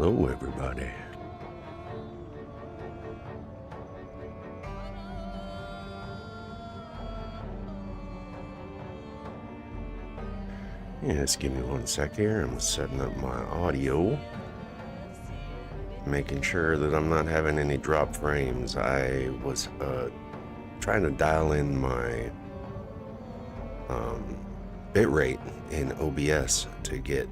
Hello, everybody. Yeah, just give me one sec here. I'm setting up my audio, making sure that I'm not having any drop frames. I was trying to dial in my bit rate in OBS to get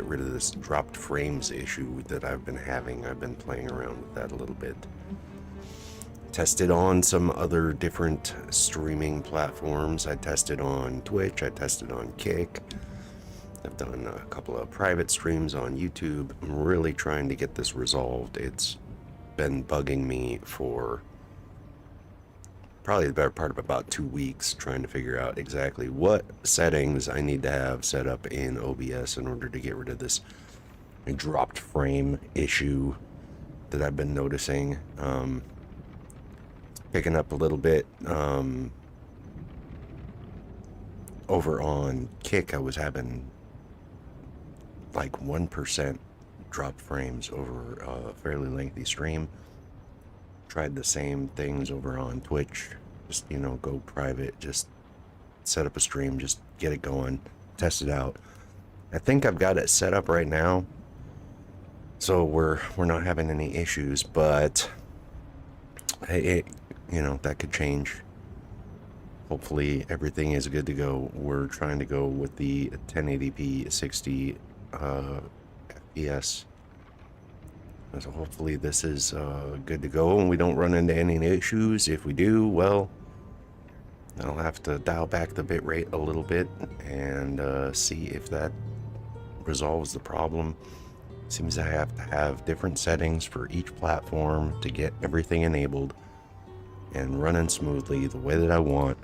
rid of this dropped frames issue that I've been having. I've been playing around with that a little bit. Tested on some other different streaming platforms. I tested on Twitch, I tested on Kick. I've done a couple of private streams on YouTube. I'm really trying to get this resolved. It's been bugging me for probably the better part of about 2 weeks, trying to figure out exactly what settings I need to have set up in OBS in order to get rid of this dropped frame issue that I've been noticing. Picking up a little bit over on Kick. I was having like 1% drop frames over a fairly lengthy stream. Tried the same things over on Twitch. Just, you know, go private, just set up a stream, just get it going, test it out. I think I've got it set up right now, so we're not having any issues, but you know, that could change. Hopefully everything is good to go. We're trying to go with the 1080p 60 FPS. So hopefully this is good to go and we don't run into any issues. If we do, well, I'll have to dial back the bitrate a little bit and see if that resolves the problem. Seems I have to have different settings for each platform to get everything enabled and running smoothly the way that I want.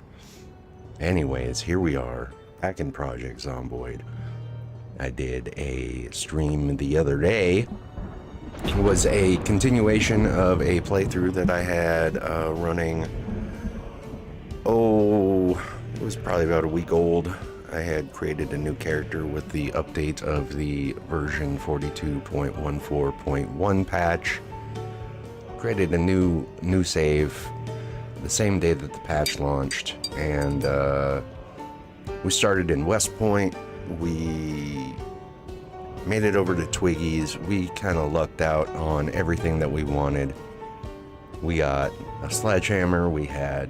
Anyways, here we are, back in Project Zomboid. I did a stream the other day. It was a continuation of a playthrough that I had running, it was probably about a week old. I had created a new character with the update of the version 42.14.1 patch. Created a new save the same day that the patch launched, and we started in West Point. We made it over to Twiggy's. We kind of lucked out on everything that we wanted. We got a sledgehammer, we had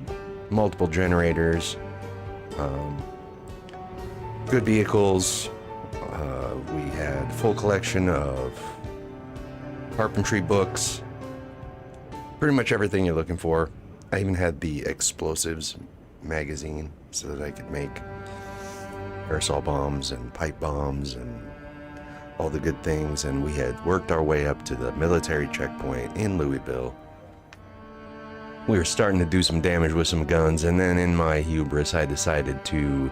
multiple generators, good vehicles, we had full collection of carpentry books, pretty much everything you're looking for. I even had the explosives magazine so that I could make aerosol bombs and pipe bombs and all the good things, and we had worked our way up to the military checkpoint in Louisville. We were starting to do some damage with some guns, and then in my hubris I decided to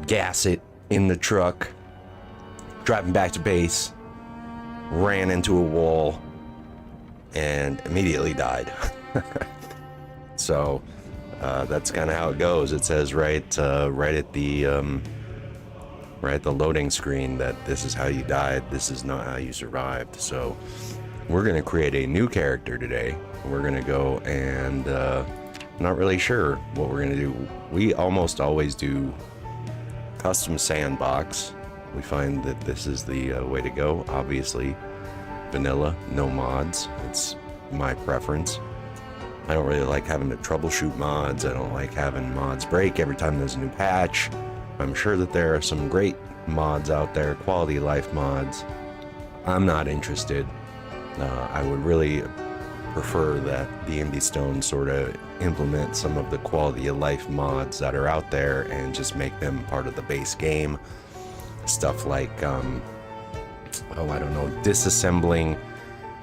gas it in the truck, driving back to base, ran into a wall, and immediately died. So that's kind of how it goes. It says right at the loading screen that this is how you died, this is not how you survived. So we're gonna create a new character today. We're gonna go and not really sure what we're gonna do. We almost always do custom sandbox. We find that this is the way to go. Obviously vanilla, no mods. It's my preference. I don't really like having to troubleshoot mods. I don't like having mods break every time there's a new patch. I'm sure that there are some great mods out there, quality of life mods. I'm not interested. I would really prefer that D&D Stone sort of implement some of the quality of life mods that are out there and just make them part of the base game. Stuff like, I don't know, disassembling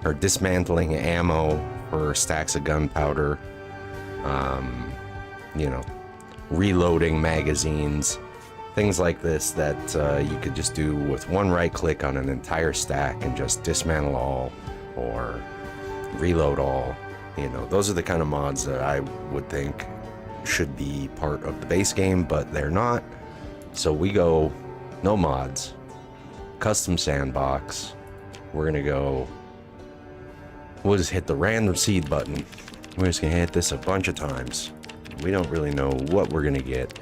or dismantling ammo for stacks of gunpowder, you know, reloading magazines, things like this that you could just do with one right click on an entire stack and just dismantle all or reload all. You know, those are the kind of mods that I would think should be part of the base game, but they're not. So we go no mods, custom sandbox, we're gonna go, we'll just hit the random seed button. We're just gonna hit this a bunch of times. We don't really know what we're gonna get.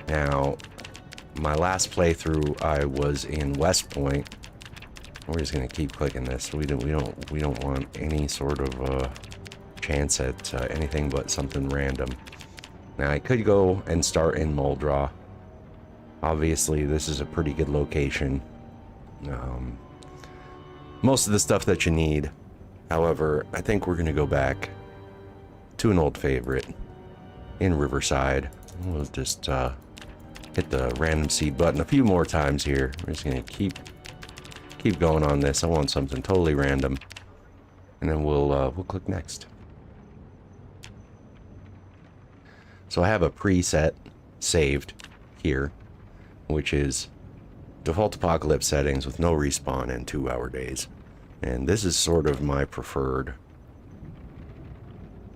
Now, my last playthrough, I was in West Point. We're just gonna keep clicking this. We don't want any sort of chance at anything but something random. Now, I could go and start in Muldraugh. Obviously, this is a pretty good location. Most of the stuff that you need. However, I think we're gonna go back to an old favorite in Riverside. We'll just hit the random seed button a few more times here. We're just gonna keep going on this. I want something totally random, and then we'll click next. So I have a preset saved here, which is default apocalypse settings with no respawn and 2-hour days. And this is sort of my preferred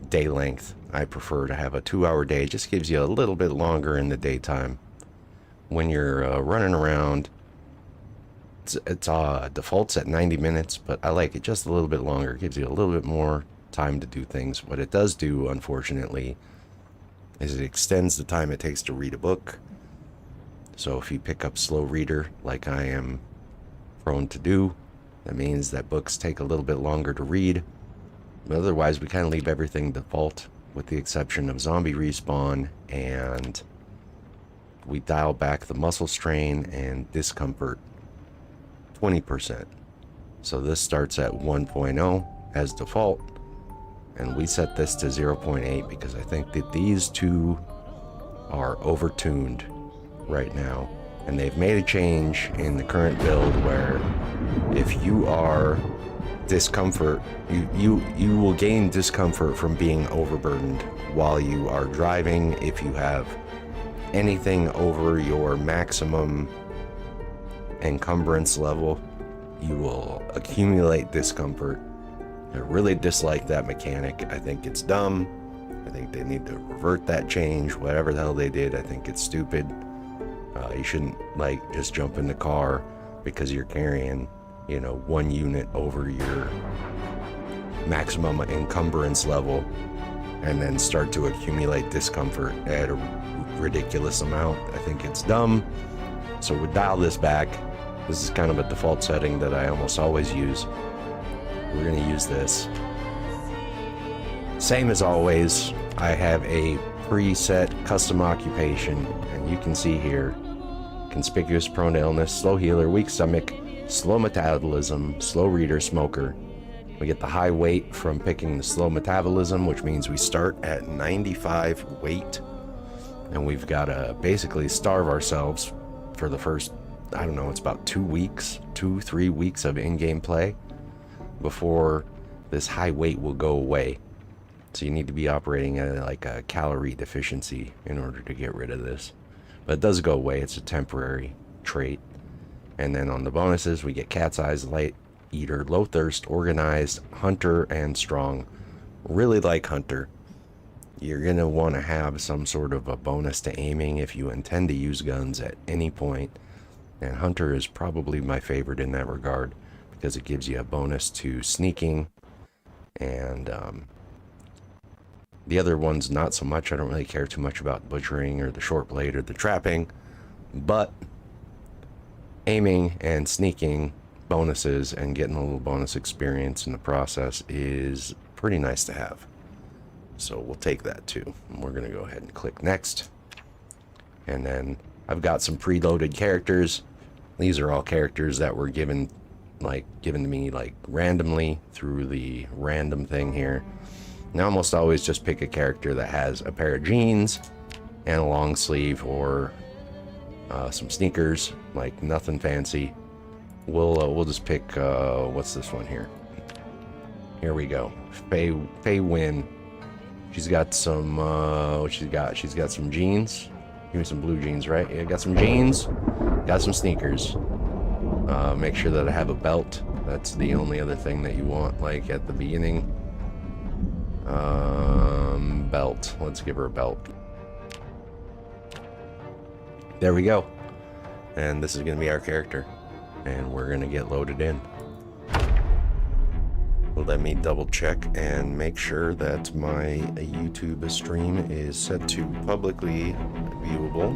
day length. I prefer to have a 2-hour day. It just gives you a little bit longer in the daytime. When you're running around, it's defaults at 90 minutes, but I like it just a little bit longer. It gives you a little bit more time to do things. What it does do, unfortunately, is it extends the time it takes to read a book. So if you pick up slow reader, like I am prone to do, that means that books take a little bit longer to read. But otherwise, we kind of leave everything default, with the exception of zombie respawn, and we dial back the muscle strain and discomfort 20%. So this starts at 1.0 as default, and we set this to 0.8 because I think that these two are overtuned right now, and they've made a change in the current build where if you are discomfort, you will gain discomfort from being overburdened while you are driving. If you have anything over your maximum encumbrance level, you will accumulate discomfort. I really dislike that mechanic. I think it's dumb. I think they need to revert that change. Whatever the hell they did, I think it's stupid. You shouldn't like just jump in the car because you're carrying, you know, 1 unit over your maximum encumbrance level and then start to accumulate discomfort at a ridiculous amount. I think it's dumb. So we dial this back. This is kind of a default setting that I almost always use. We're going to use this. Same as always, I have a preset custom occupation, and you can see here, conspicuous, prone to illness, slow healer, weak stomach, slow metabolism, slow reader, smoker. We get the high weight from picking the slow metabolism, which means we start at 95 weight, and we've got to basically starve ourselves for the first, I don't know, it's about 2 weeks, 2-3 weeks of in-game play before this high weight will go away. So you need to be operating at like a calorie deficiency in order to get rid of this. But it does go away. It's a temporary trait. And then on the bonuses, we get cat's eyes, light eater, low thirst, organized, hunter, and strong. Really like hunter. You're going to want to have some sort of a bonus to aiming if you intend to use guns at any point. And hunter is probably my favorite in that regard because it gives you a bonus to sneaking, and the other ones not so much. I don't really care too much about butchering or the short blade or the trapping, but aiming and sneaking bonuses and getting a little bonus experience in the process is pretty nice to have. So we'll take that too. And we're going to go ahead and click next. And then I've got some preloaded characters. These are all characters that were given to me like randomly through the random thing here. Now, almost always just pick a character that has a pair of jeans and a long sleeve or some sneakers, like nothing fancy. We'll just pick what's this one here? Here we go. Faye Win. She's got some she's got some jeans. Give me some blue jeans, right? Yeah, got some jeans, got some sneakers. Make sure that I have a belt. That's the only other thing that you want, like at the beginning. Belt. Let's give her a belt. There we go. And this is going to be our character. And we're going to get loaded in. Let me double check and make sure that my YouTube stream is set to publicly viewable.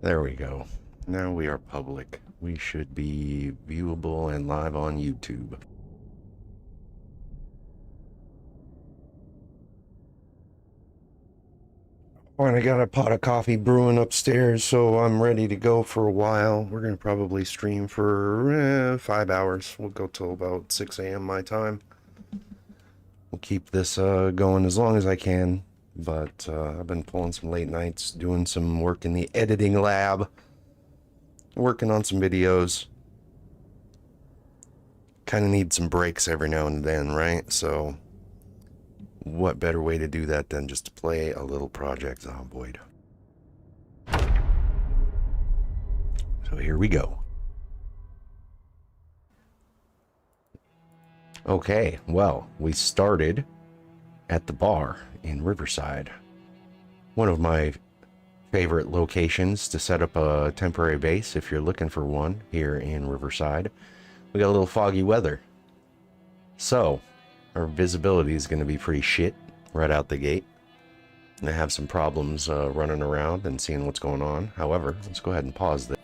There we go. Now we are public. We should be viewable and live on YouTube. Alright, I got a pot of coffee brewing upstairs, so I'm ready to go for a while. We're going to probably stream for 5 hours. We'll go till about 6 a.m. my time. We'll keep this going as long as I can, but I've been pulling some late nights, doing some work in the editing lab, working on some videos. Kind of need some breaks every now and then, right? So what better way to do that than just to play a little Project Zomboid. So here we go. Okay, well, we started at the bar in Riverside. One of my favorite locations to set up a temporary base if you're looking for one here in Riverside. We got a little foggy weather, so our visibility is going to be pretty shit right out the gate. I have some problems running around and seeing what's going on. However, let's go ahead and pause this.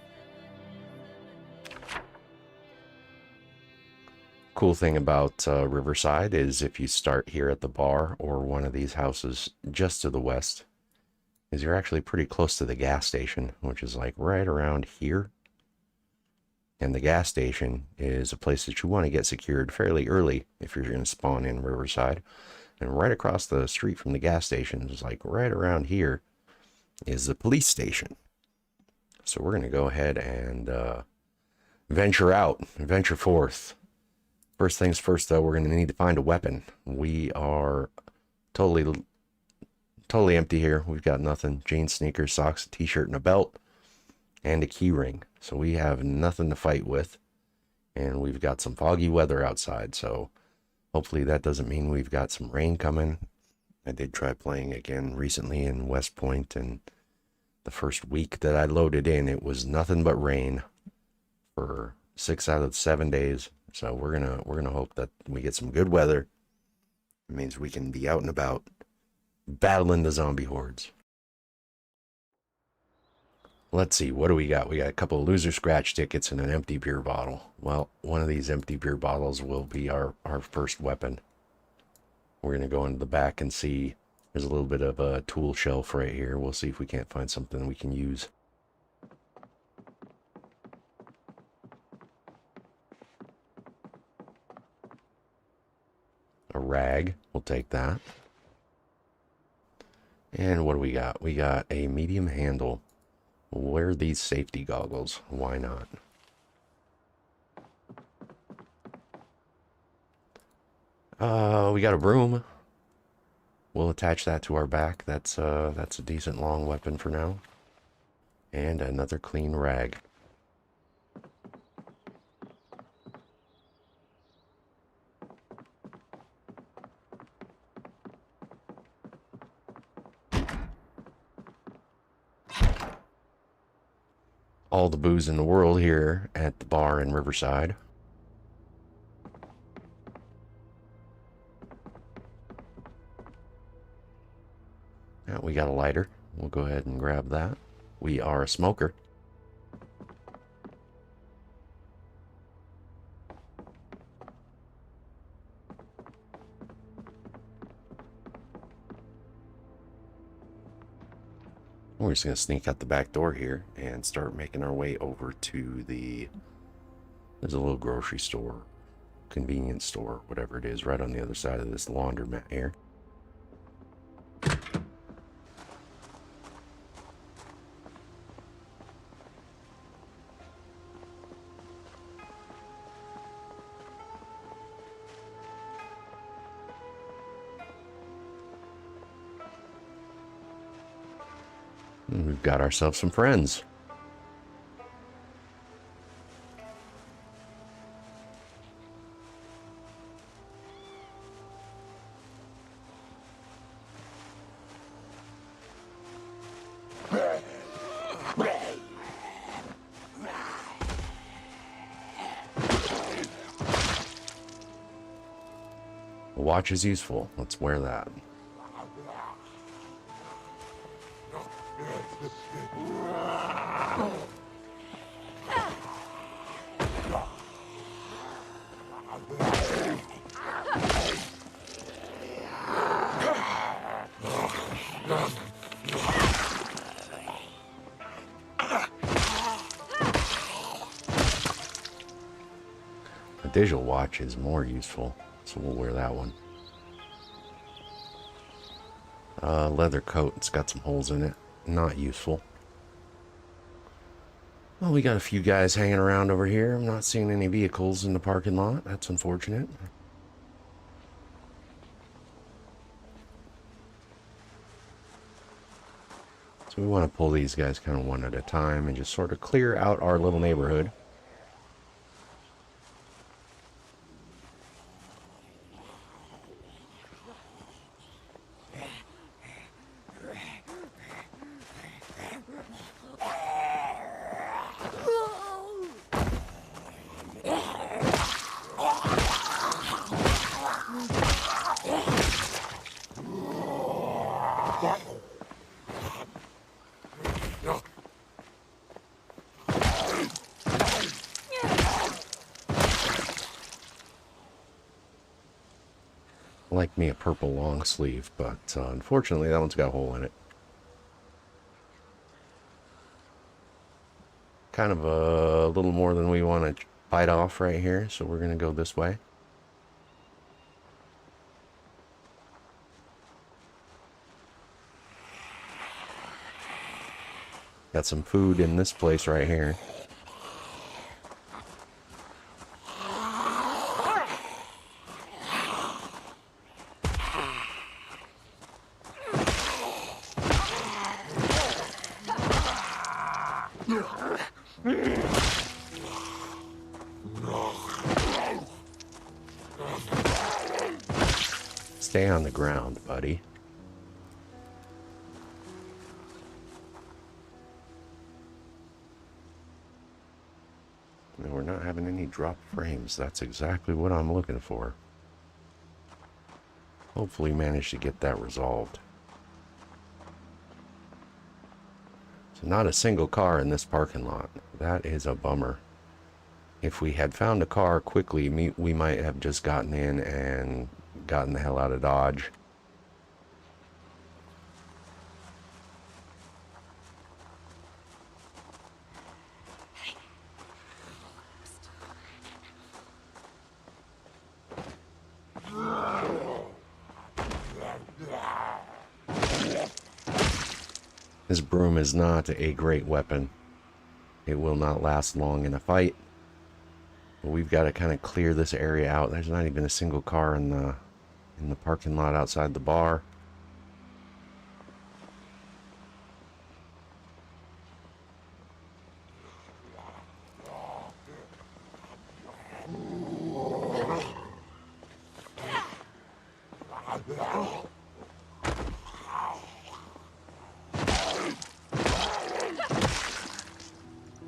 Cool thing about Riverside is if you start here at the bar or one of these houses just to the west, is you're actually pretty close to the gas station, which is like right around here. And the gas station is a place that you want to get secured fairly early if you're going to spawn in Riverside. And right across the street from the gas station is like right around here is the police station. So we're going to go ahead and venture out, venture forth. First things first, though, we're going to need to find a weapon. We are totally empty here. We've got nothing. Jeans, sneakers, socks, a t-shirt, and a belt, and a key ring. So we have nothing to fight with. And we've got some foggy weather outside, so hopefully that doesn't mean we've got some rain coming. I did try playing again recently in West Point, and the first week that I loaded in, it was nothing but rain for 6 out of 7 days. So we're gonna hope that we get some good weather. It means we can be out and about battling the zombie hordes. Let's see, what do we got? We got a couple of loser scratch tickets and an empty beer bottle. Well, one of these empty beer bottles will be our first weapon. We're going to go into the back and see. There's a little bit of a tool shelf right here. We'll see if we can't find something we can use. A rag, we'll take that. And what do we got? We got a medium handle. We'll wear these safety goggles. Why not? We got a broom. We'll attach that to our back. That's a decent long weapon for now. And another clean rag. All the booze in the world here at the bar in Riverside. Now we got a lighter. We'll go ahead and grab that. We are a smoker. We're just going to sneak out the back door here and start making our way over to there's a little grocery store, convenience store, whatever it is, right on the other side of this laundromat here. And we've got ourselves some friends. A watch is useful. Let's wear that. A digital watch is more useful, so we'll wear that one. Leather coat, it's got some holes in it. Not useful. Well, we got a few guys hanging around over here. I'm not seeing any vehicles in the parking lot. That's unfortunate. So we want to pull these guys kind of one at a time and just sort of clear out our little neighborhood. Like me a purple long sleeve, but unfortunately that one's got a hole in it. Kind of a little more than we want to bite off right here, so we're going to go this way. Got some food in this place right here. Stay on the ground, buddy. And we're not having any drop frames. That's exactly what I'm looking for. Hopefully manage to get that resolved. So not a single car in this parking lot. That is a bummer. If we had found a car quickly, we might have just gotten in and gotten the hell out of Dodge. This broom is not a great weapon. It will not last long in a fight. But we've got to kind of clear this area out. There's not even a single car in the parking lot outside the bar.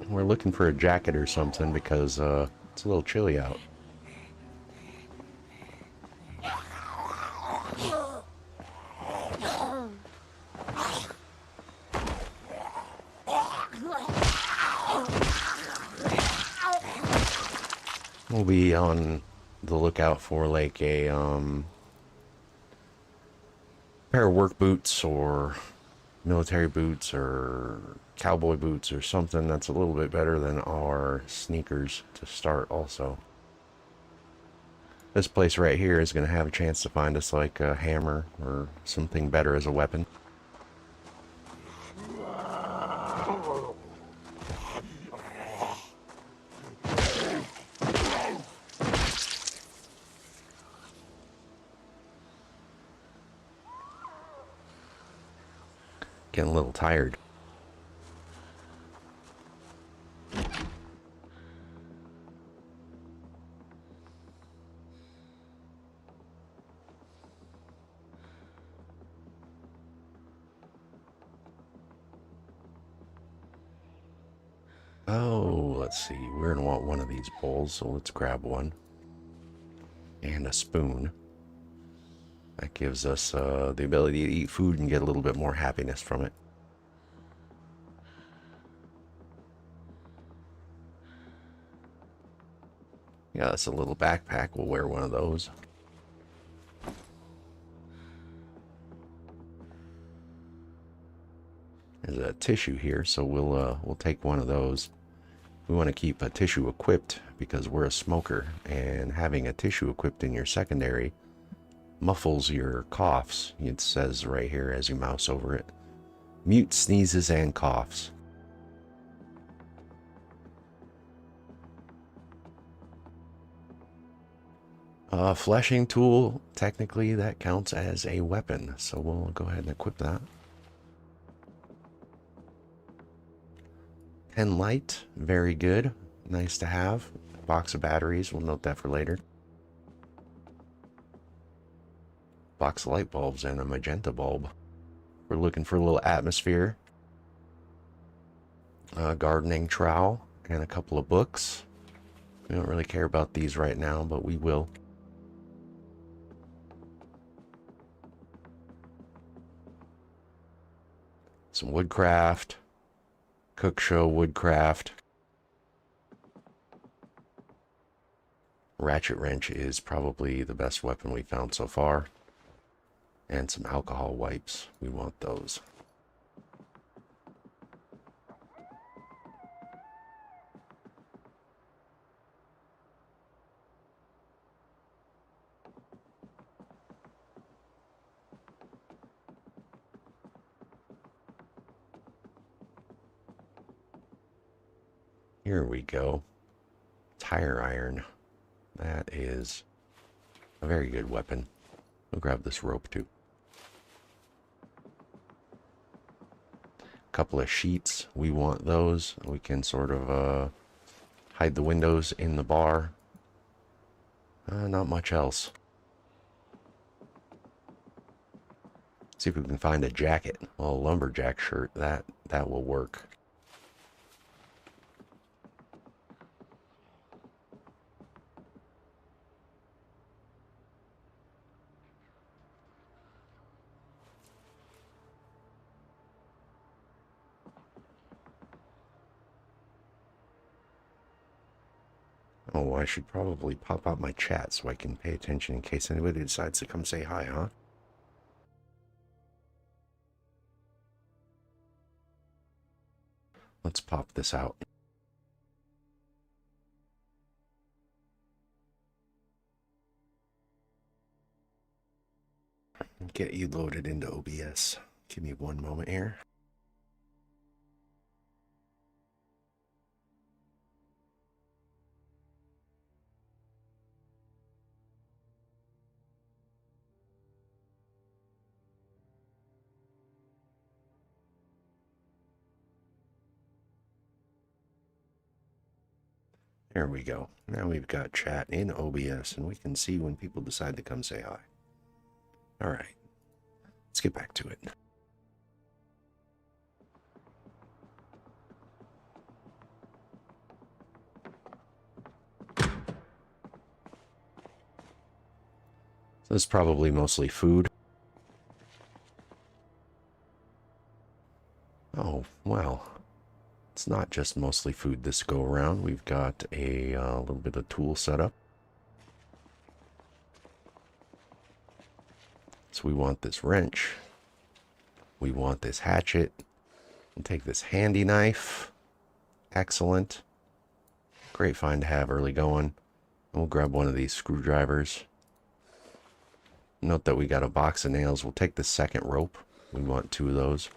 We're looking for a jacket or something because it's a little chilly out. We'll be on the lookout for like a pair of work boots or military boots or cowboy boots or something that's a little bit better than our sneakers to start also. This place right here is going to have a chance to find us like a hammer or something better as a weapon. Getting a little tired. Oh, let's see. We're gonna want one of these bowls, so let's grab one. And a spoon. That gives us the ability to eat food and get a little bit more happiness from it. Yeah, that's a little backpack. We'll wear one of those. There's a tissue here, so we'll take one of those. We want to keep a tissue equipped because we're a smoker, and having a tissue equipped in your secondary muffles your coughs. It says right here as you mouse over it. Mute sneezes and coughs. Fleshing tool, technically that counts as a weapon, so we'll go ahead and equip that. Pen light, very good. Nice to have. A box of batteries, we'll note that for later. Box of light bulbs and a magenta bulb. We're looking for a little atmosphere. A gardening trowel and a couple of books. We don't really care about these right now, but we will. Some woodcraft. Cook show woodcraft. Ratchet wrench is probably the best weapon we found so far. And some alcohol wipes. We want those. Here we go. Tire iron. That is a very good weapon. We'll grab this rope too. Couple of sheets. We want those. We can sort of hide the windows in the bar. Not much else. See if we can find a jacket. Well, a lumberjack shirt. That will work. Oh, I should probably pop out my chat so I can pay attention in case anybody decides to come say hi, huh? Let's pop this out. Get you loaded into OBS. Give me one moment here. There we go. Now we've got chat in OBS, and we can see when people decide to come say hi. All right. Let's get back to it. So this is probably mostly food. Oh, well. It's not just mostly food this go around. We've got a little bit of tool setup. So we want this wrench. We want this hatchet. We'll take this handy knife. Excellent. Great find to have early going. And we'll grab one of these screwdrivers. Note that we got a box of nails. We'll take the second rope. We want 2 of those.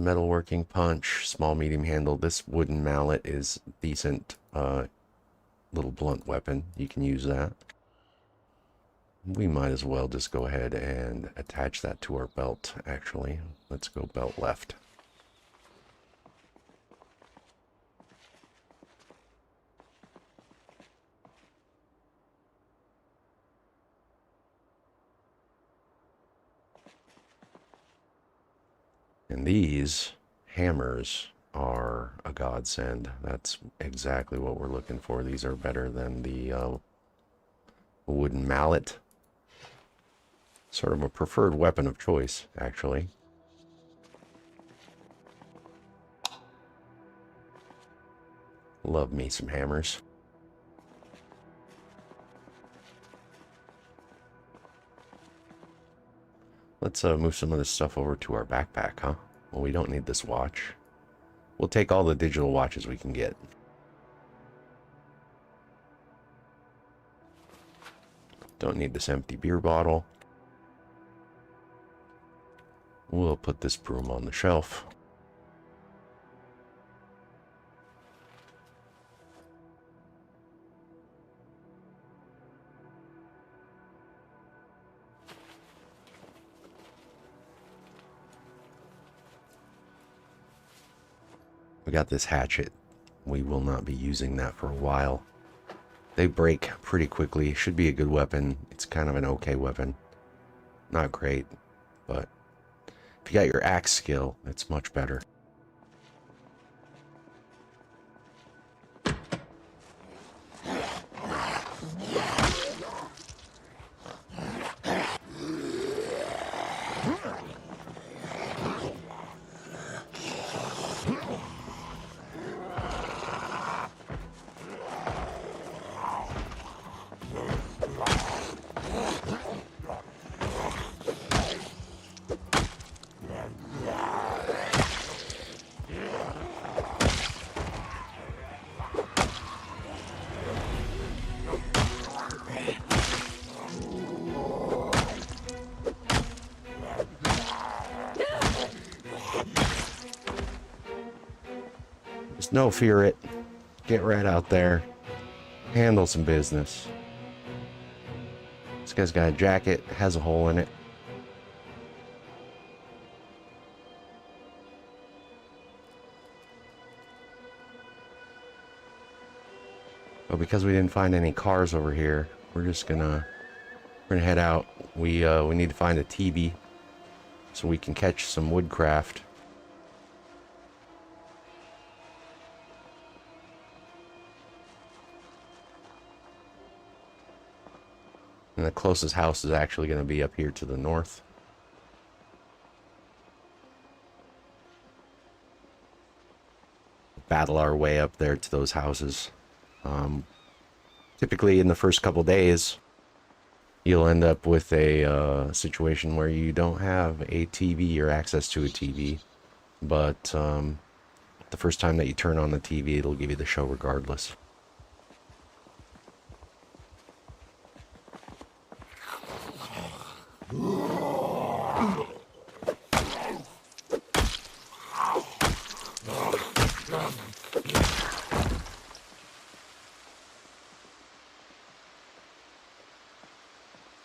Metalworking punch, small medium handle. This wooden mallet is decent. Little blunt weapon. You can use that. We might as well just go ahead and attach that to our belt, actually. Let's go belt left. And these hammers are a godsend. That's exactly what we're looking for. These are better than the wooden mallet. Sort of a preferred weapon of choice, actually. Love me some hammers. Let's move some of this stuff over to our backpack, huh? Well, we don't need this watch. We'll take all the digital watches we can get. Don't need this empty beer bottle. We'll put this broom on the shelf. We got this hatchet. We will not be using that for a while. They break pretty quickly. Should be a good weapon. It's kind of an okay weapon. Not great, but if you got your axe skill, it's much better. Just no fear it. Get right out there. Handle some business. This guy's got a jacket, has a hole in it. But because we didn't find any cars over here, we're gonna head out. We need to find a TV so we can catch some woodcraft. And the closest house is actually going to be up here to the north. Battle our way up there to those houses. Typically in the first couple days, you'll end up with a situation where you don't have a TV or access to a TV. But the first time that you turn on the TV, it'll give you the show regardless.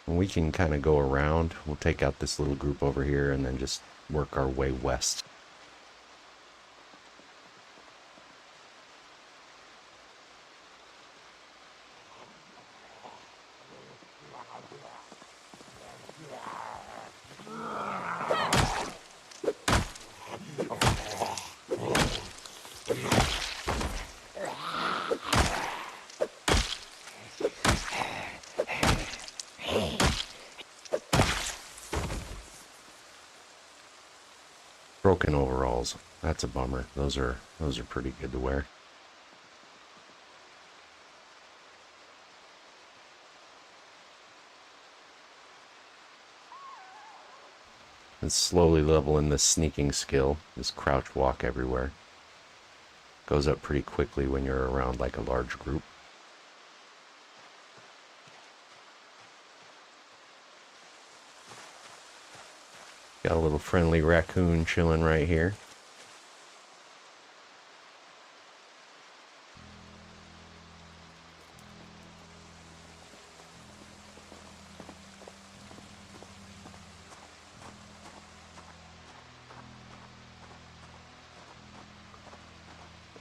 We can kind of go around. We'll take out this little group over here and then just work our way west. Broken overalls. That's a bummer. Those are pretty good to wear. And slowly leveling this sneaking skill, this crouch walk everywhere. Goes up pretty quickly when you're around like a large group. Got a little friendly raccoon chilling right here.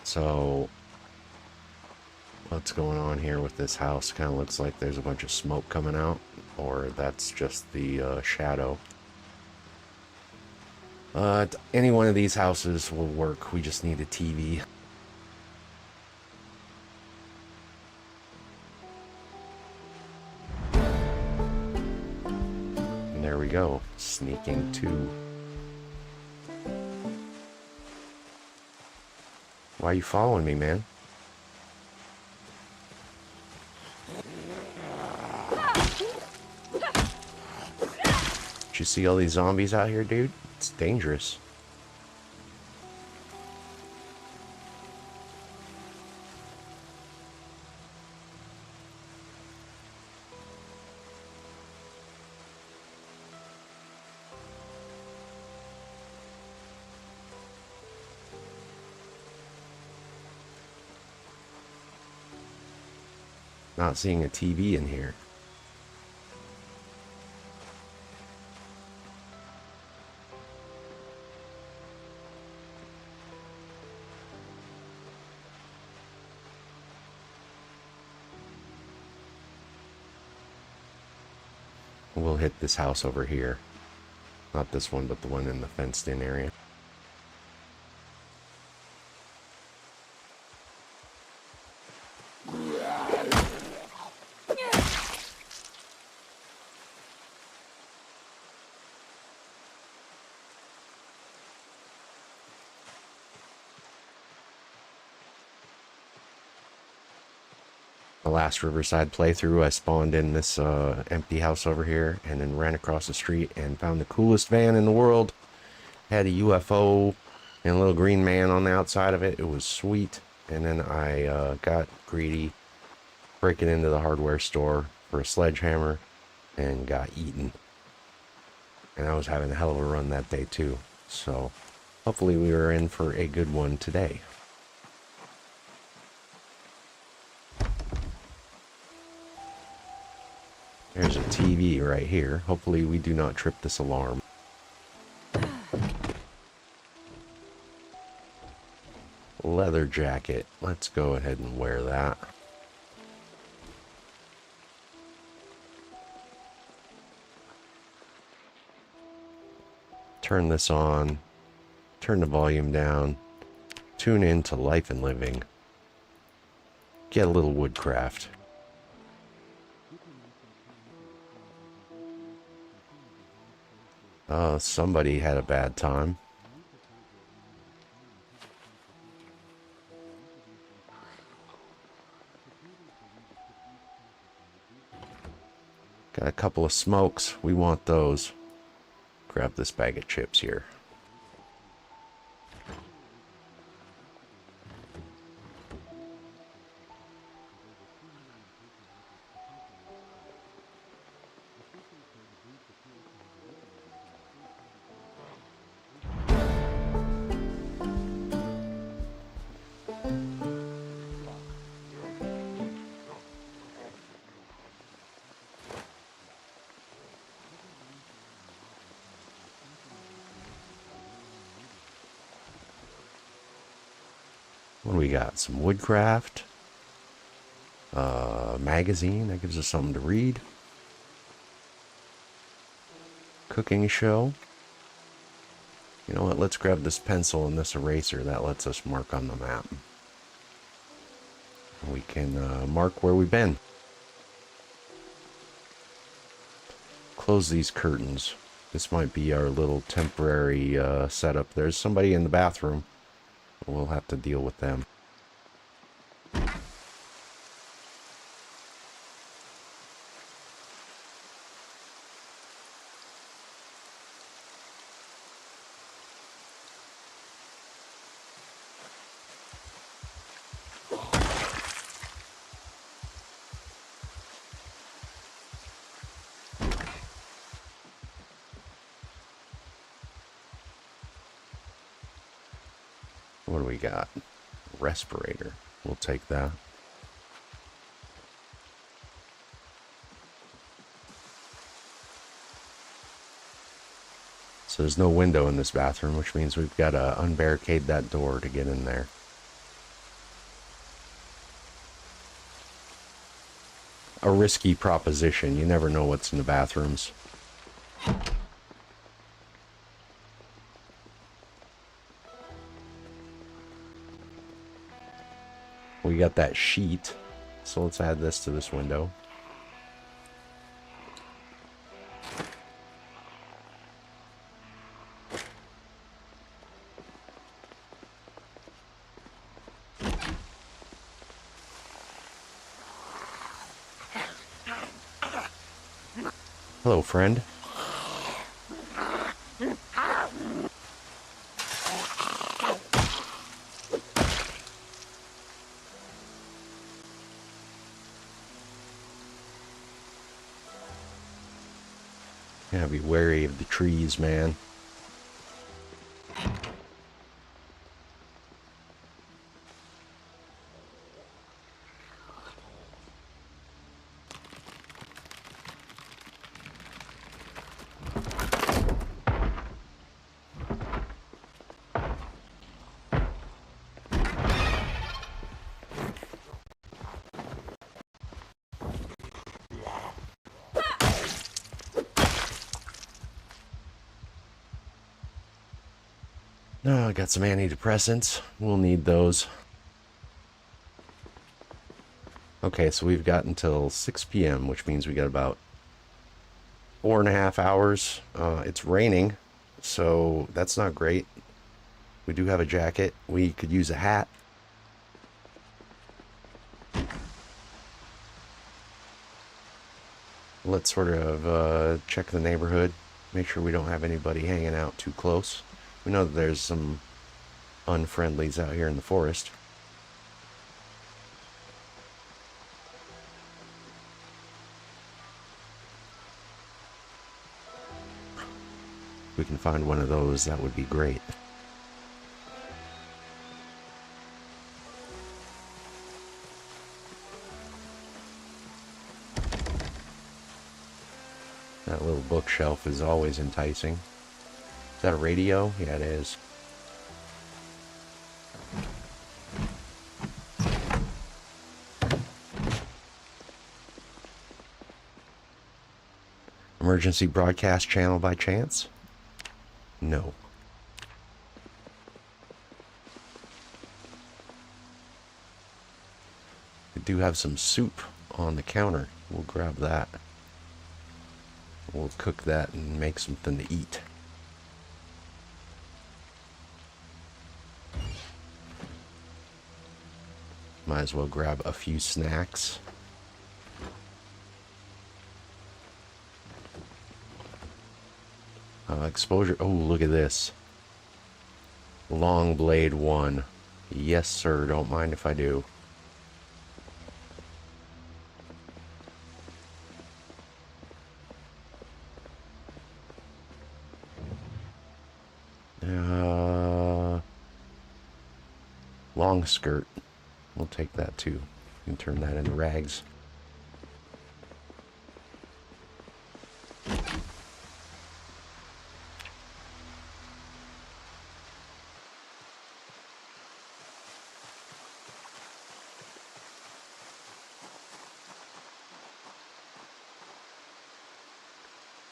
So, what's going on here with this house? Kind of looks like there's a bunch of smoke coming out, or that's just the shadow. Any one of these houses will work. We just need a TV. And there we go. Sneaking 2. Why are you following me, man? Did you see all these zombies out here, dude? It's dangerous. Not seeing a TV in here. We'll hit this house over here. Not this one, but the one in the fenced-in area. The last Riverside playthrough, I spawned in this empty house over here and then ran across the street and found the coolest van in the world. Had a UFO and a little green man on the outside of it. It was sweet. And then I got greedy, breaking into the hardware store for a sledgehammer and got eaten. And I was having a hell of a run that day too. So hopefully we are in for a good one today. There's a TV right here. Hopefully we do not trip this alarm. Leather jacket. Let's go ahead and wear that. Turn this on. Turn the volume down. Tune in to Life and Living. Get a little woodcraft. Somebody had a bad time. Got a couple of smokes. We want those. Grab this bag of chips here. What do we got? Some woodcraft. Magazine. That gives us something to read. Cooking show. You know what? Let's grab this pencil and this eraser. That lets us mark on the map. We can mark where we've been. Close these curtains. This might be our little temporary setup. There's somebody in the bathroom. We'll have to deal with them. What do we got? Respirator. We'll take that. So there's no window in this bathroom, which means we've got to unbarricade that door to get in there. A risky proposition. You never know what's in the bathrooms. We got that sheet. So let's add this to this window. Hello, friend. Gotta be wary of the trees, man. Oh, I got some antidepressants. We'll need those. Okay, so we've got until 6 p.m., which means we got about 4.5 hours. It's raining, so that's not great. We do have a jacket. We could use a hat. Let's sort of check the neighborhood. Make sure we don't have anybody hanging out too close. We know that there's some unfriendlies out here in the forest. If we can find one of those, that would be great. That little bookshelf is always enticing. Is that a radio? Yeah, it is. Emergency broadcast channel by chance? No. We do have some soup on the counter. We'll grab that. We'll cook that and make something to eat. Might as well grab a few snacks. Exposure. Oh, look at this. Long blade 1. Yes, sir. Don't mind if I do. Long skirt. We'll take that too. You can turn that into rags.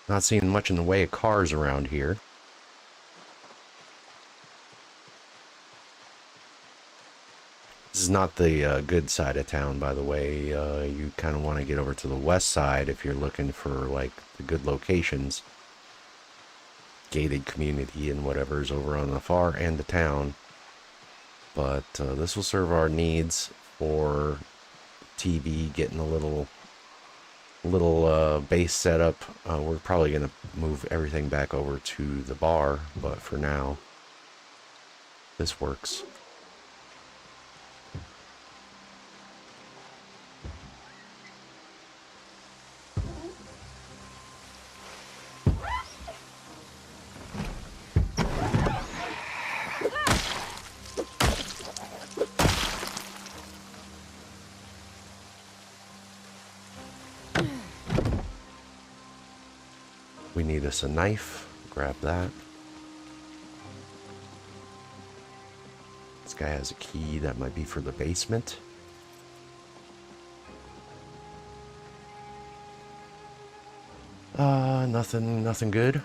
Not seeing much in the way of cars around here. This is not the good side of town, by the way. You kind of want to get over to the west side if you're looking for, like, the good locations. Gated community and whatever's over on the far end of town. But this will serve our needs for TV, getting a little base setup. We're probably going to move everything back over to the bar, but for now, this works. We need us a knife. Grab that. This guy has a key that might be for the basement. Nothing good.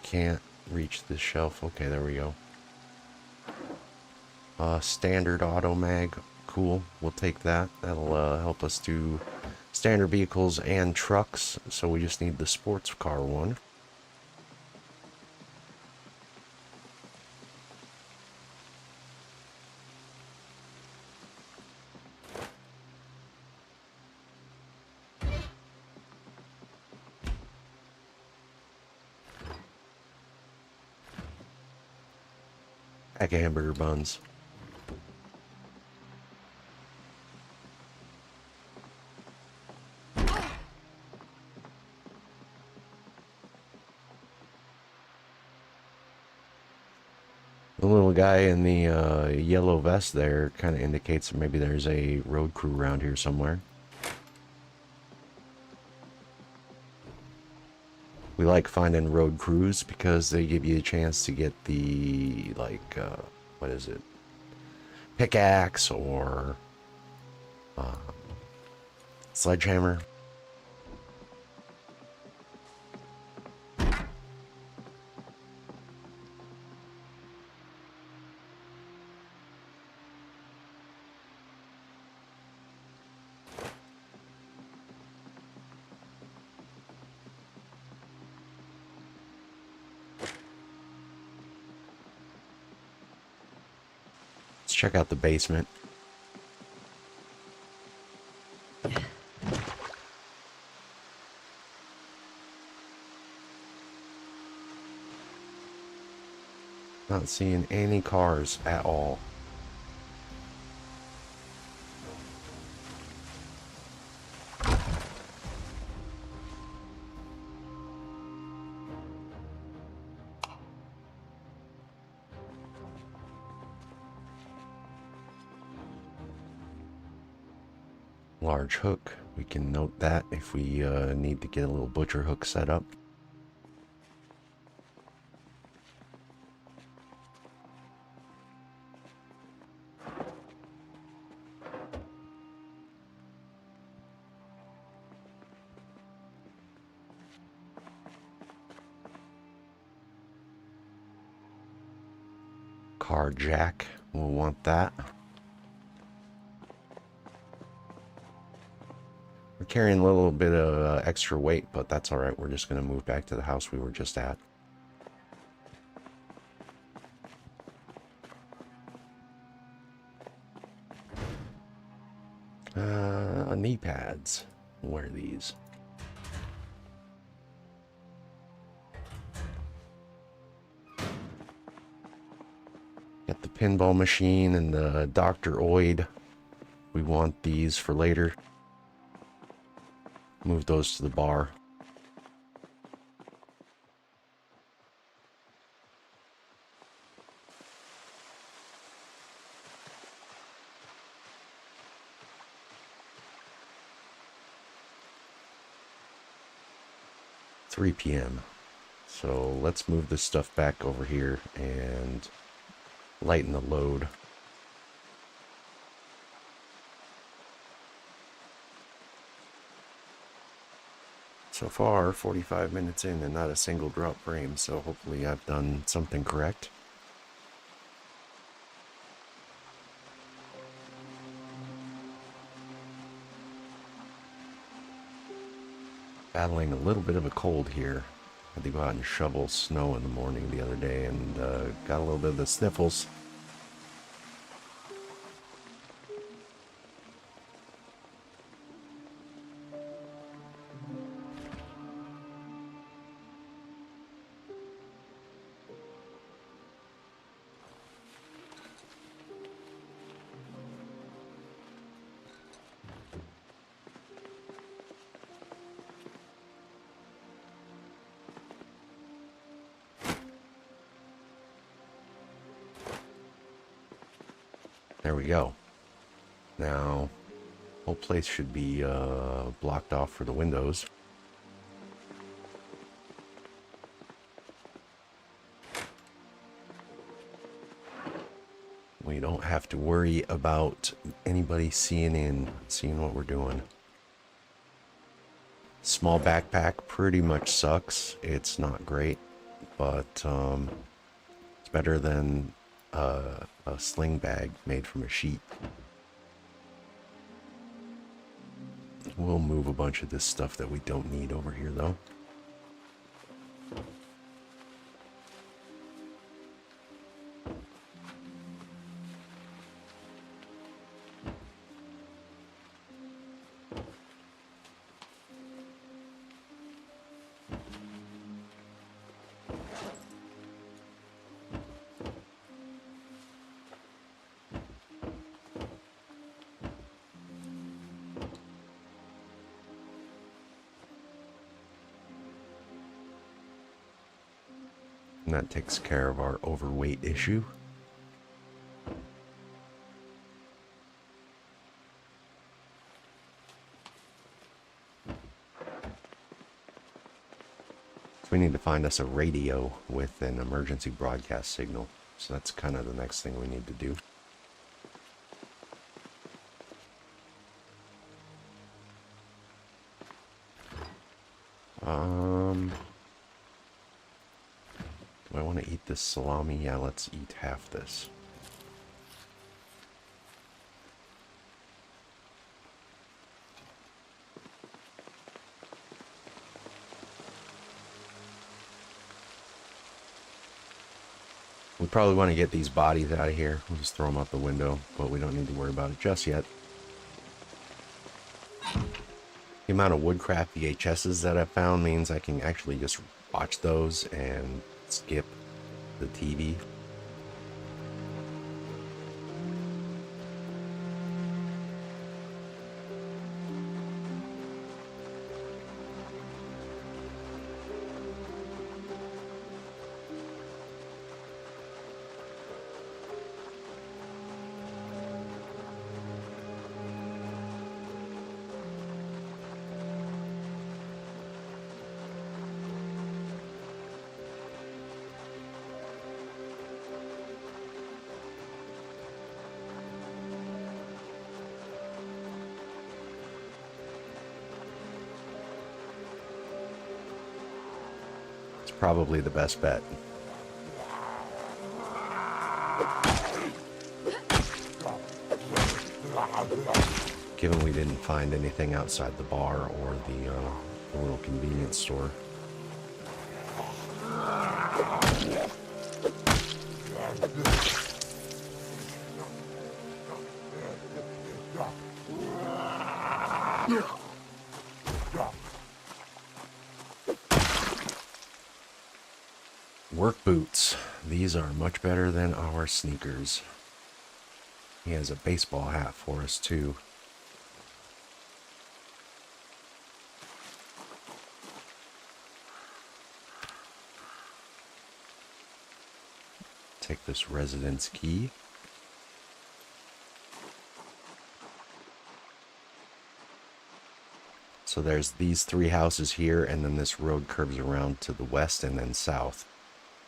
Can't reach this shelf. Okay, there we go. Standard auto mag. Cool. We'll take that. That'll help us do standard vehicles and trucks. So we just need the sports car one. Pack of hamburger buns. The little guy in the yellow vest there kind of indicates that maybe there's a road crew around here somewhere. We like finding road crews because they give you a chance to get the, like, what is it? Pickaxe or sledgehammer. Let's check out the basement. Not seeing any cars at all. Large hook. We can note that if we need to get a little butcher hook set up. Car jack. We'll want that. We're carrying a little bit of extra weight, but that's alright. We're just going to move back to the house we were just at. Knee pads. We'll wear these. Got the pinball machine and the Dr. Oid. We want these for later. Move those to the bar. (3 p.m.) So let's move this stuff back over here and lighten the load. So far, 45 minutes in and not a single drop frame, so hopefully I've done something correct. Battling a little bit of a cold here. Had to go out and shovel snow in the morning the other day and got a little bit of the sniffles. There we go. Now, whole place should be blocked off for the windows. We don't have to worry about anybody seeing what we're doing. Small backpack pretty much sucks. It's not great, but it's better than a sling bag made from a sheet. We'll move a bunch of this stuff that we don't need over here, though. And that takes care of our overweight issue. So we need to find us a radio with an emergency broadcast signal. So that's kind of the next thing we need to do. Do I want to eat this salami? Yeah, let's eat half this. We probably want to get these bodies out of here. We'll just throw them out the window, but we don't need to worry about it just yet. The amount of Woodcraft VHSs that I've found means I can actually just watch those and skip the TV. Probably the best bet. Given we didn't find anything outside the bar or the little convenience store. Work boots. These are much better than our sneakers. He has a baseball hat for us too. Take this residence key. So there's these three houses here, and then this road curves around to the west and then south.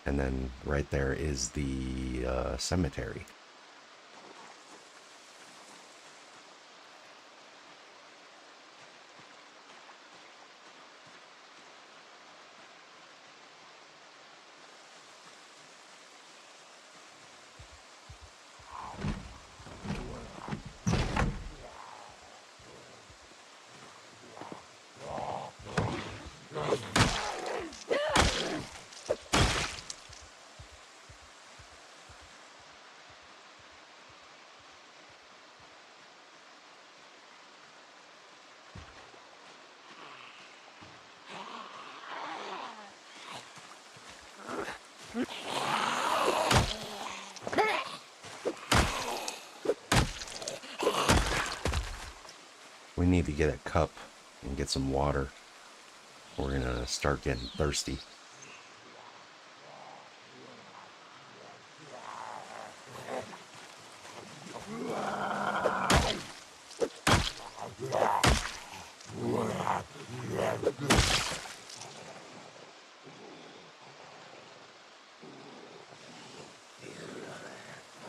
And then right there is the cemetery. We need to get a cup and get some water. We're gonna start getting thirsty.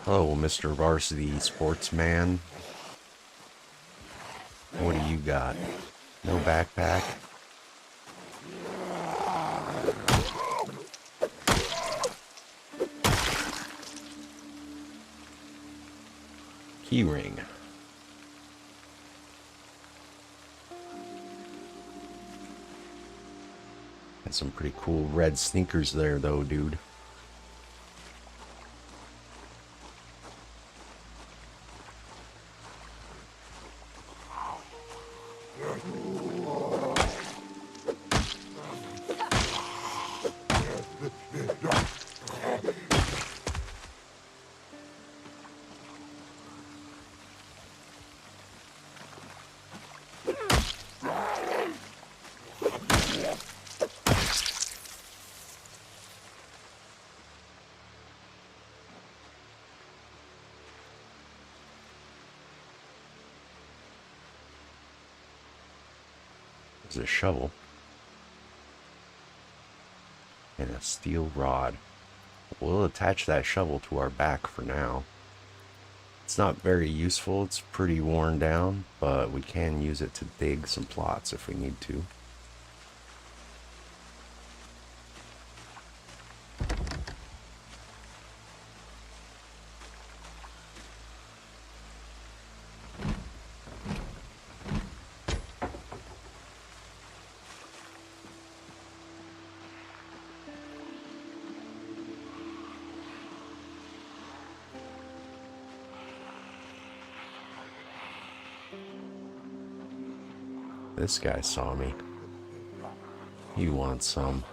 Hello, Mr. Varsity Sportsman. What do you got? No backpack? Key ring. Got some pretty cool red sneakers there, though, dude. There's a shovel and a steel rod. We'll attach that shovel to our back for now. It's not very useful, it's pretty worn down, but we can use it to dig some plots if we need to. This guy saw me. He wants some.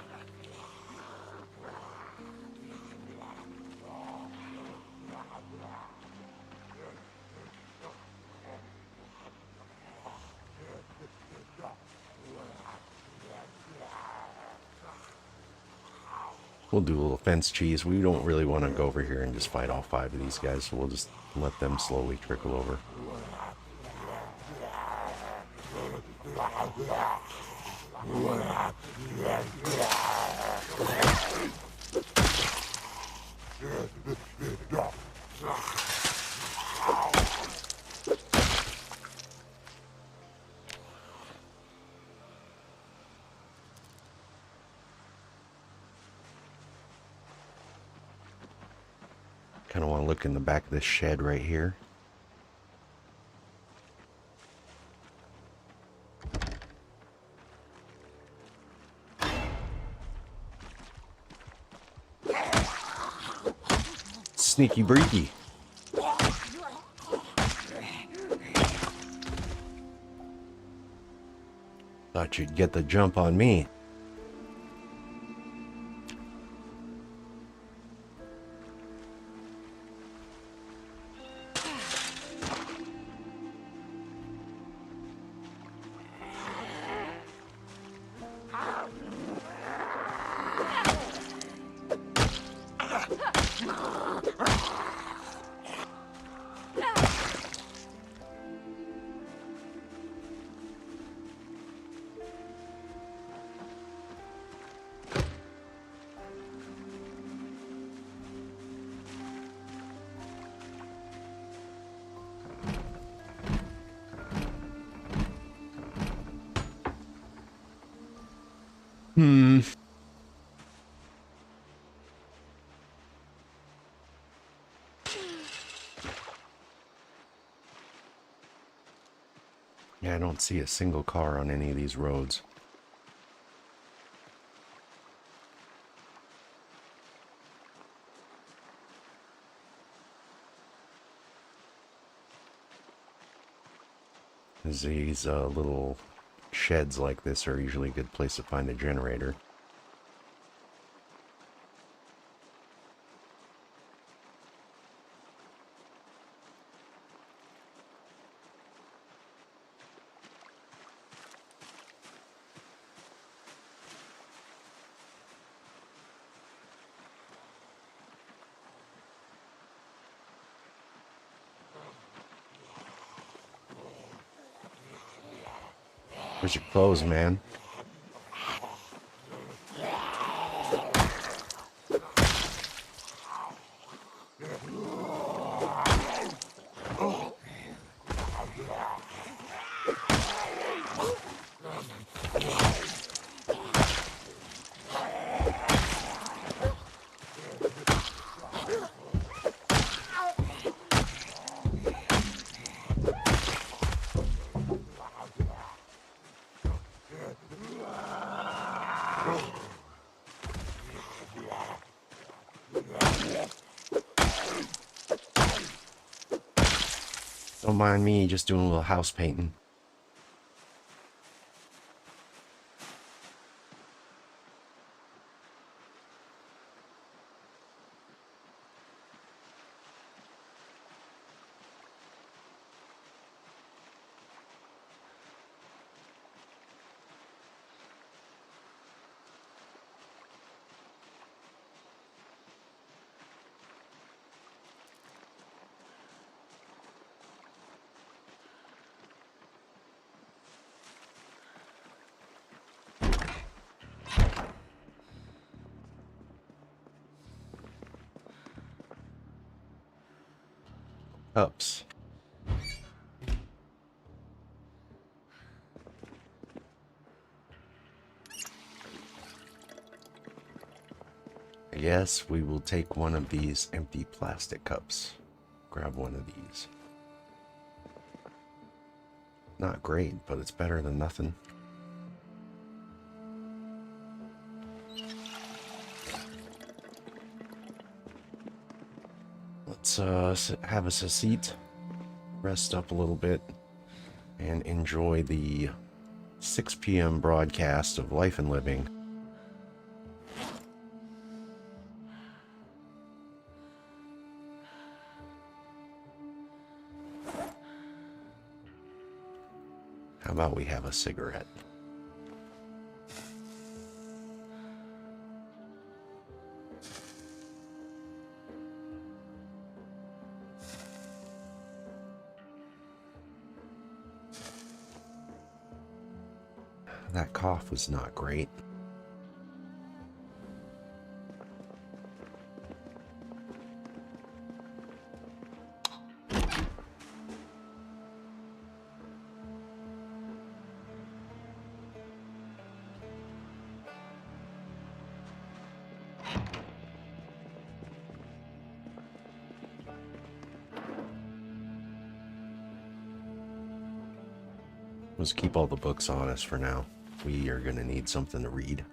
We'll do a little fence cheese. We don't really want to go over here and just fight all 5 of these guys, so we'll just let them slowly trickle over. Kind of want to look in the back of this shed right here. Sneaky breaky. Thought you'd get the jump on me. Yeah, I don't see a single car on any of these roads. These little sheds like this are usually a good place to find a generator. Where's your clothes, man? Don't mind me, just doing a little house painting. Cups. Yes, we will take one of these empty plastic cups. Grab one of these. Not great, but it's better than nothing. Let's have us a seat, rest up a little bit, and enjoy the 6 p.m. broadcast of Life and Living. How about we have a cigarette? That cough was not great. Let's keep all the books on us for now. We are going to need something to read.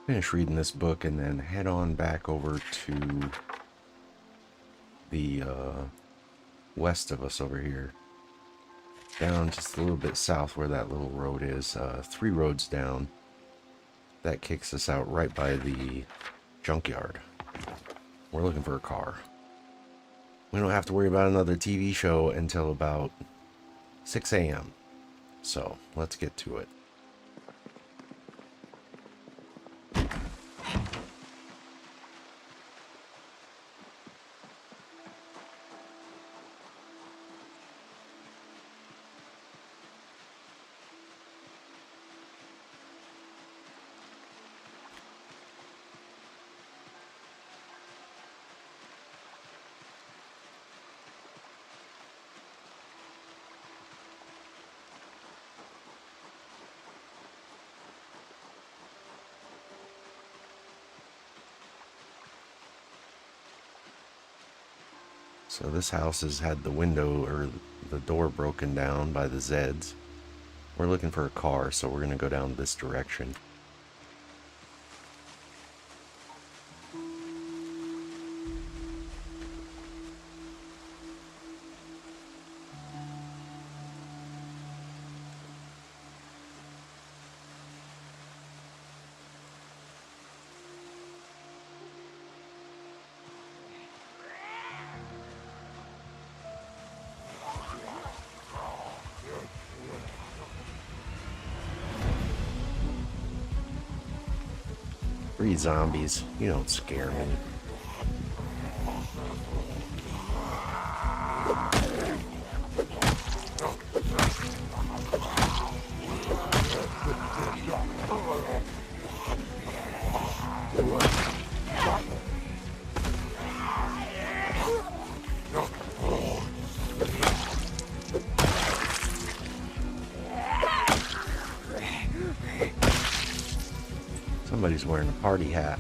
Finish reading this book and then head on back over to the west of us over here. Down just a little bit south where that little road is. 3 roads down. That kicks us out right by the junkyard. We're looking for a car. We don't have to worry about another TV show until about 6 a.m. So let's get to it. So this house has had the window or the door broken down by the Zeds. We're looking for a car, so we're going to go down this direction. Scary zombies. You don't scare me. Somebody's wearing a party hat.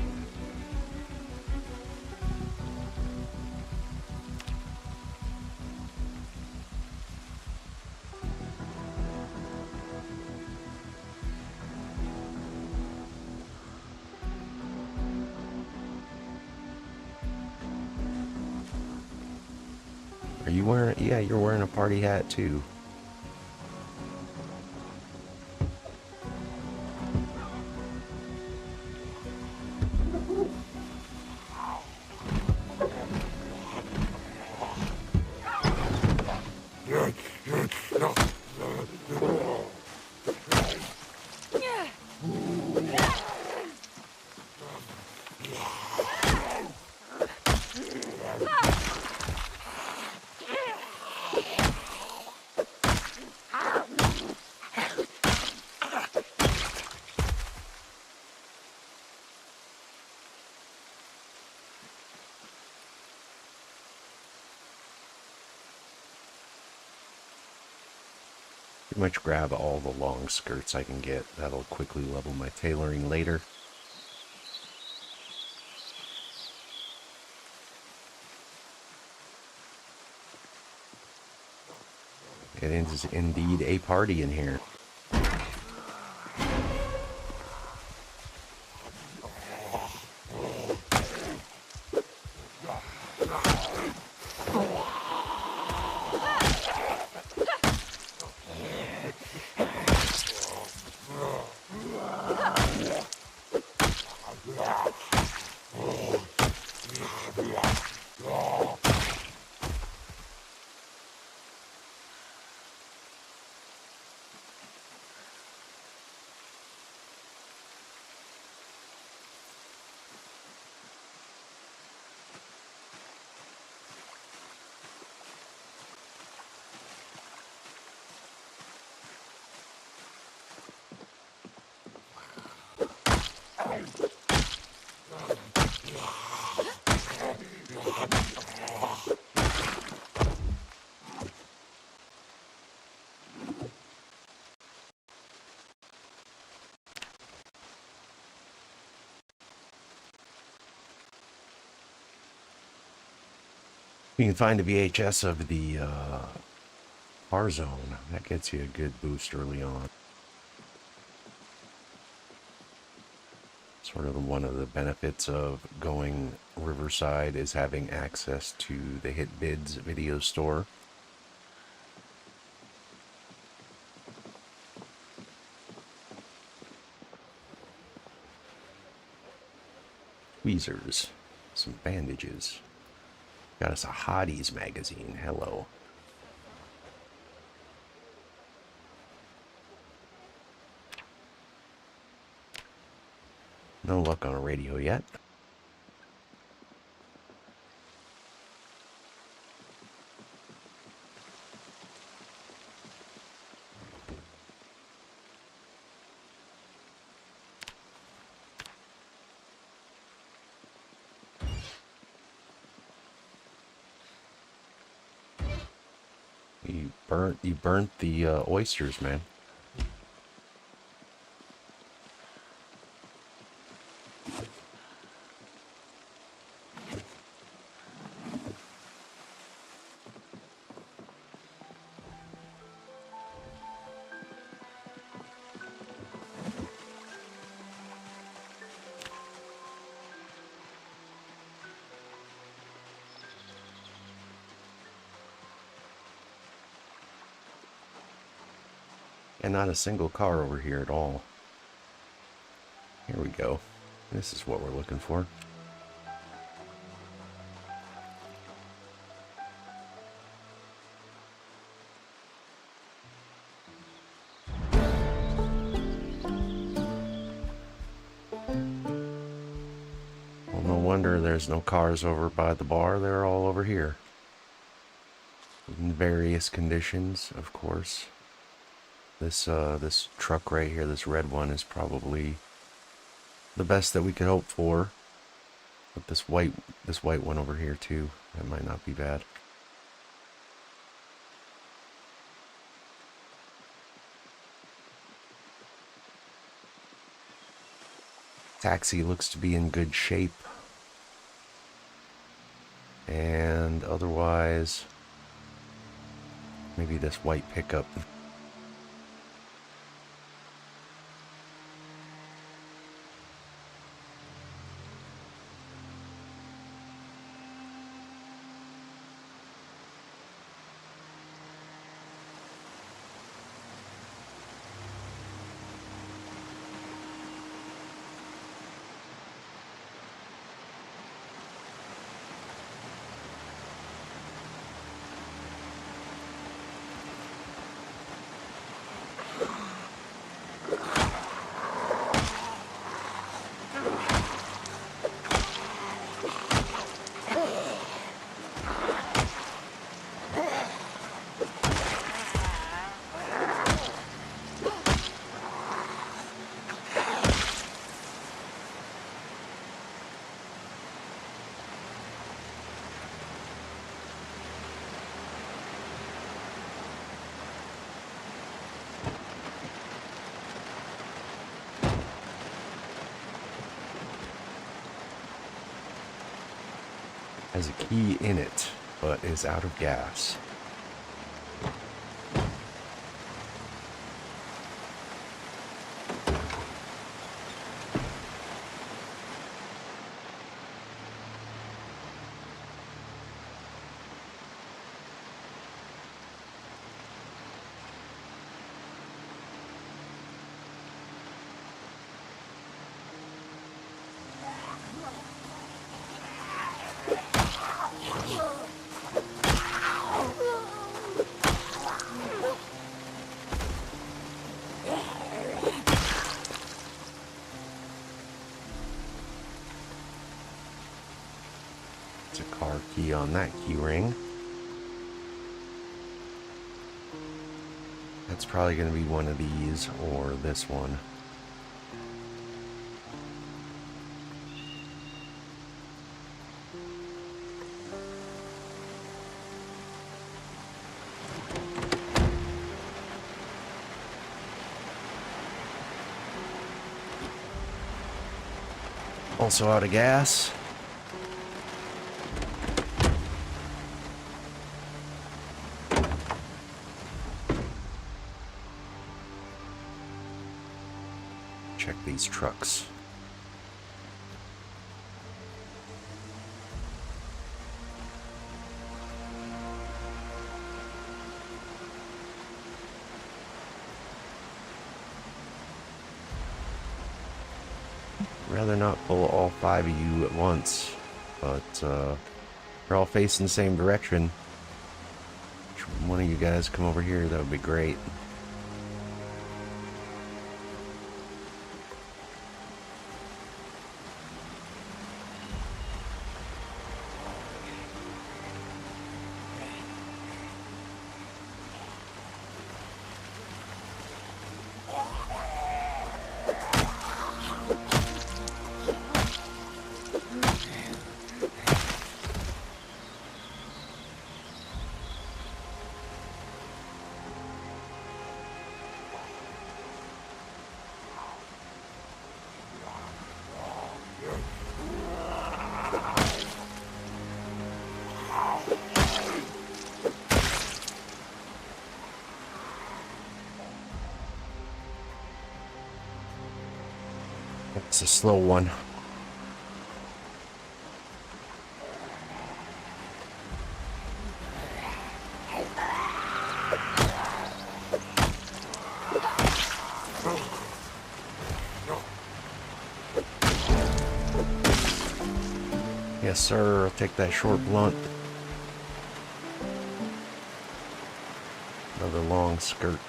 Are you wearing? Yeah, you're wearing a party hat too. Pretty much grab all the long skirts I can get. That'll quickly level my tailoring later. It is indeed a party in here. You can find a VHS of the R zone. That gets you a good boost early on. Sort of one of the benefits of going Riverside is having access to the Hit Bids video store. Tweezers, some bandages. Got us a Hotties magazine. Hello. No luck on a radio yet. You burnt the oysters, man. And not a single car over here at all. Here we go. This is what we're looking for. sure there's no cars over by the bar. They're all over here. In various conditions, of course. This truck right here, this red one, is probably the best that we could hope for. But this white one over here too, that might not be bad. Taxi looks to be in good shape. And otherwise, maybe this white pickup. Has a key in it, but is out of gas. It's a car key on that key ring. That's probably going to be one of these or this one. Also out of gas. Check these trucks. Rather not pull all 5 of you at once, but we're all facing the same direction. One of you guys come over here, that would be great. It's a slow one. Yes, sir. I'll take that short blunt. Another long skirt.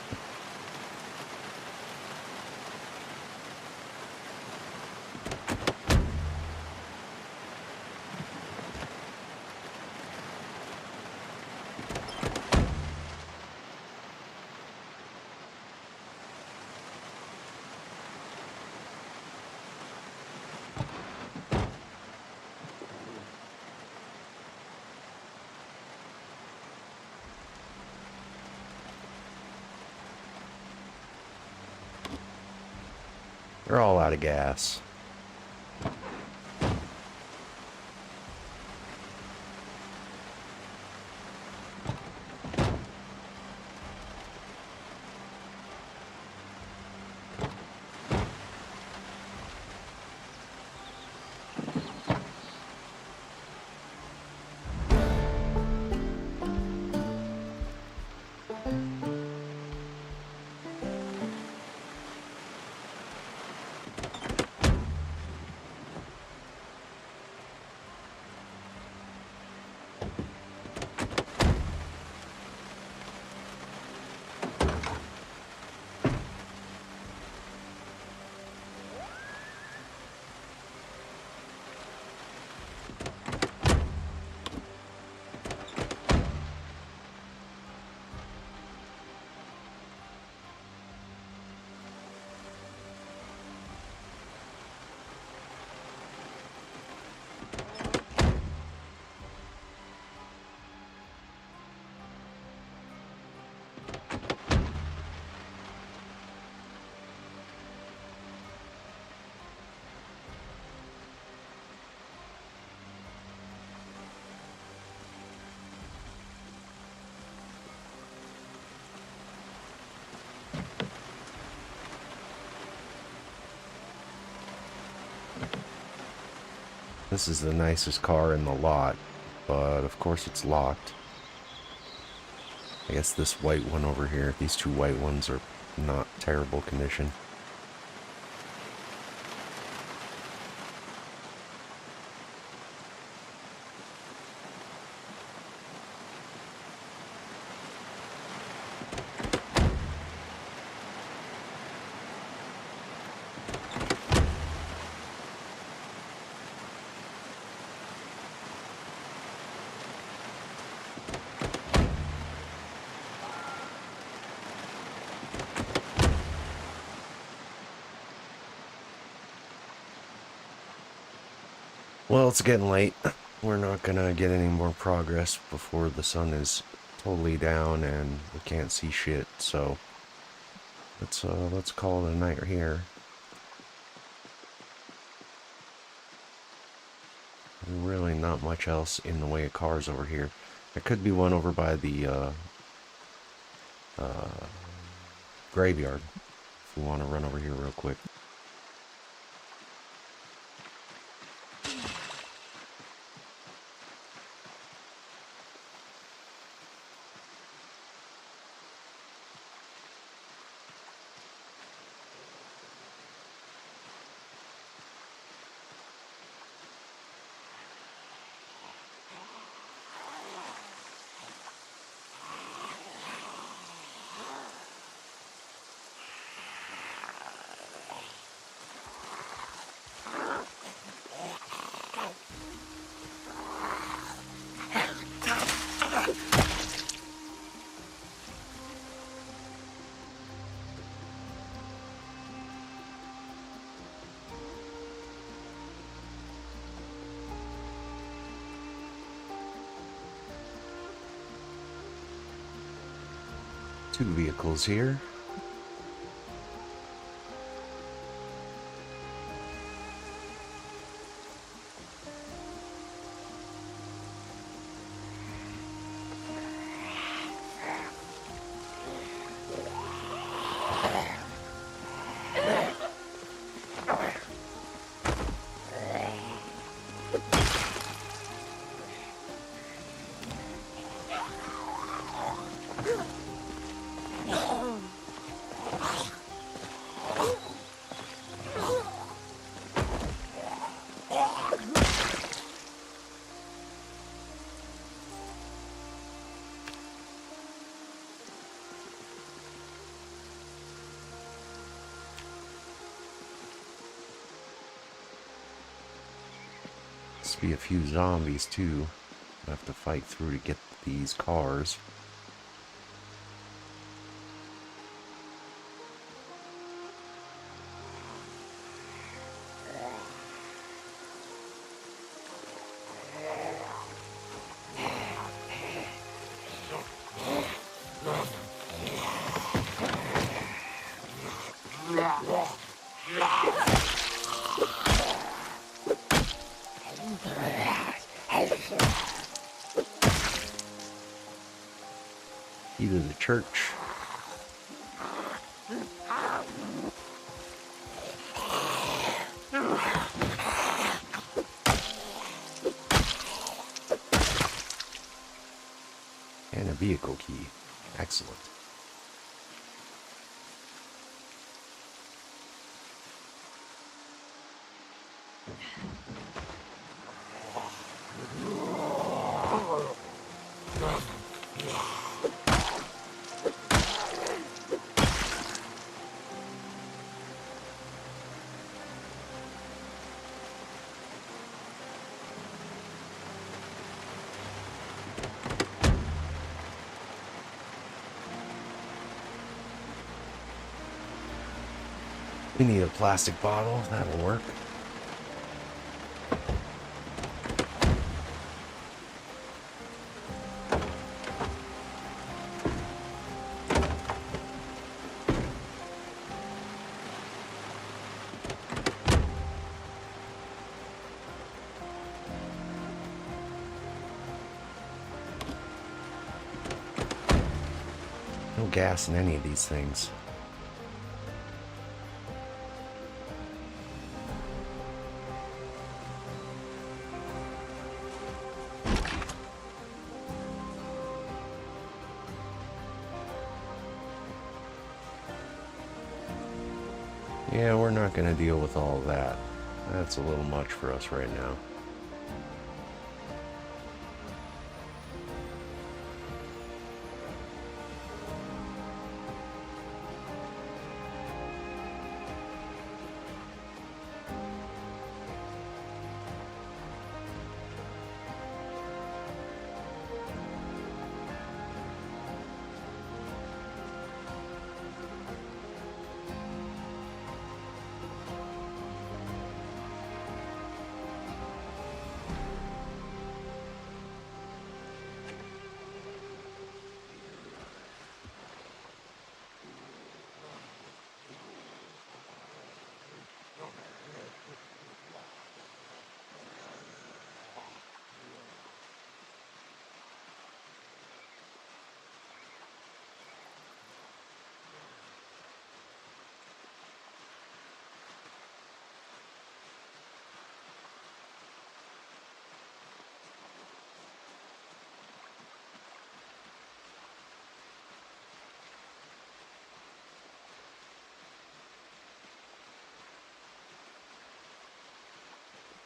They're all out of gas. This is the nicest car in the lot, but of course it's locked. I guess this white one over here, these two white ones are not terrible condition. Well, it's getting late. We're not gonna get any more progress before the sun is totally down and we can't see shit, so let's call it a night here. Really not much else in the way of cars over here. There could be one over by the graveyard if we want to run over here real quick. Two vehicles here. Must be a few zombies too. I have to fight through to get these cars. church. And a vehicle key. Excellent. We need a plastic bottle. That'll work. No gas in any of these things. Yeah, we're not going to deal with all of that. That's a little much for us right now.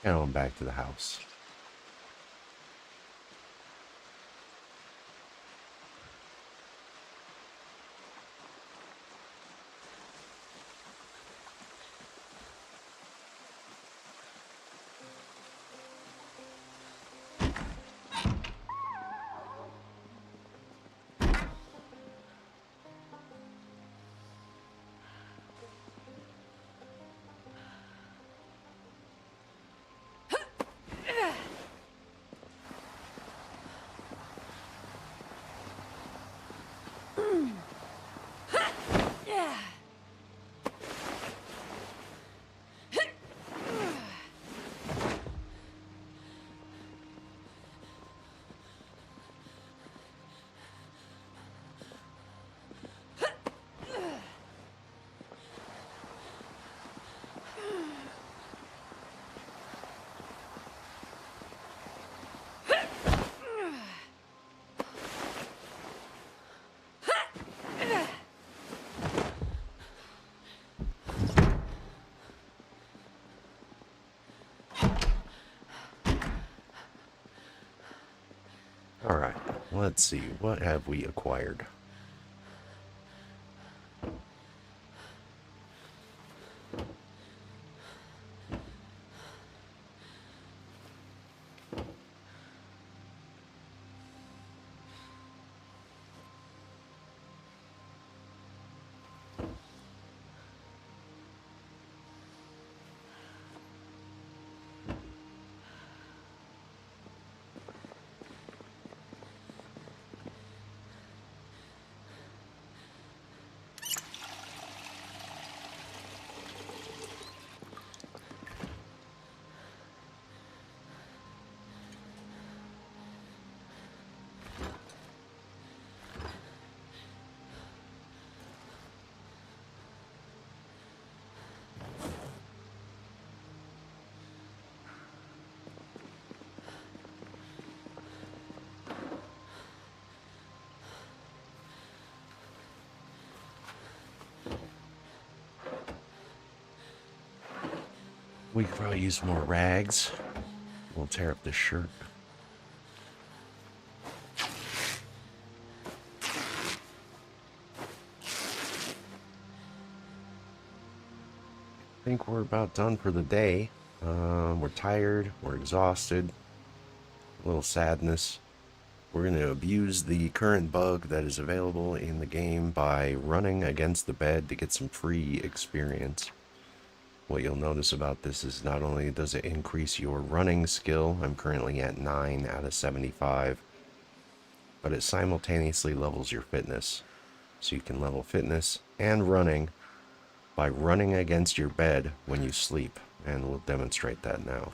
And on back to the house. All right, let's see. What have we acquired? We could probably use more rags. We'll tear up this shirt. I think we're about done for the day. We're tired, we're exhausted, a little sadness. We're going to abuse the current bug that is available in the game by running against the bed to get some free experience. What you'll notice about this is not only does it increase your running skill, I'm currently at 9 out of 75, but it simultaneously levels your fitness. So you can level fitness and running by running against your bed when you sleep, and we'll demonstrate that now.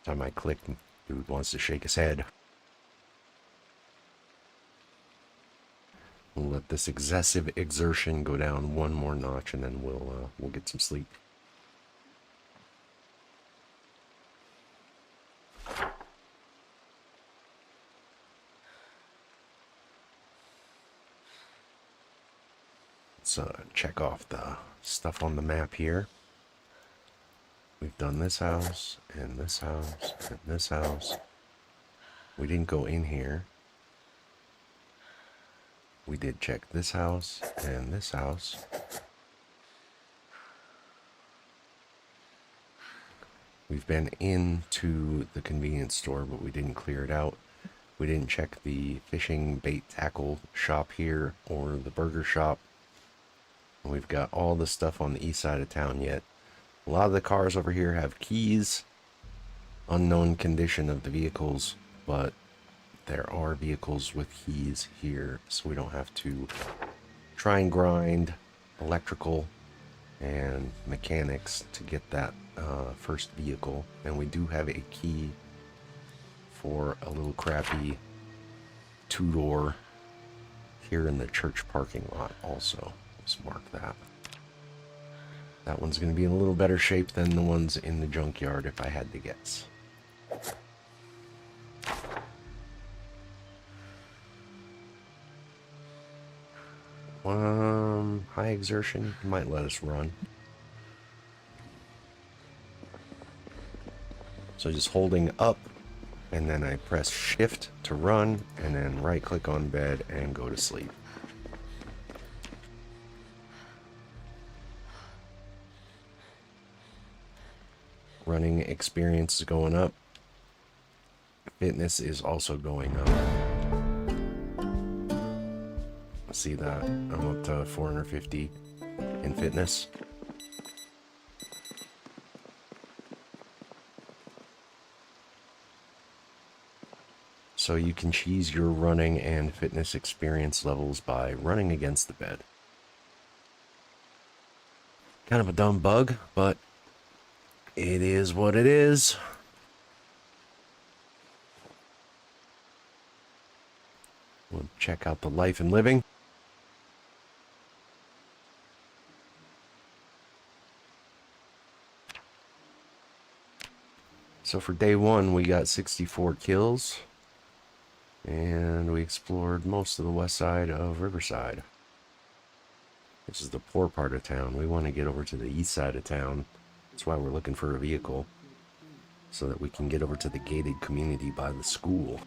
Every time I click, dude wants to shake his head. We'll let this excessive exertion go down one more notch, and then we'll get some sleep. Let's check off the stuff on the map here. We've done this house, and this house, and this house. We didn't go in here. We did check this house, and this house. We've been into the convenience store, but we didn't clear it out. We didn't check the fishing bait tackle shop here, or the burger shop. And we've got all the stuff on the east side of town yet. A lot of the cars over here have keys. Unknown condition of the vehicles, but there are vehicles with keys here, so we don't have to try and grind electrical and mechanics to get that first vehicle. And we do have a key for a little crappy two-door here in the church parking lot also. Let's mark that. That one's going to be in a little better shape than the ones in the junkyard, if I had to guess. High exertion might let us run. So just holding up, and then I press shift to run, and then right click on bed and go to sleep. Running experience is going up. Fitness is also going up. See that? I'm up to 450 in fitness. So you can cheese your running and fitness experience levels by running against the bed. Kind of a dumb bug, but it is what it is. We'll check out the life and living. So for day one, we got 64 kills, and we explored most of the west side of Riverside. This is the poor part of town. We want to get over to the east side of town. That's why we're looking for a vehicle, so that we can get over to the gated community by the school.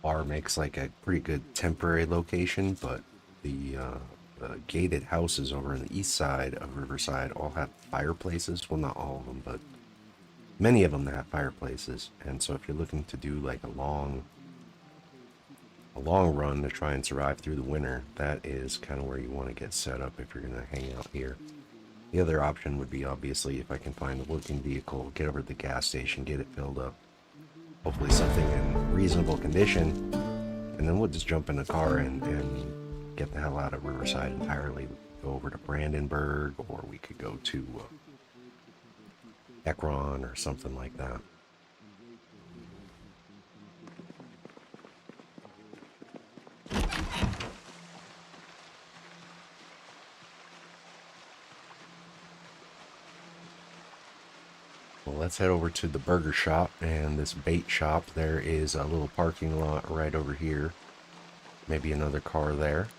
bar makes like a pretty good temporary location, but the gated houses over on the east side of Riverside all have fireplaces. Well, not all of them, but many of them that have fireplaces. And so if you're looking to do like a long run to try and survive through the winter, that is kind of where you want to get set up if you're going to hang out here. The other option would be obviously if I can find a working vehicle, get over to the gas station, get it filled up. Hopefully something in reasonable condition, and then we'll just jump in a car and get the hell out of Riverside entirely. Go over to Brandenburg, or we could go to Ekron or something like that. Well, let's head over to the burger shop and this bait shop. There is a little parking lot right over here. Maybe another car there.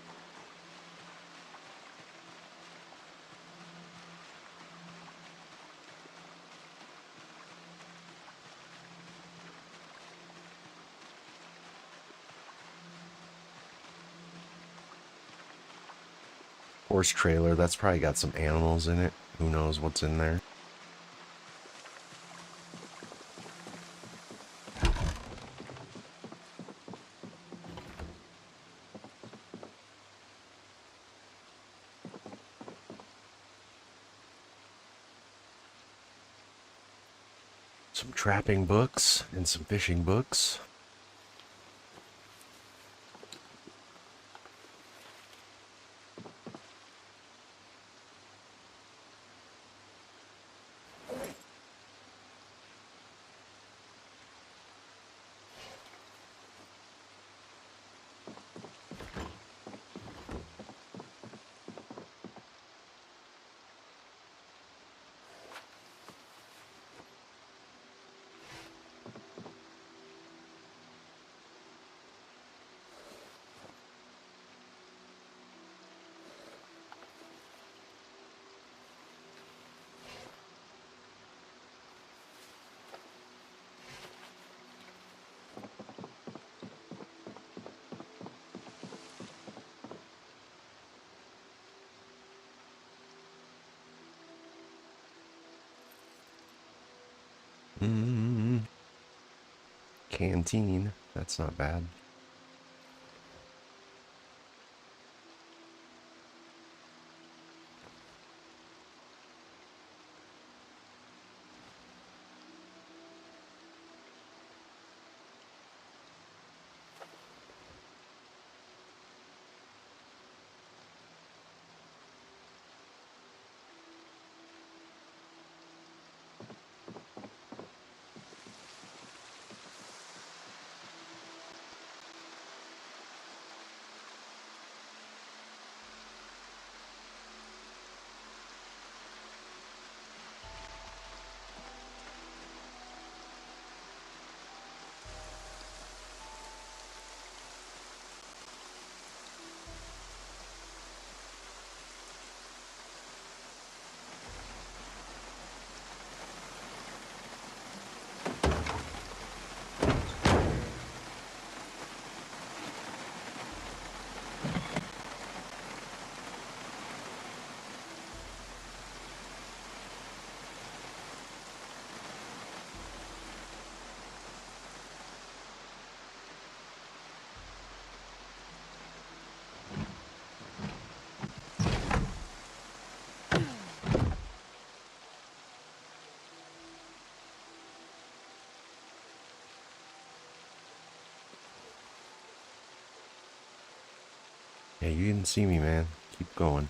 Horse trailer, that's probably got some animals in it. Who knows what's in there? Some trapping books and some fishing books. Canteen, that's not bad. Yeah, you didn't see me, man. Keep going.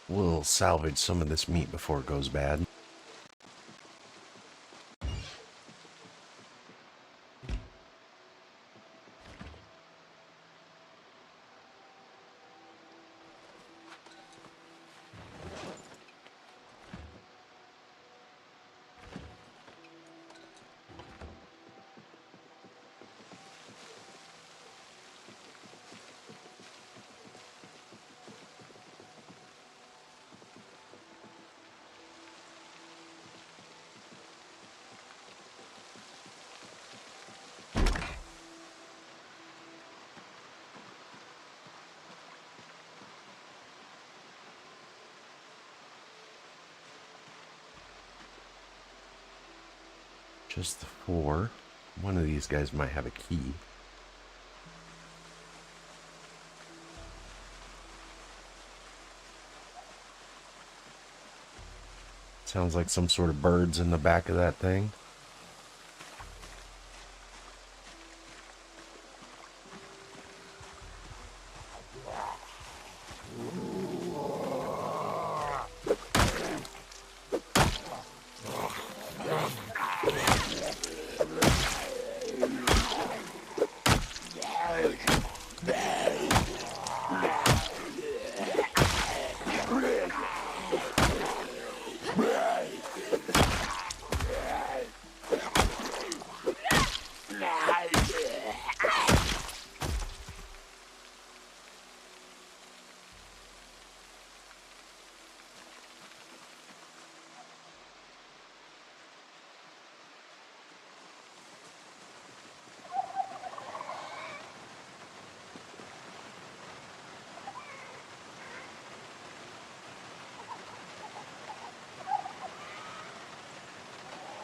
We'll salvage some of this meat before it goes bad. Just the 4. One of these guys might have a key. Sounds like some sort of birds in the back of that thing.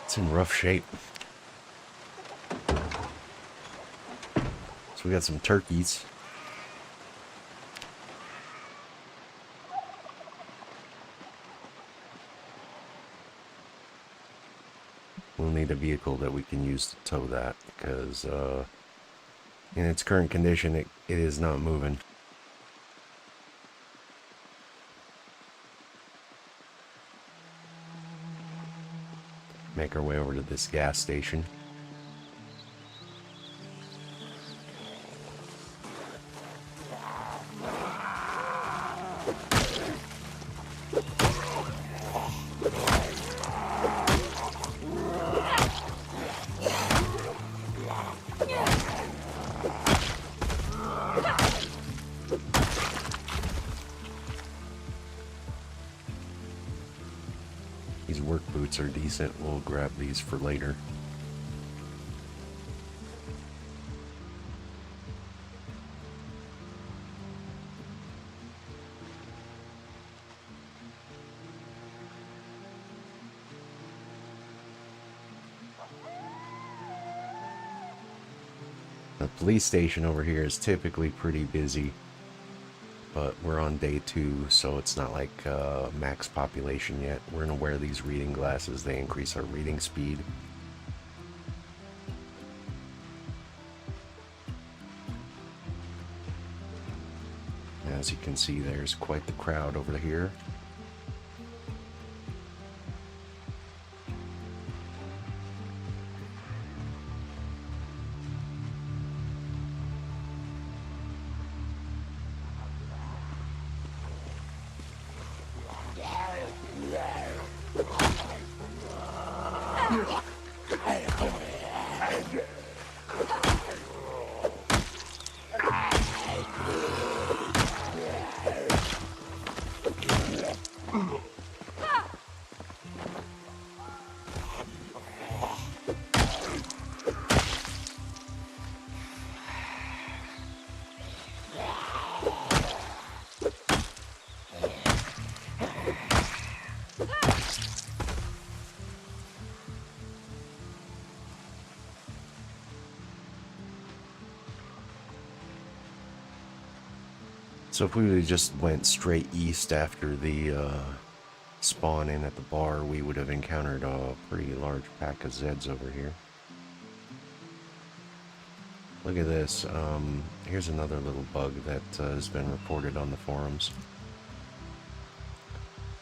It's in rough shape. So we got some turkeys. We'll need a vehicle that we can use to tow that, because in its current condition it is not moving. Make our way over to this gas station. These work boots are decent. We'll grab these for later. The police station over here is typically pretty busy, but we're on day 2, so it's not like max population yet. We're going to wear these reading glasses. They increase our reading speed. As you can see, there's quite the crowd over here. So if we would've just went straight east after the spawn in at the bar, we would have encountered a pretty large pack of Zeds over here. Look at this. Here's another little bug that has been reported on the forums.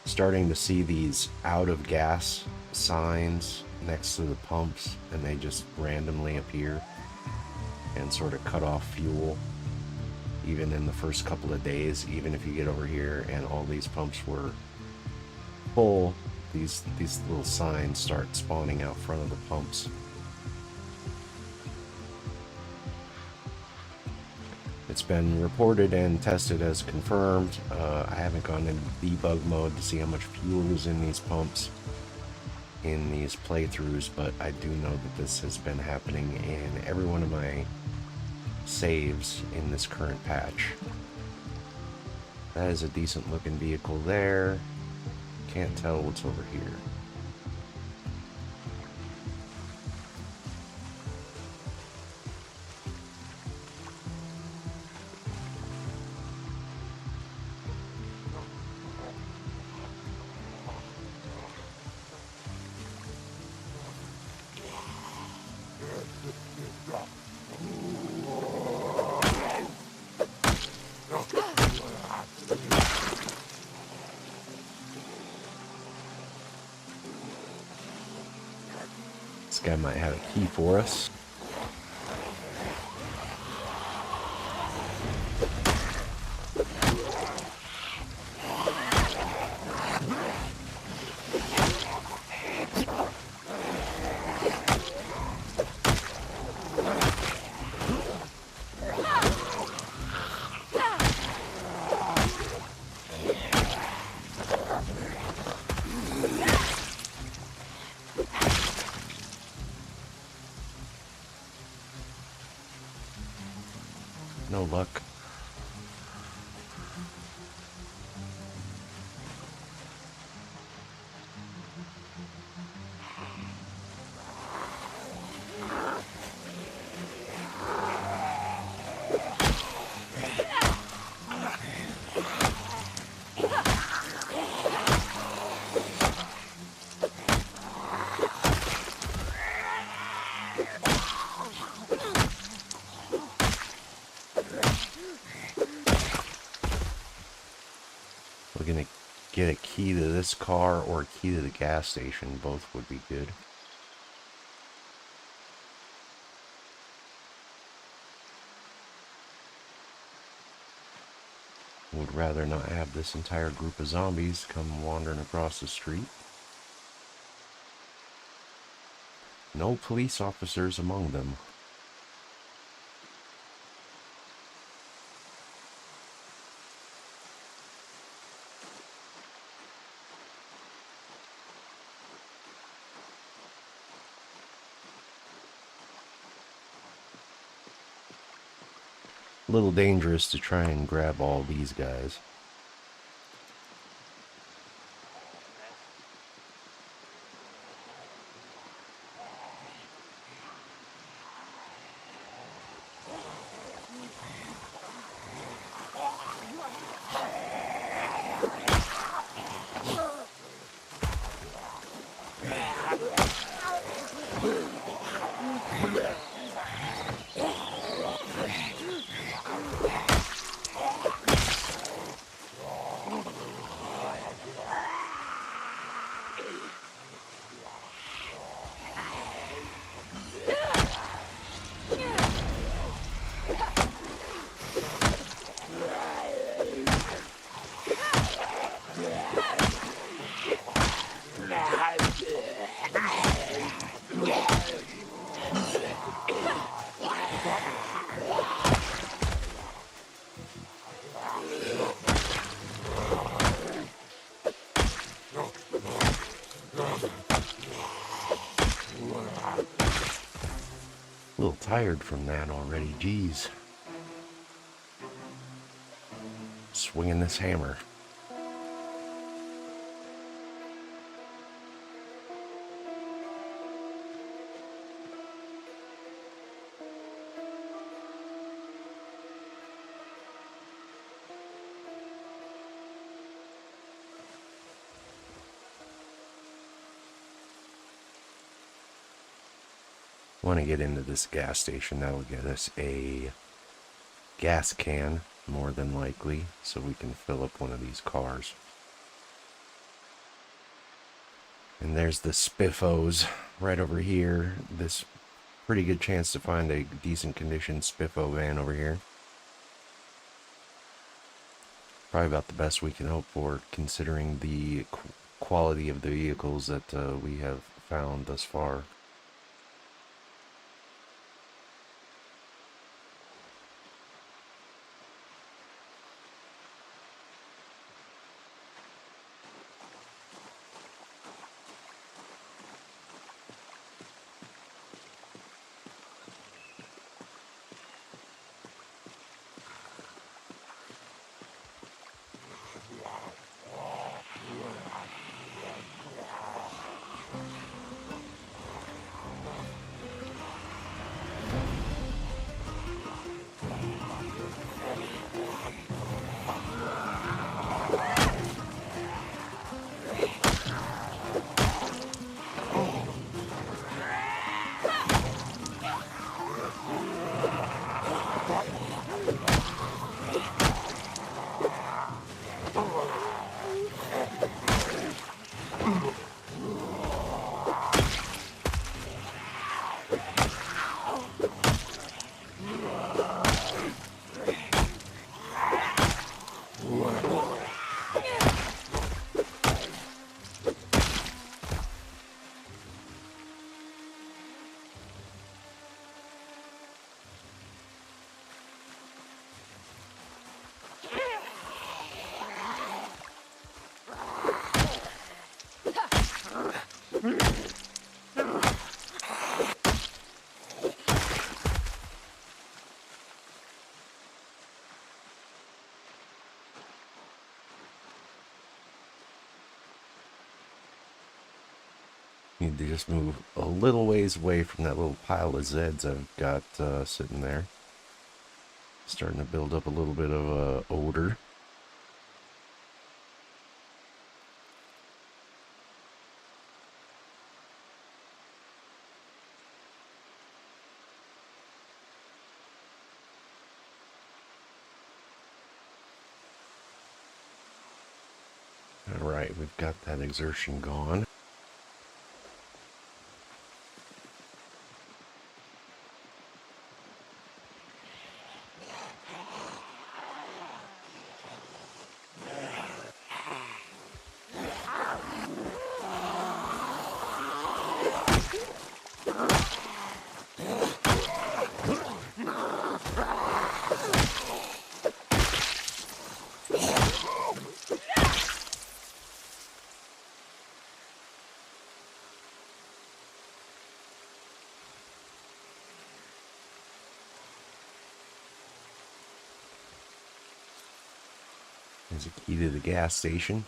Starting to see these out of gas signs next to the pumps, and they just randomly appear and sort of cut off fuel. Even in the first couple of days, even if you get over here and all these pumps were full, these little signs start spawning out front of the pumps. It's been reported and tested as confirmed. I haven't gone into debug mode to see how much fuel is in these pumps in these playthroughs, but I do know that this has been happening in every one of my saves in this current patch. That is a decent looking vehicle there. Can't tell what's over here. guy might have a key for us. No luck. We're gonna get a key to this car or a key to the gas station. Both would be good. Would rather not have this entire group of zombies come wandering across the street. No police officers among them. A little dangerous to try and grab all these guys. A little tired from that already, geez. Swinging this hammer. Want to get into this gas station. That will get us a gas can, more than likely, so we can fill up one of these cars. And there's the spiffos right over here. This pretty good chance to find a decent condition spiffo van over here. Probably about the best we can hope for, considering the quality of the vehicles that we have found thus far. Need to just move a little ways away from that little pile of Zeds I've got sitting there. Starting to build up a little bit of odor. Alright, we've got that exertion gone. There's a key to the gas station.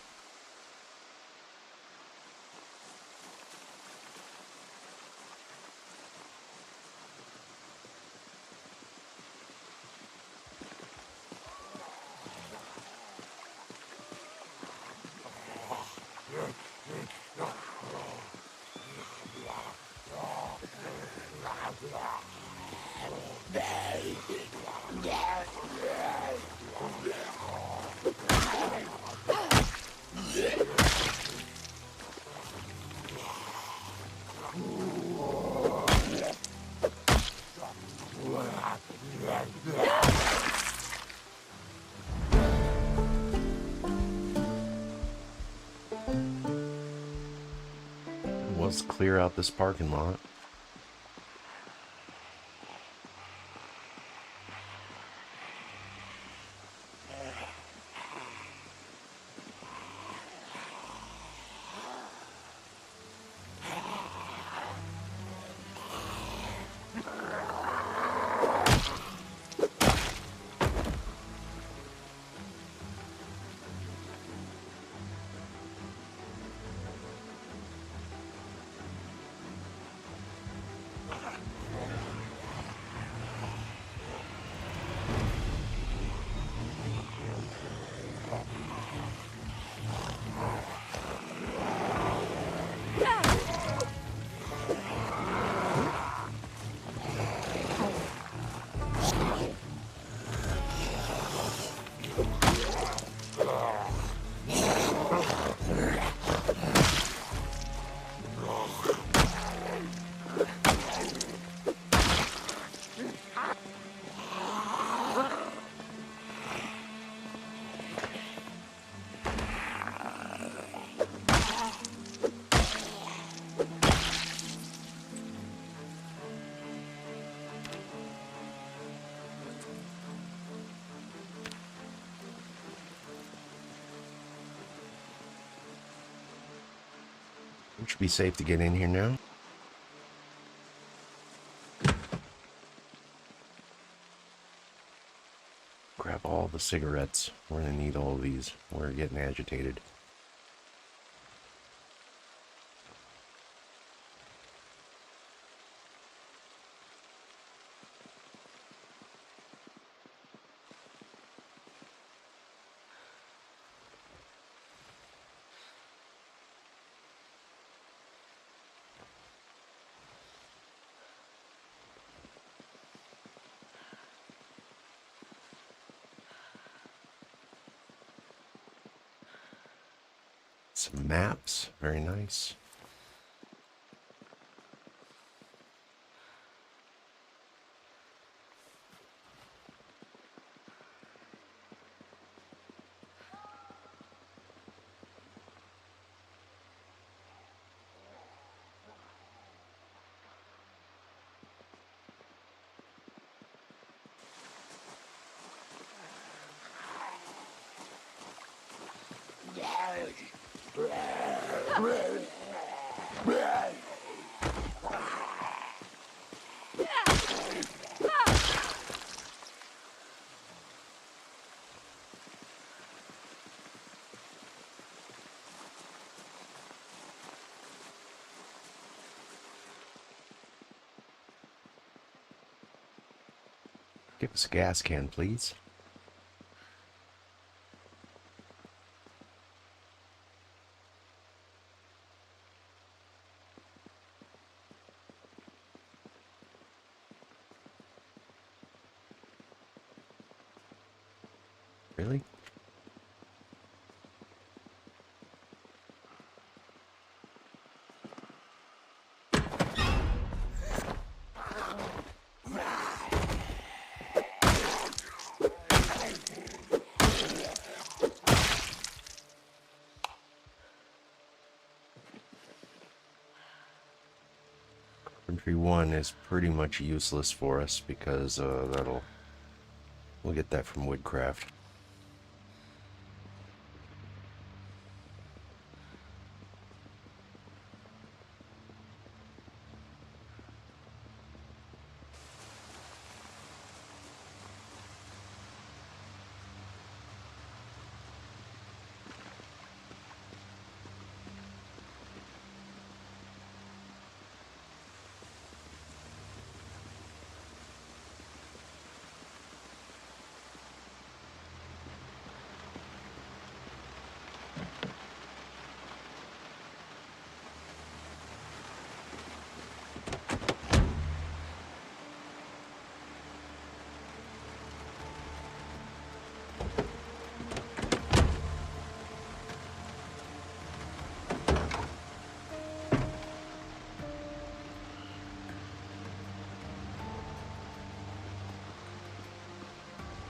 Let's clear out this parking lot. It should be safe to get in here now. Grab all the cigarettes. We're gonna need all of these. We're getting agitated. Some maps, very nice. Give us a gas can, please. Really? Infantry 1 is pretty much useless for us because we'll get that from Woodcraft.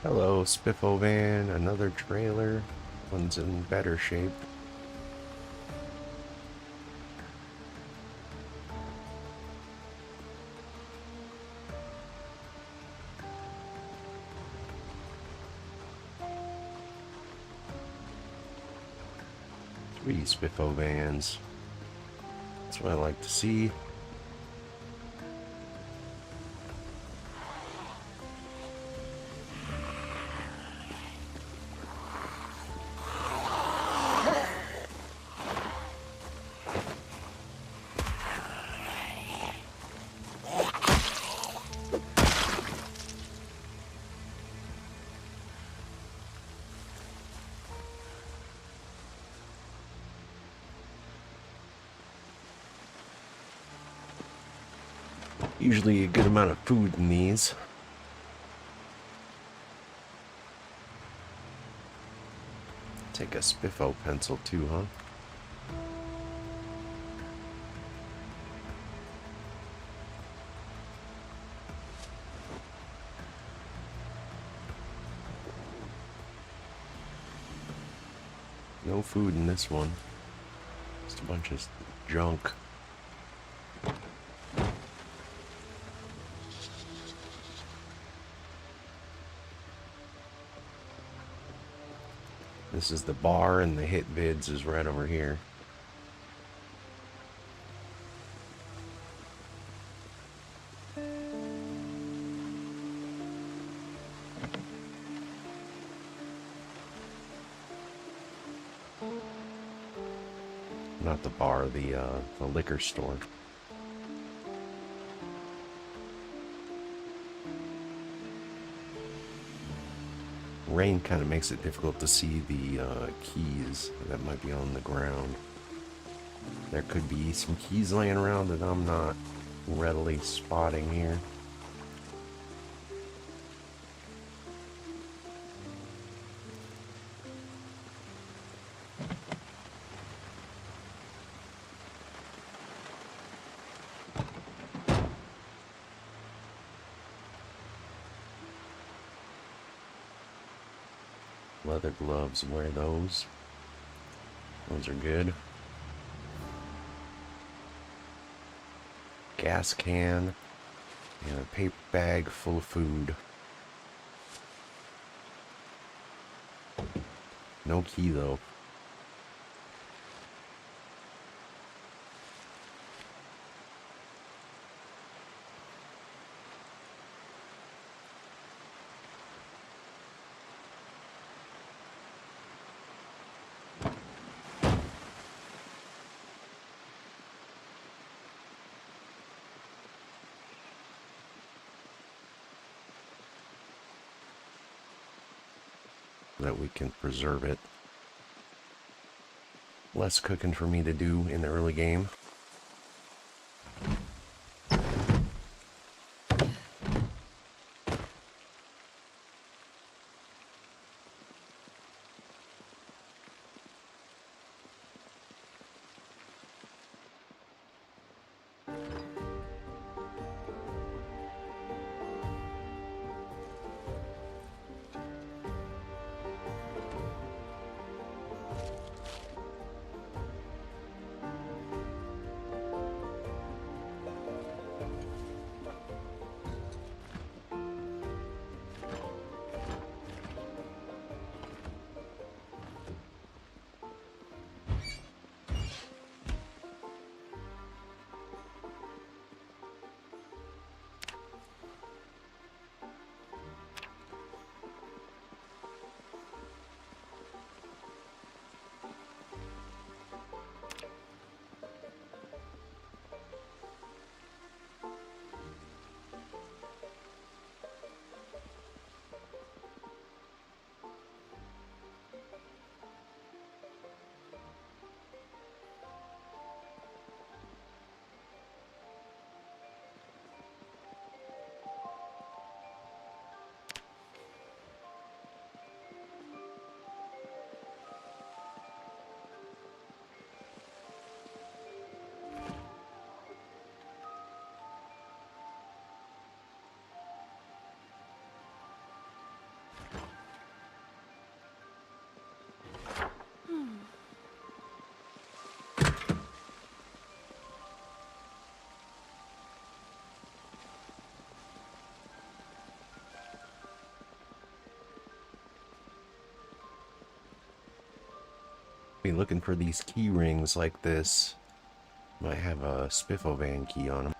Hello, Spiffo van, another trailer. One's in better shape. Three Spiffo vans. That's what I like to see. Usually a good amount of food in these. Take a Spiffo pencil too, huh? No food in this one. Just a bunch of junk. This is the bar, and the hit vids is right over here. Not the bar, the liquor store. Rain kind of makes it difficult to see the keys that might be on the ground. There could be some keys laying around that I'm not readily spotting here. Leather gloves, wear those. Those are good. Gas can and a paper bag full of food. No key though. so that we can preserve it. Less cooking for me to do in the early game. Be looking for these key rings like this. Might have a Spiffo van key on them.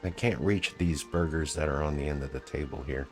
I can't reach these burgers that are on the end of the table here.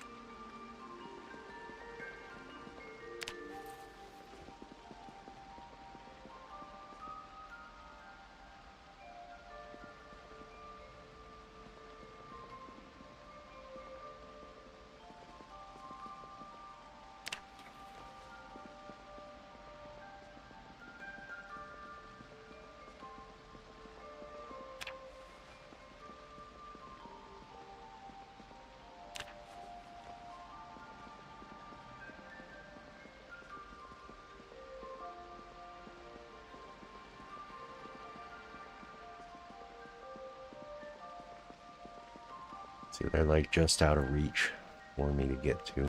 See, they're like just out of reach for me to get to.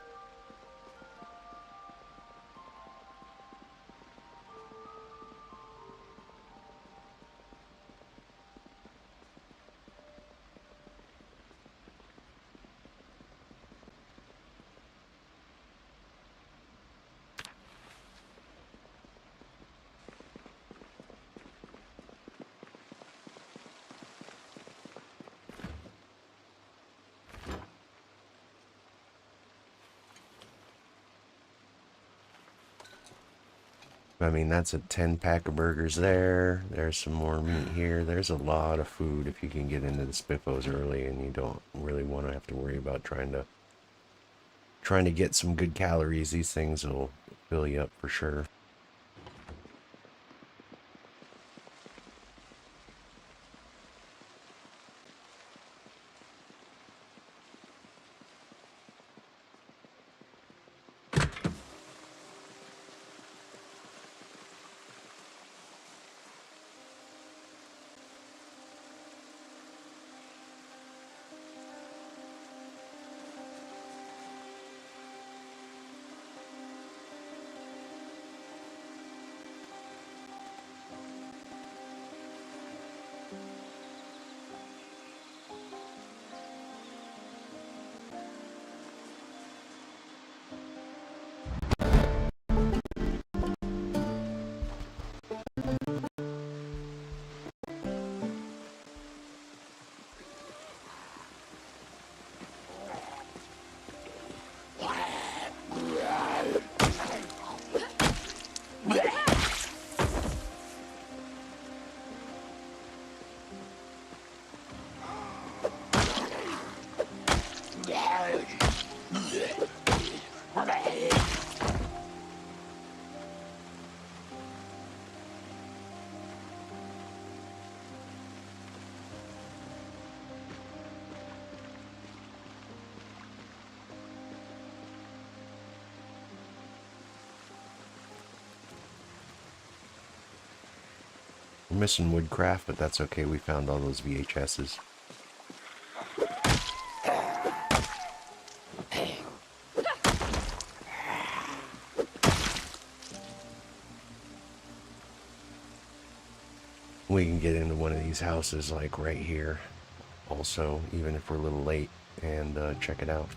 I mean, that's a 10-pack of burgers there. There's some more meat here. There's a lot of food if you can get into the Spiffos early and you don't really want to have to worry about trying to get some good calories. These things will fill you up for sure. We're missing woodcraft, but that's okay. We found all those VHSs. We can get into one of these houses like right here also, even if we're a little late, and check it out.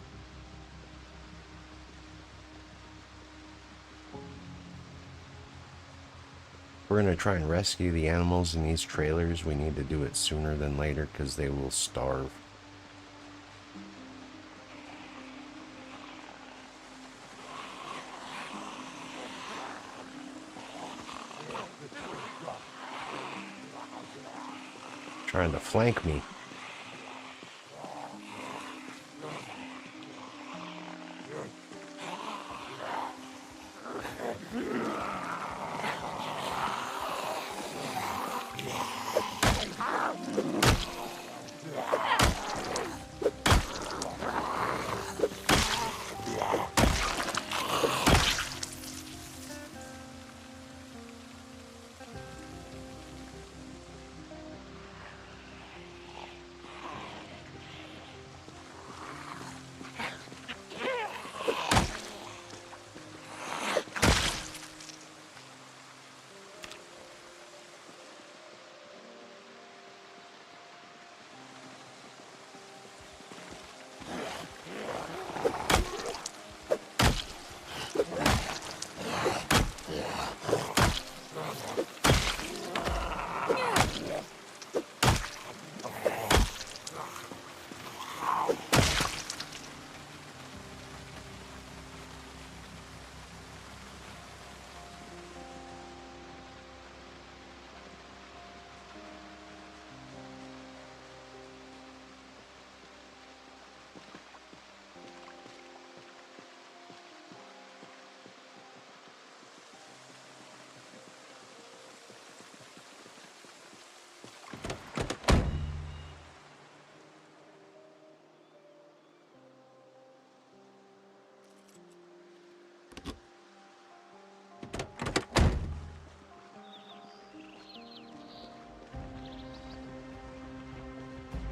We're going to try and rescue the animals in these trailers. We need to do it sooner than later because they will starve. Trying to flank me.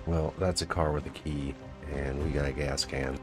Well, that's a car with a key, and we got a gas can.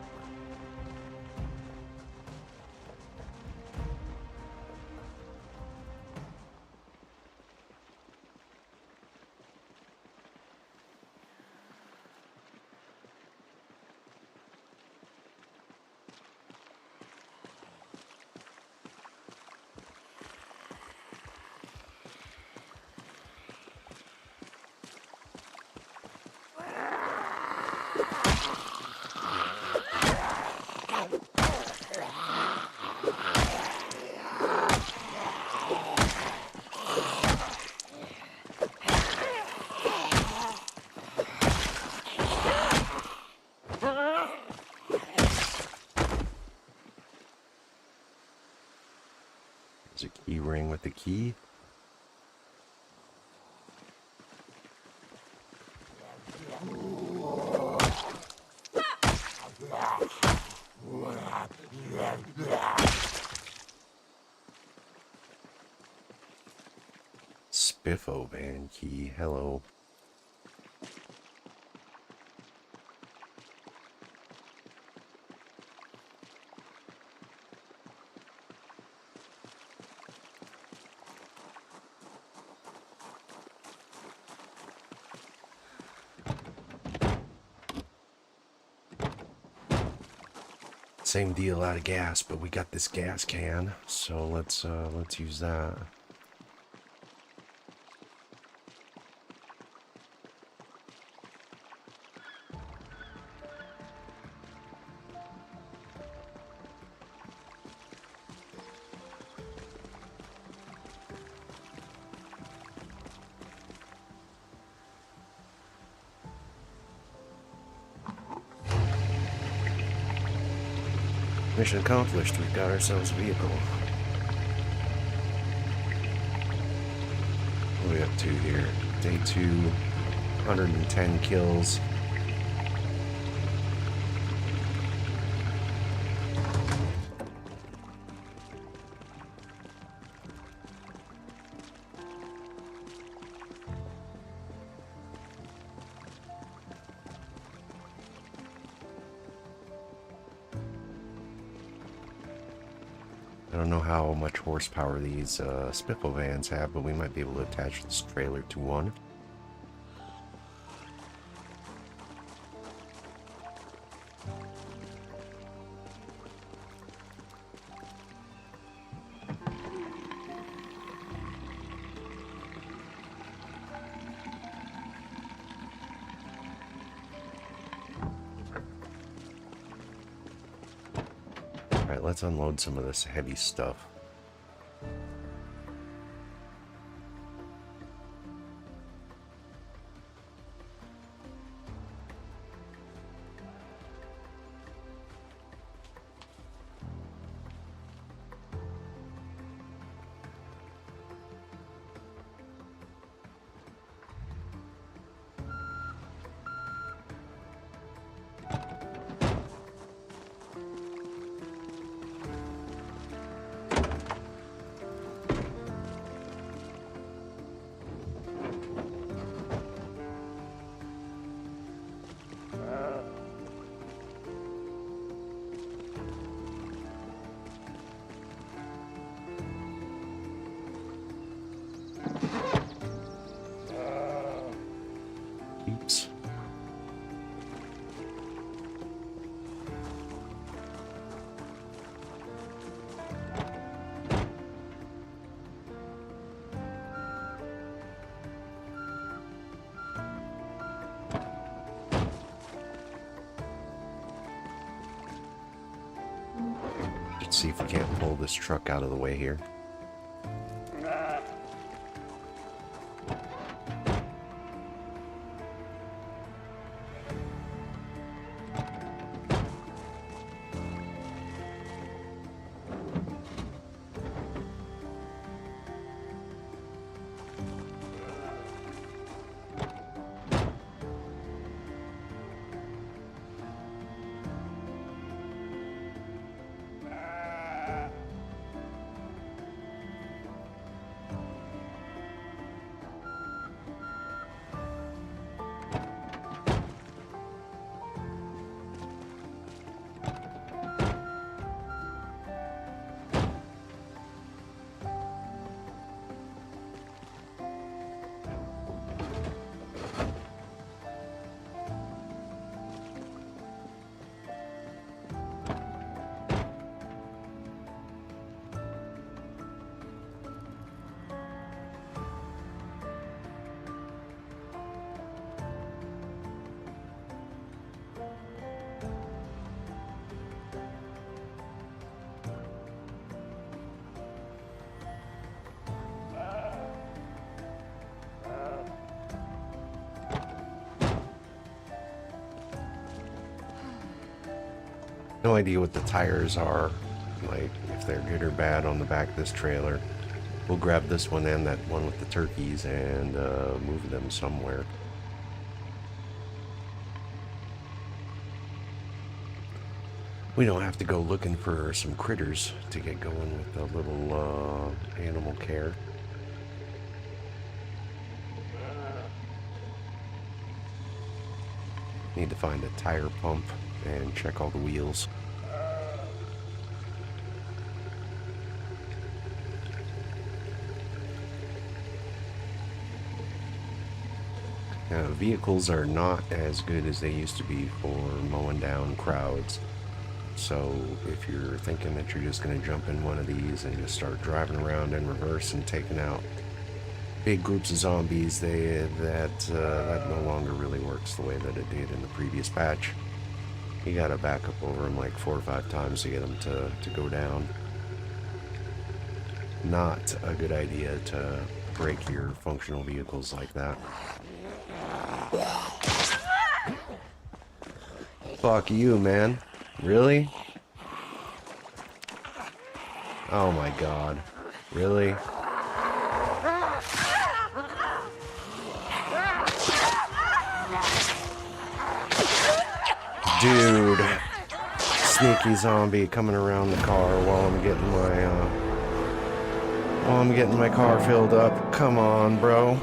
There's a key ring with the key. Spiffo van key. Hello. Same deal, out of gas, but we got this gas can, so let's use that. Mission accomplished. We've got ourselves a vehicle. What are we up to here? Day 2, 110 kills. I don't know how much horsepower these Spiffle vans have, but we might be able to attach this trailer to one. Alright, let's unload some of this heavy stuff. Oops. Let's see if we can't pull this truck out of the way here. No idea what the tires are, like if they're good or bad on the back of this trailer. We'll grab this one and that one with the turkeys and move them somewhere. We don't have to go looking for some critters to get going with a little animal care. Need to find a tire pump and check all the wheels. Vehicles are not as good as they used to be for mowing down crowds. So if you're thinking that you're just going to jump in one of these and just start driving around in reverse and taking out big groups of zombies, that no longer really works the way that it did in the previous patch. You got to back up over them like 4 or 5 times to get them to go down. Not a good idea to break your functional vehicles like that. Fuck you, man. Really? Oh my god. Really? Dude. Sneaky zombie coming around the car while I'm getting my car filled up. Come on, bro.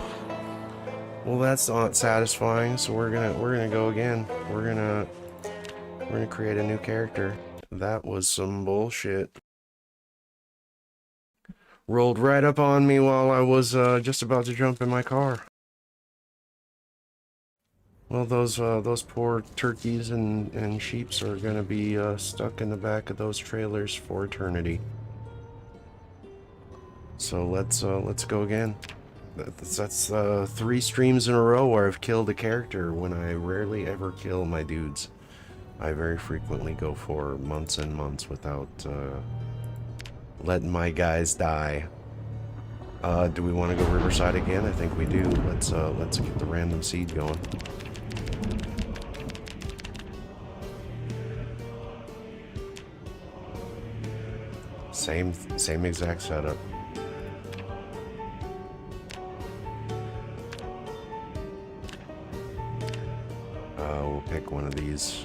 Well, that's not satisfying, so we're gonna go again. We're gonna create a new character. That was some bullshit. Rolled right up on me while I was just about to jump in my car. Well, those poor turkeys and sheeps are gonna be stuck in the back of those trailers for eternity. So let's go again. That's 3 streams in a row where I've killed a character when I rarely ever kill my dudes. I very frequently go for months and months without letting my guys die. Do we want to go riverside again? I think we do. Let's get the random seed going. Same exact setup. We'll pick one of these.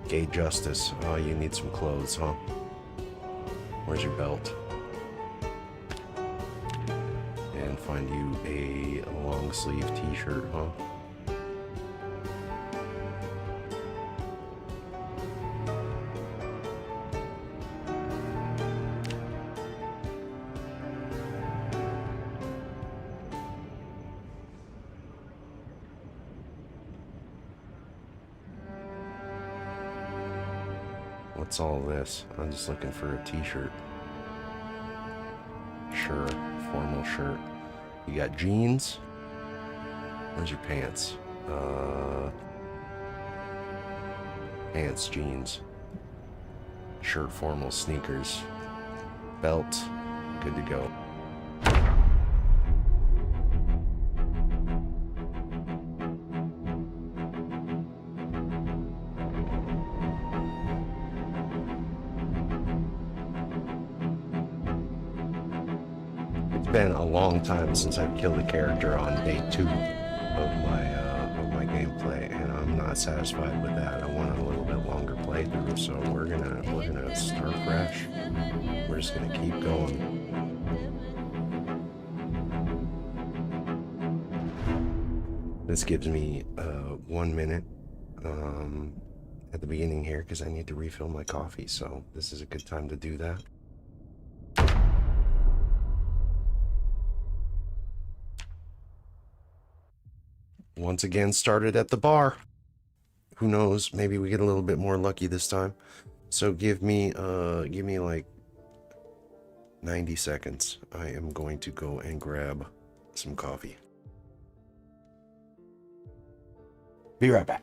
Gay Justice. Oh, you need some clothes, huh? Where's your belt? And find you a long sleeve t-shirt, huh? What's all this? I'm just looking for a t-shirt. Sure, formal shirt. You got jeans? Where's your pants? Pants, jeans. Shirt, formal, sneakers. Belt. Good to go. It's been a long time since I've killed a character on day 2 of my gameplay, and I'm not satisfied with that. I want a little bit longer playthrough, so we're gonna start fresh. We're just gonna keep going. This gives me 1 minute at the beginning here because I need to refill my coffee, so this is a good time to do that. Once again, started at the bar. Who knows? Maybe we get a little bit more lucky this time. So give me like 90 seconds. I am going to go and grab some coffee. Be right back.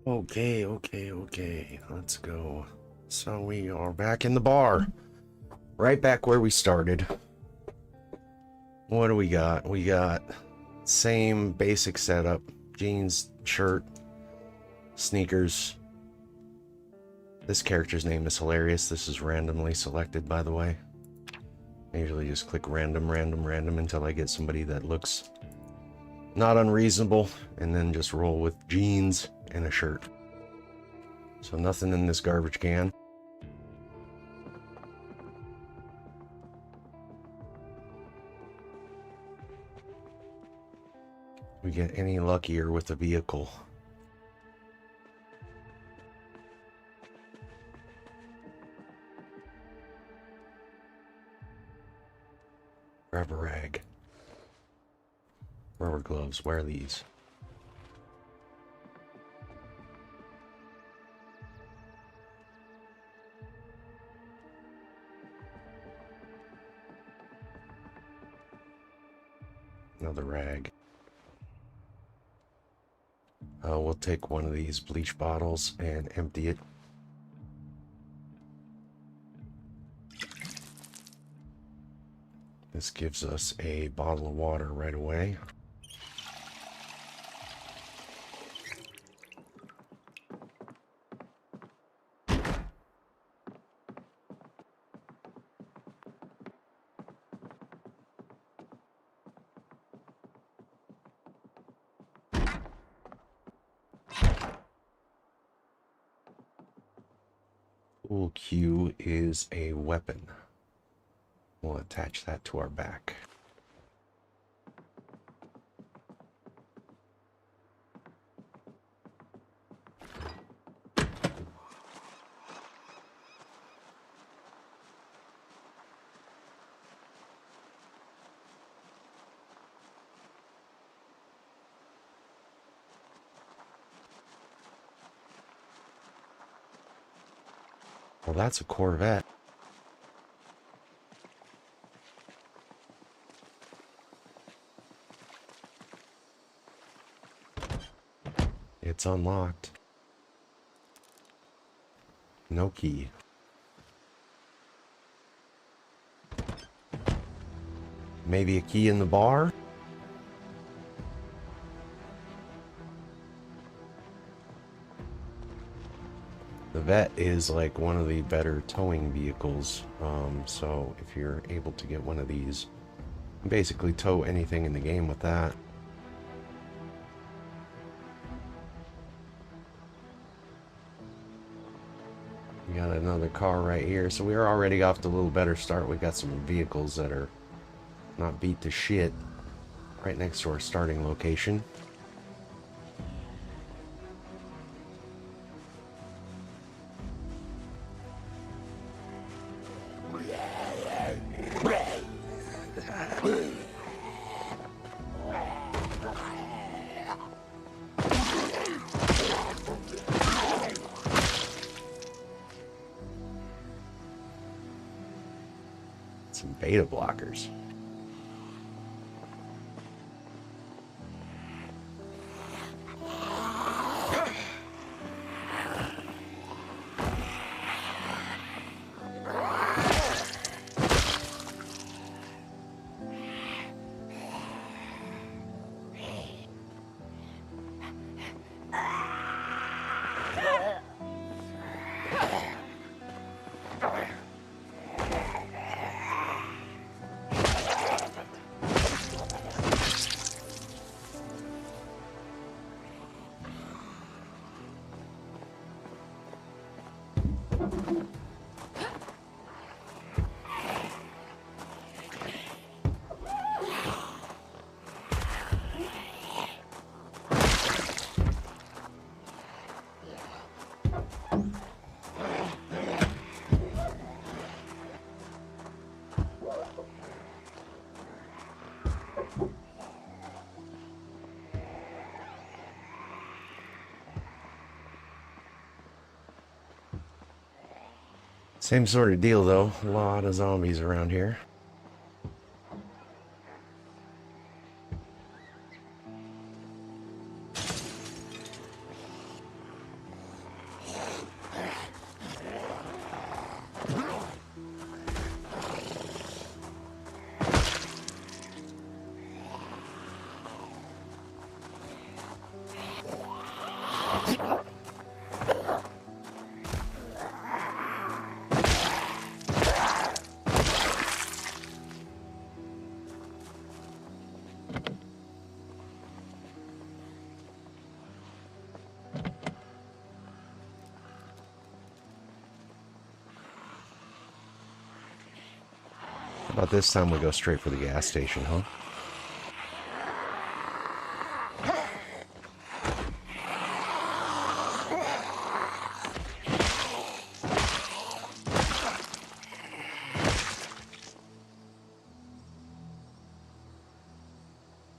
Okay. Let's go. So we are back in the bar. Right back where we started. What do we got? We got same basic setup. Jeans, shirt, sneakers. This character's name is hilarious. This is randomly selected, by the way. I usually just click random until I get somebody that looks not unreasonable, and then just roll with jeans and a shirt. So nothing in this garbage can. We get any luckier with the vehicle. Grab a rag. Rubber gloves, wear these. Another rag. We'll take one of these bleach bottles and empty it. This gives us a bottle of water right away. Pool cue is a weapon. We'll attach that to our back. Well, that's a Corvette. It's unlocked. No key. Maybe a key in the bar? The Vet is like one of the better towing vehicles, so if you're able to get one of these, basically tow anything in the game with that. We got another car right here, so we're already off to a little better start. We got some vehicles that are not beat to shit right next to our starting location. Some beta blockers. Same sort of deal though, a lot of zombies around here. How about this time we go straight for the gas station, huh?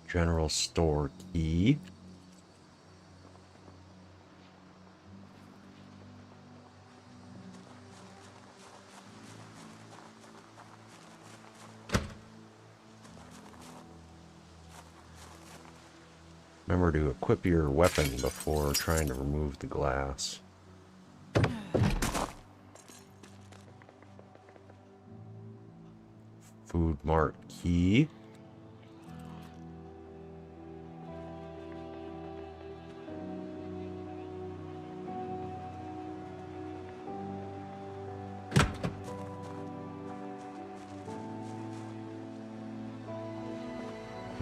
General store key. Remember to equip your weapon before trying to remove the glass. Food mart key.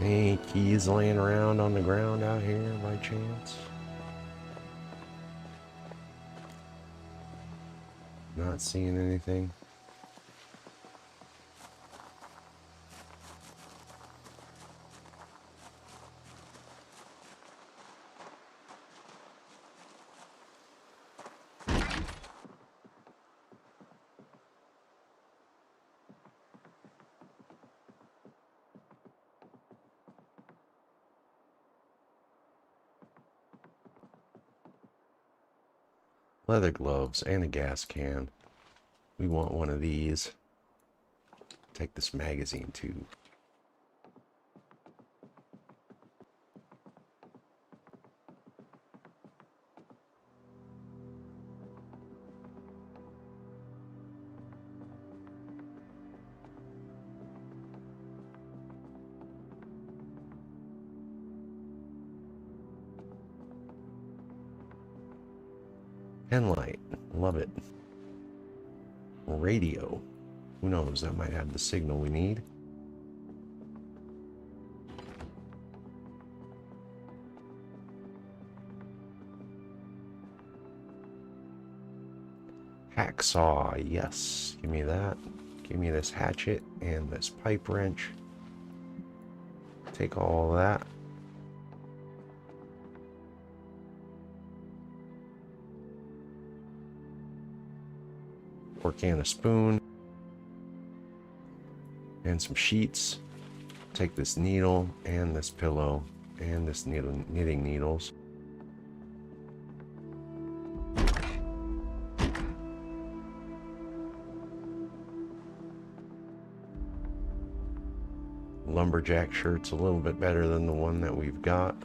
Any keys laying around on the ground out here by chance? Not seeing anything. Leather gloves and a gas can. We want one of these. Take this magazine too. Pen light. Love it. Radio. Who knows? That might have the signal we need. Hacksaw. Yes. Give me that. Give me this hatchet and this pipe wrench. Take all of that. Fork and a spoon. And some sheets. Take this needle and this pillow and this knitting needles. Lumberjack shirt's a little bit better than the one that we've got.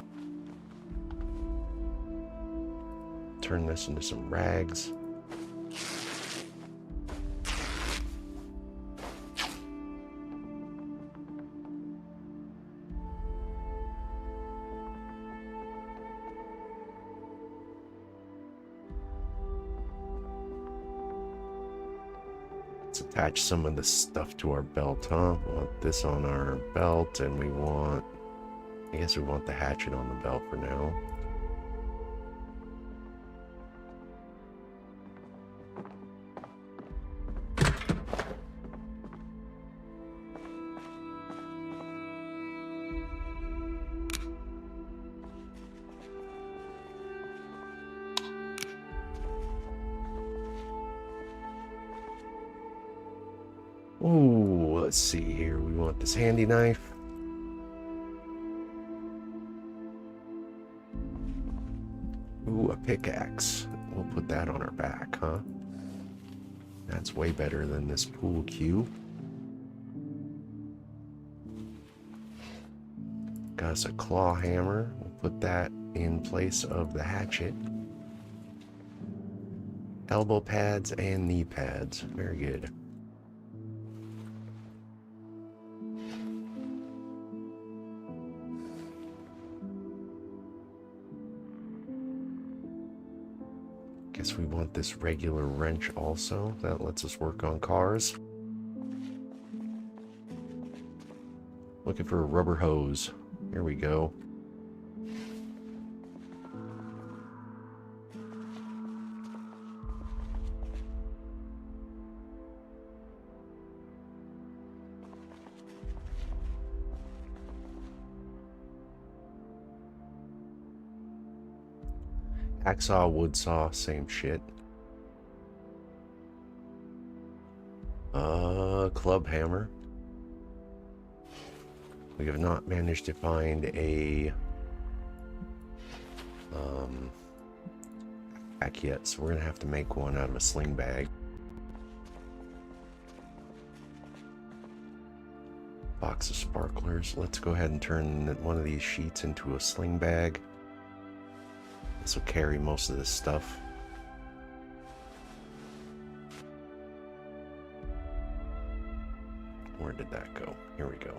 Turn this into some rags. Attach some of this stuff to our belt, huh? We want this on our belt, and we want... I guess we want the hatchet on the belt for now. Ooh, let's see here. We want this handy knife. Ooh, a pickaxe. We'll put that on our back, huh? That's way better than this pool cue. Got us a claw hammer. We'll put that in place of the hatchet. Elbow pads and knee pads. Very good. Guess we want this regular wrench also. That lets us work on cars. Looking for a rubber hose. Here we go. Hacksaw, wood saw, same shit. Club hammer. We have not managed to find a hack yet, so we're gonna have to make one out of a sling bag. Box of sparklers. Let's go ahead and turn one of these sheets into a sling bag. This will carry most of this stuff. Where did that go? Here we go.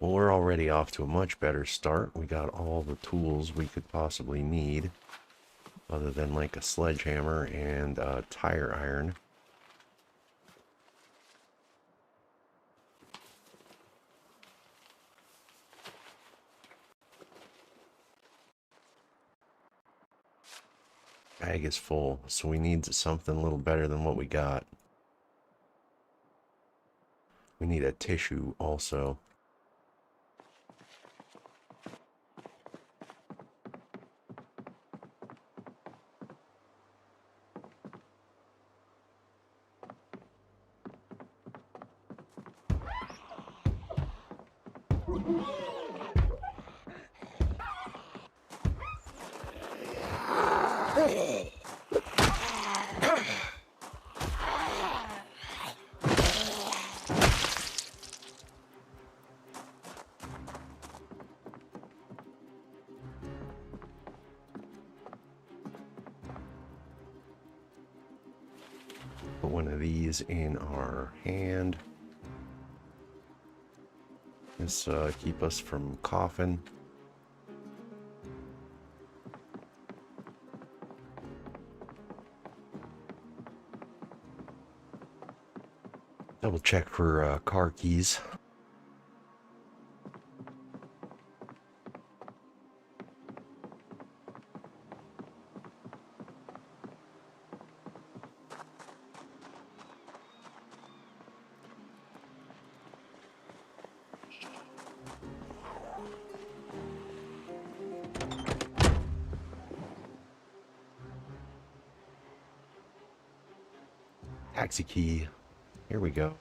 Well, we're already off to a much better start. We got all the tools we could possibly need, other than like a sledgehammer and a tire iron. Bag is full, so we need something a little better than what we got. We need a tissue also. Put one of these in our hand. This keep us from coughing. Double check for car keys. Taxi key. Here we go.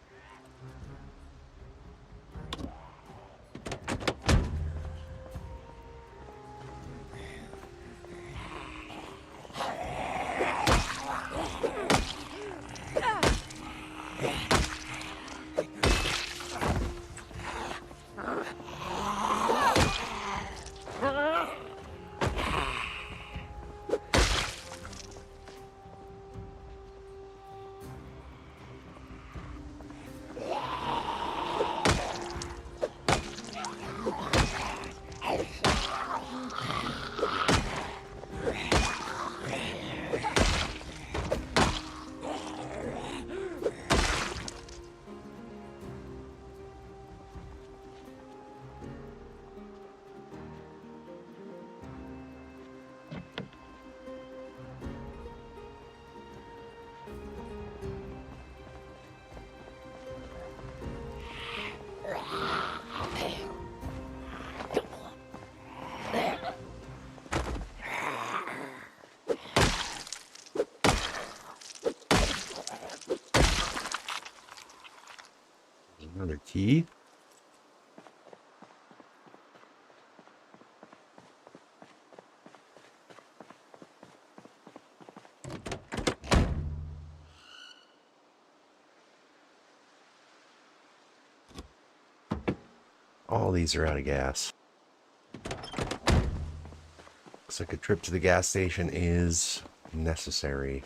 Another key. All these are out of gas. Looks like a trip to the gas station is necessary.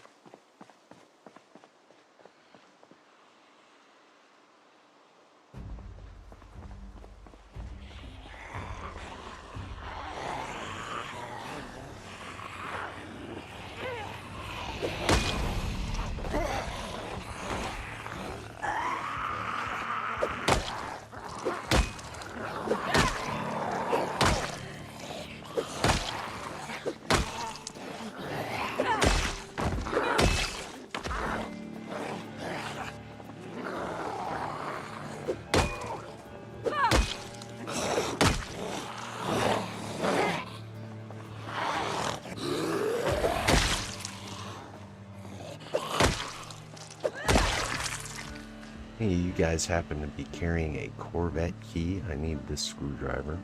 Hey, you guys happen to be carrying a Corvette key? I need this screwdriver.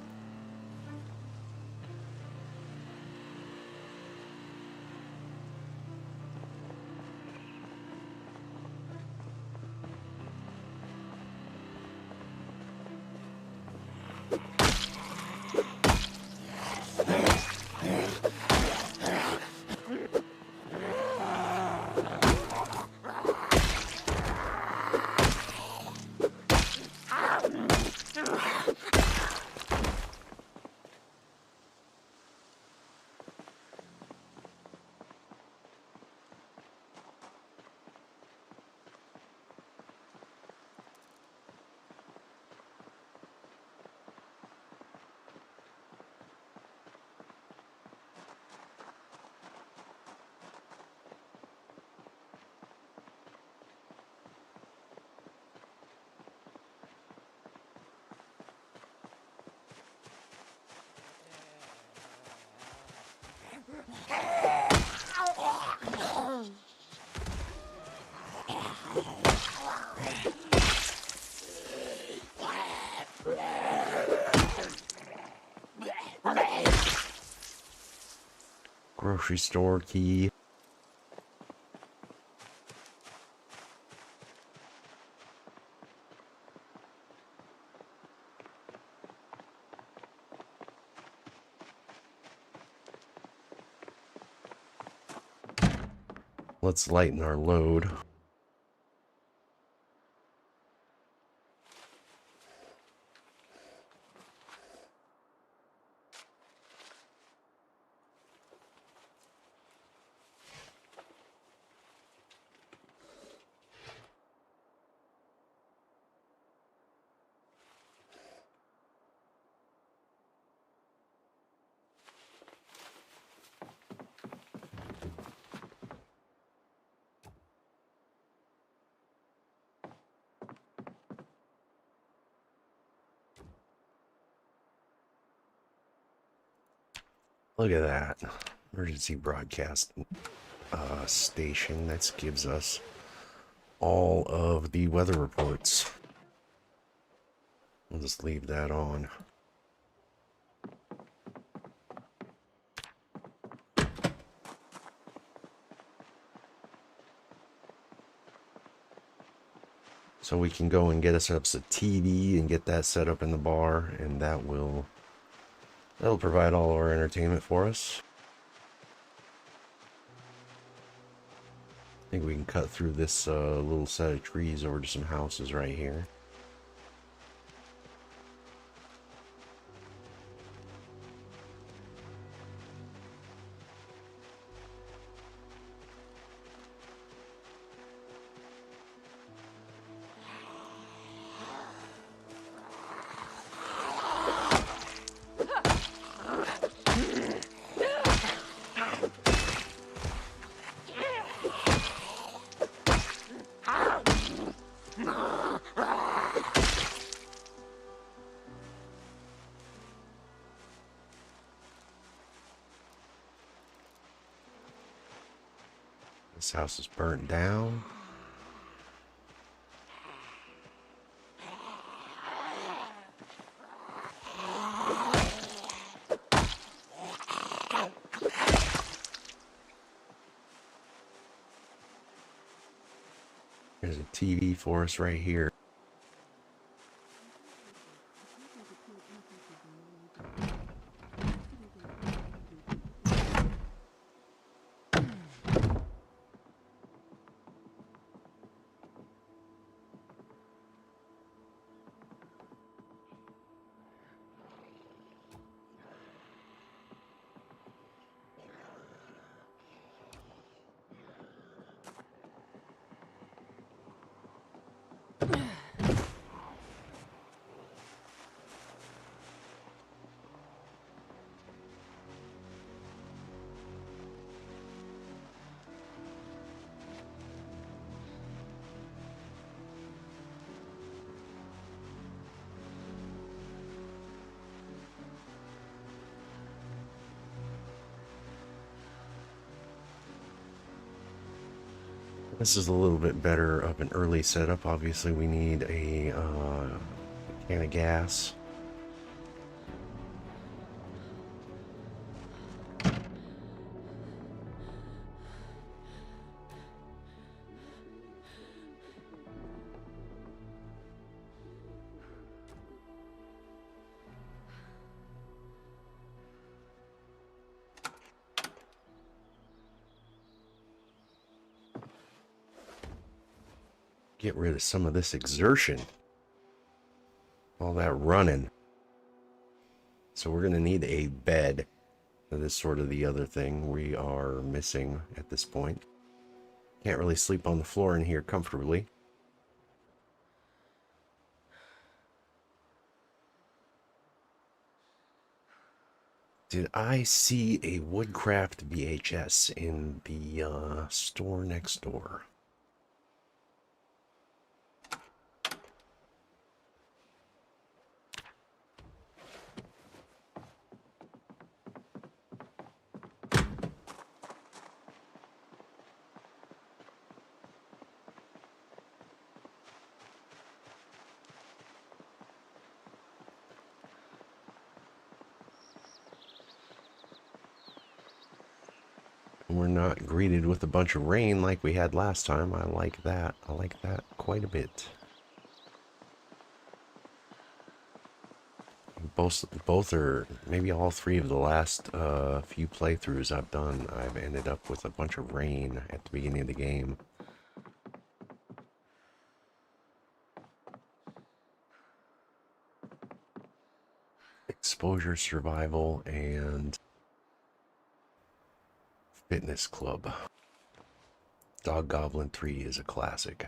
Grocery store key. Let's lighten our load. Look at that. Emergency broadcast station. That gives us all of the weather reports. We'll just leave that on. So we can go and get us up a TV and get that set up in the bar, and that'll provide all our entertainment for us. I think we can cut through this little set of trees over to some houses right here. This house is burnt down. There's a TV for us right here. This is a little bit better of an early setup. Obviously, we need a can of gas. Get rid of some of this exertion. All that running. So we're going to need a bed. That is sort of the other thing we are missing at this point. Can't really sleep on the floor in here comfortably. Did I see a Woodcraft VHS in the store next door? We're not greeted with a bunch of rain like we had last time. I like that. I like that quite a bit. Both are, maybe all three of the last few playthroughs I've done, I've ended up with a bunch of rain at the beginning of the game. Exposure, survival, and fitness club. Dog Goblin 3 is a classic.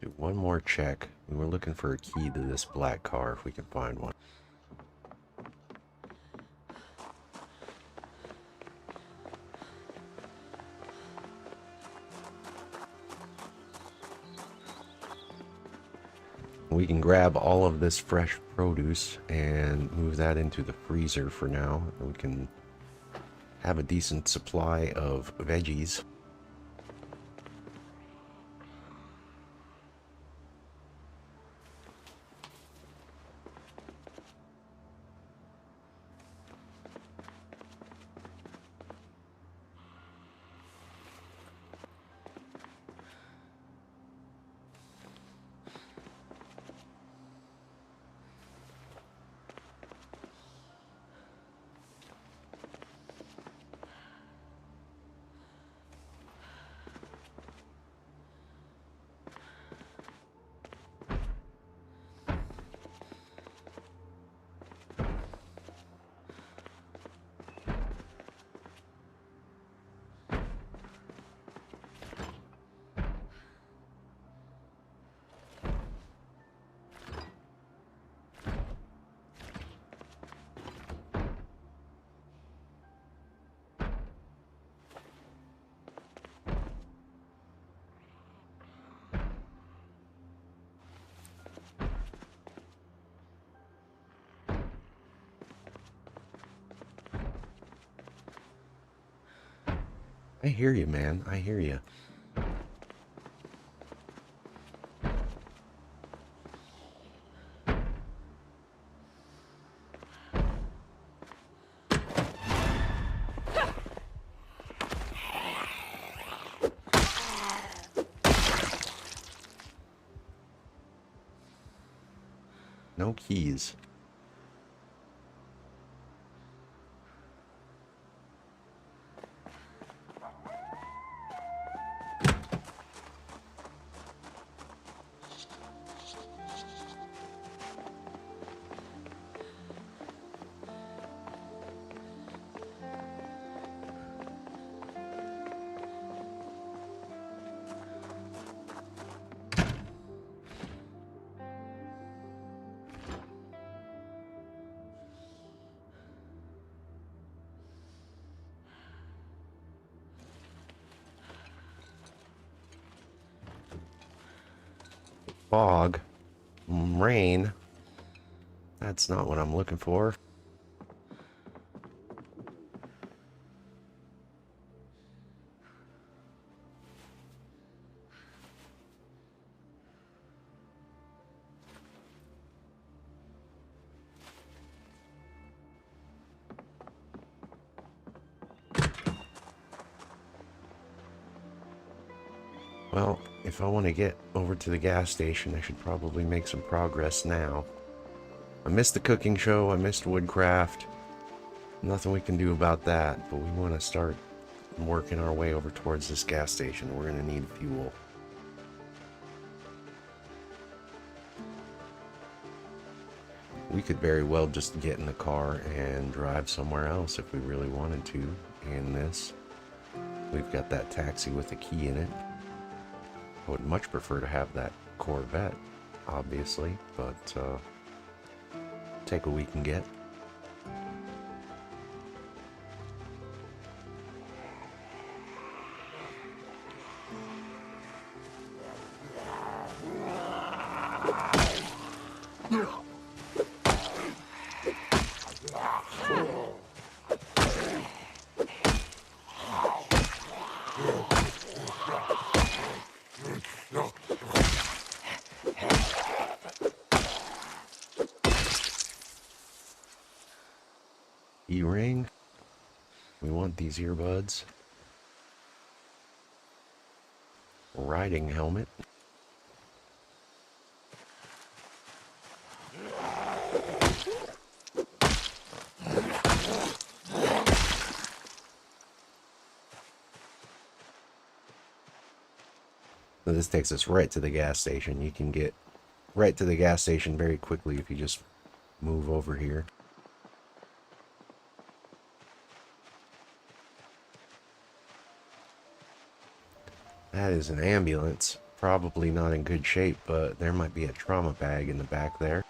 Do one more check. We were looking for a key to this black car if we can find one. We can grab all of this fresh produce and move that into the freezer for now. We can have a decent supply of veggies. I hear you, man. I hear you. No keys. Fog. Rain. That's not what I'm looking for. Well, if I want to get over to the gas station, I should probably make some progress now. I missed the cooking show, I missed woodcraft. Nothing we can do about that, but we want to start working our way over towards this gas station. We're going to need fuel. We could very well just get in the car and drive somewhere else if we really wanted to in this. We've got that taxi with a key in it. I would much prefer to have that Corvette, obviously, but take what we can get. E-ring. We want these earbuds. Riding helmet. So this takes us right to the gas station. You can get right to the gas station very quickly if you just move over here. That is an ambulance. Probably not in good shape, but there might be a trauma bag in the back there.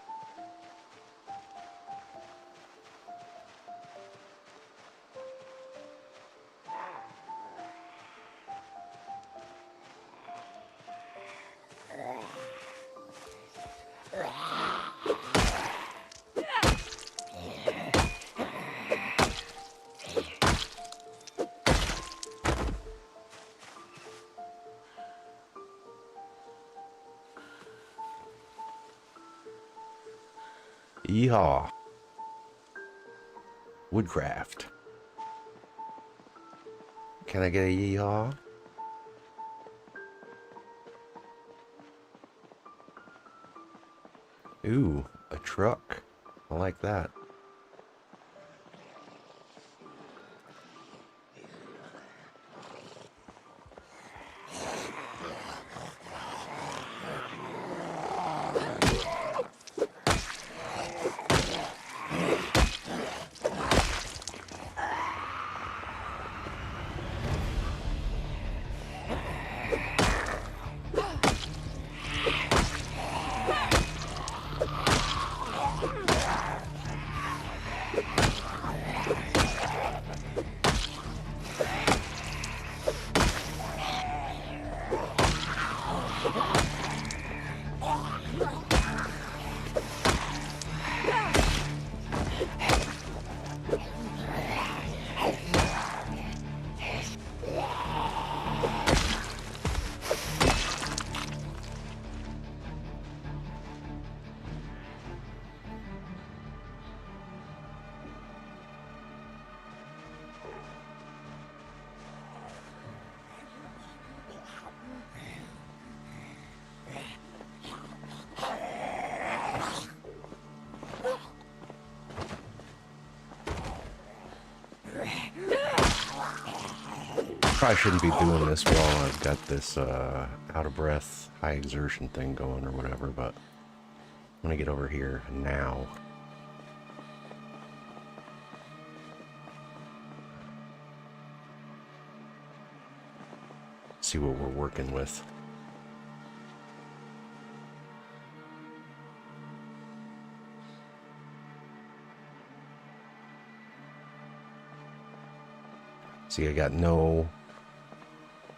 Yeehaw. Woodcraft. Can I get a yeehaw? Ooh, a truck. I like that. Probably shouldn't be doing this while I've got this out of breath, high exertion thing going or whatever, but I'm gonna get over here now. See what we're working with. See, I got no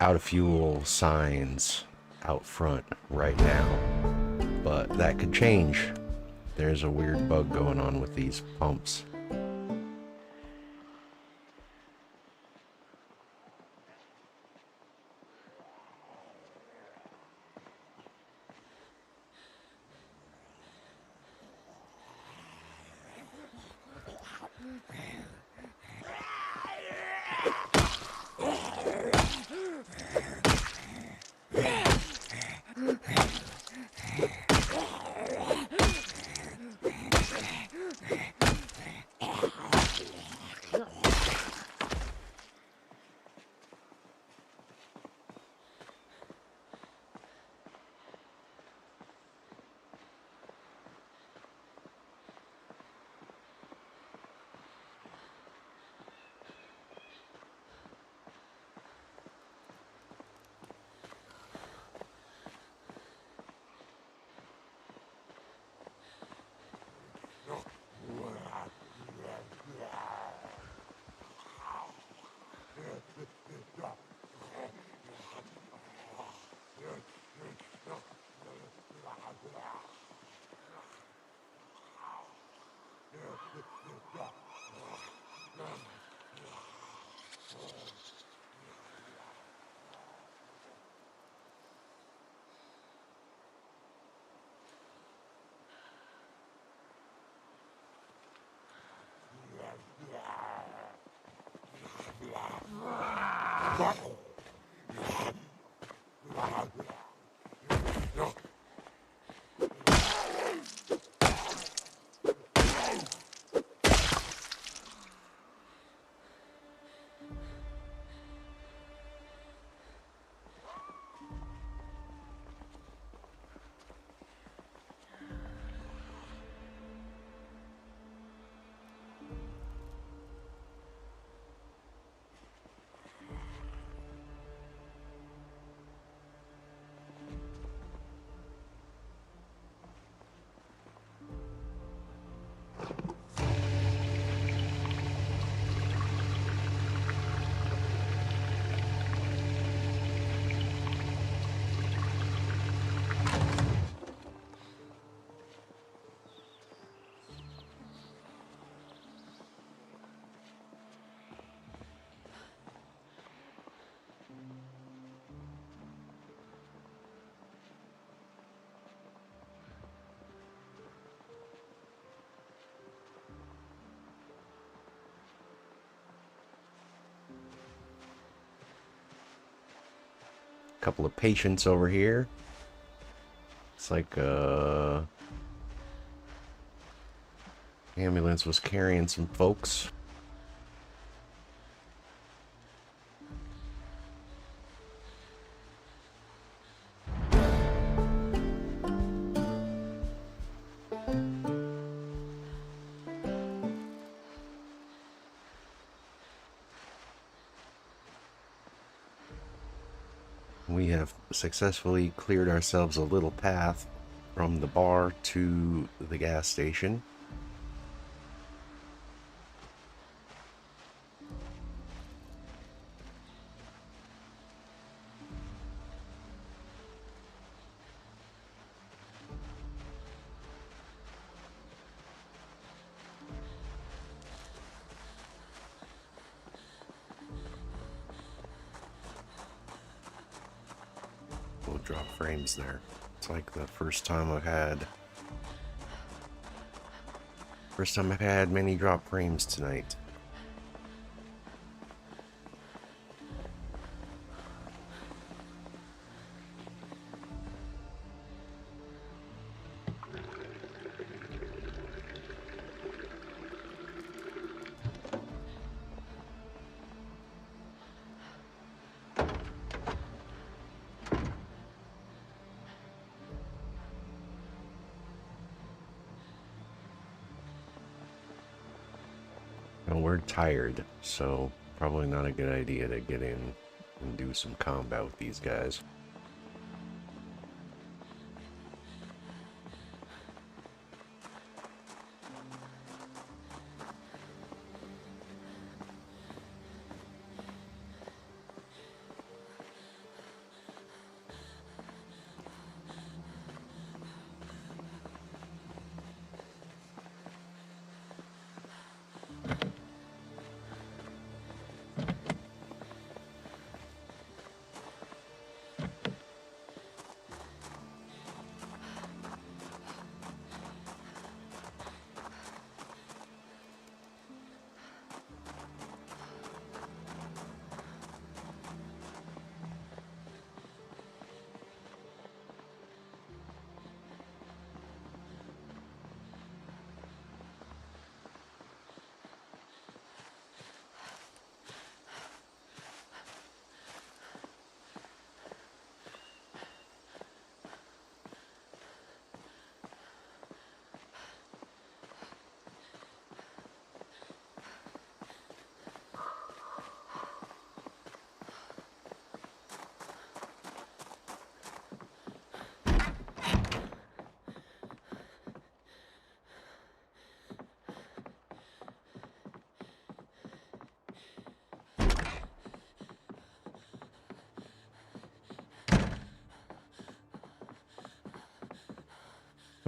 out of fuel signs out front right now. but that could change. There's a weird bug going on with these pumps. Couple of patients over here. It's like ambulance was carrying some folks. We have successfully cleared ourselves a little path from the bar to the gas station. We'll drop frames there. It's like the first time I've had many drop frames tonight. And we're tired, so probably not a good idea to get in and do some combat with these guys.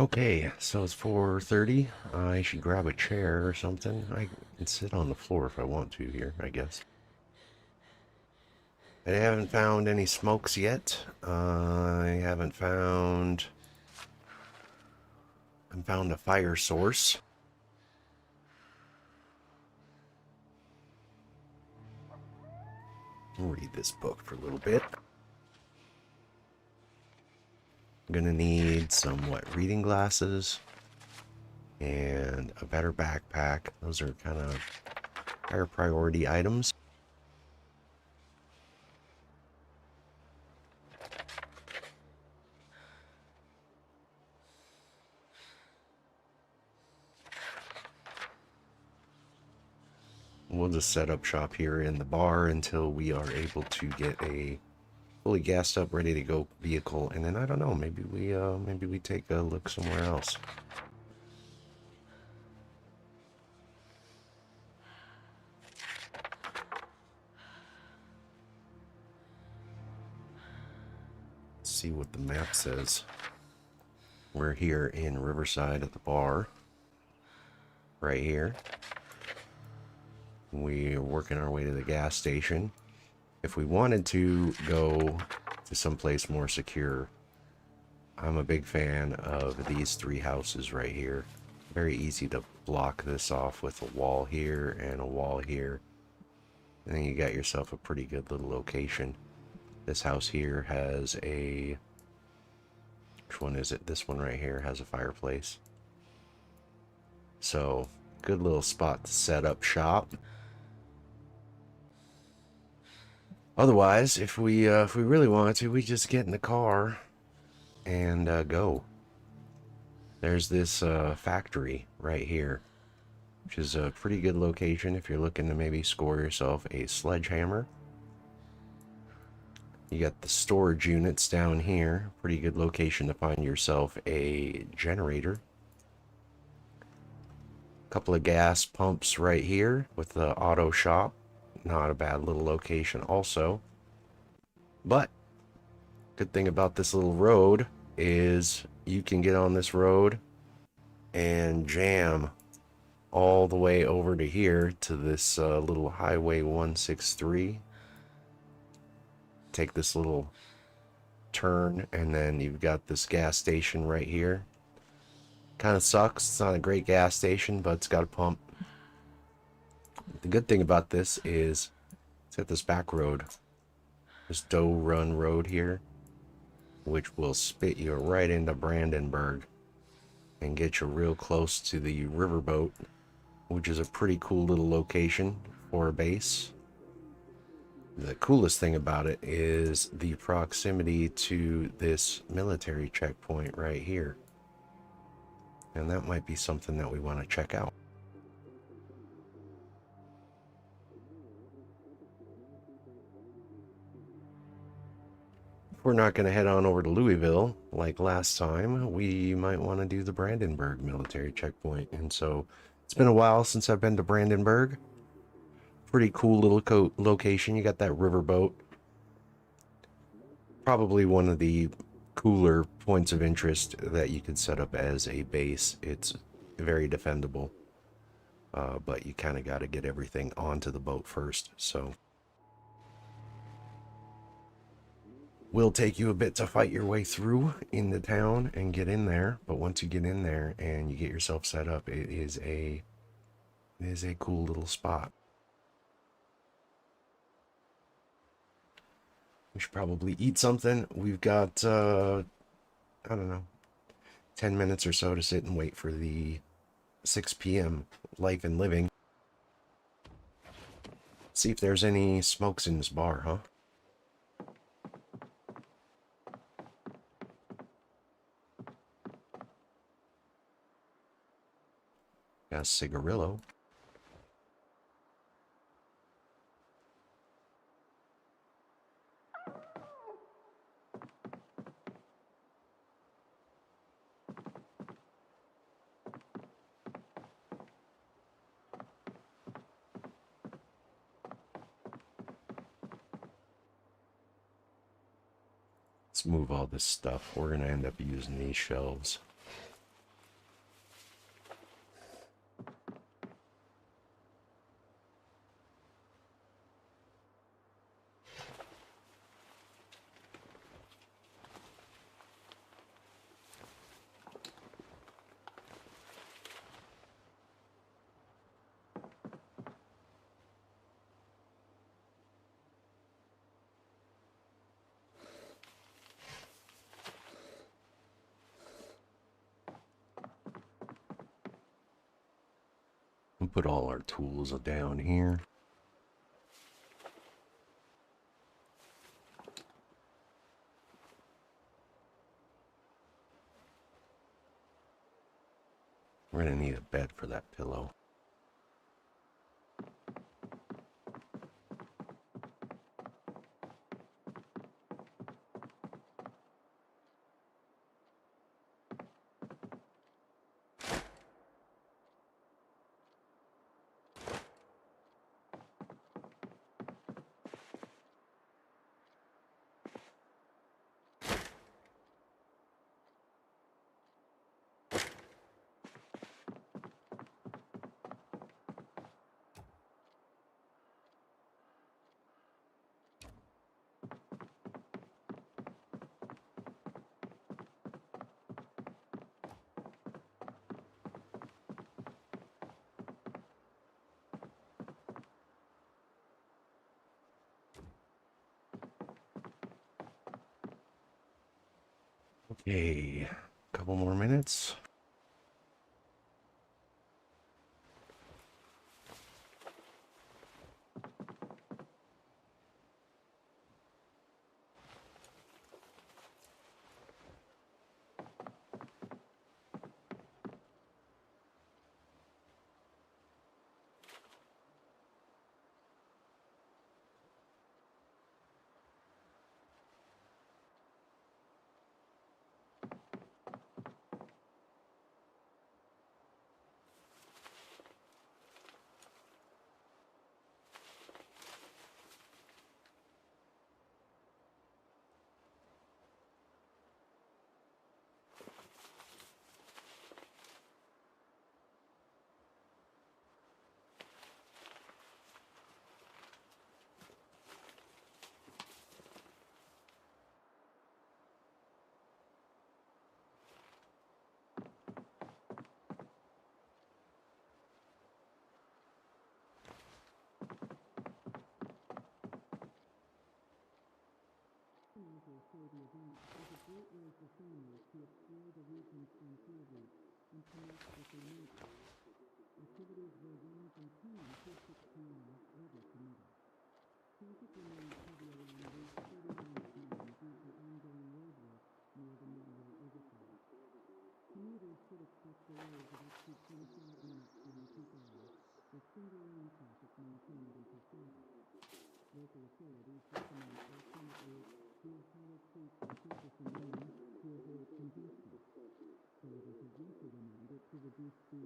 Okay, so it's 4:30. I should grab a chair or something. I can sit on the floor if I want to here, I guess. I haven't found any smokes yet. I haven't found a fire source. I'll read this book for a little bit. I'm gonna need some reading glasses and a better backpack. Those are kind of higher priority items. We'll just set up shop here in the bar until we are able to get a fully gassed up, ready to go vehicle, and then I don't know, maybe we take a look somewhere else. Let's see what the map says. We're here in Riverside at the bar, right here. We're working our way to the gas station. If we wanted to go to someplace more secure, I'm a big fan of these three houses right here. Very easy to block this off with a wall here and a wall here. And then you got yourself a pretty good little location. This house here has a... Which one is it? This one right here has a fireplace. So, good little spot to set up shop. Otherwise, if we really wanted to, we just get in the car and go. There's this factory right here, which is a pretty good location if you're looking to maybe score yourself a sledgehammer. You got the storage units down here. Pretty good location to find yourself a generator. Couple of gas pumps right here with the auto shop. Not a bad little location also. But good thing about this little road is you can get on this road and jam all the way over to here to this little highway 163. Take this little turn and then you've got this gas station right here. Kind of sucks, it's not a great gas station, but it's got a pump. The good thing about this is it's got this back road, this Doe Run Road here, which will spit you right into Brandenburg and get you real close to the riverboat, which is a pretty cool little location for a base. The coolest thing about it is the proximity to this military checkpoint right here. And that might be something that we want to check out. If we're not going to head on over to Louisville like last time, we might want to do the Brandenburg military checkpoint. And so it's been a while since I've been to Brandenburg. Pretty cool little location. You got that riverboat. Probably one of the cooler points of interest that you could set up as a base. It's very defendable, but you kind of got to get everything onto the boat first. So will take you a bit to fight your way through in the town and get in there, but once you get in there and you get yourself set up, it is a cool little spot. We should probably eat something. We've got I don't know, 10 minutes or so to sit and wait for the 6 p.m. Life and Living. See if there's any smokes in this bar, huh? Got a cigarillo. Let's move all this stuff. We're gonna end up using these shelves. put all our tools down here. We're gonna need a bed for that pillow. Okay, a couple more minutes.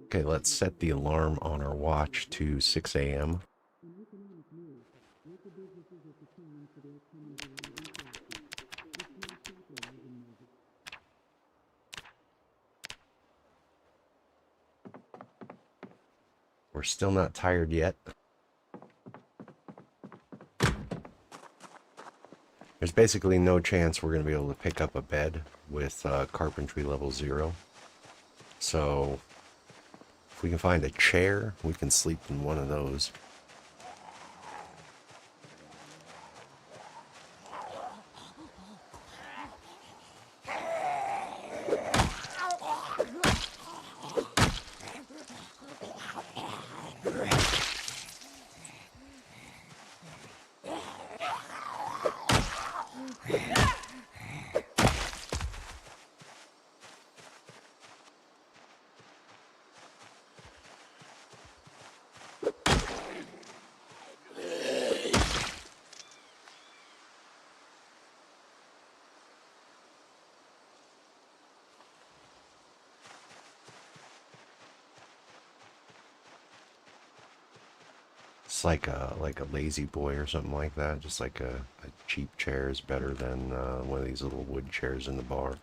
Okay, let's set the alarm on our watch to 6 a.m. We're still not tired yet. There's basically no chance we're going to be able to pick up a bed with carpentry level 0. So if we can find a chair, we can sleep in one of those. It's like a lazy boy or something like that. Just like a cheap chair is better than one of these little wood chairs in the bar.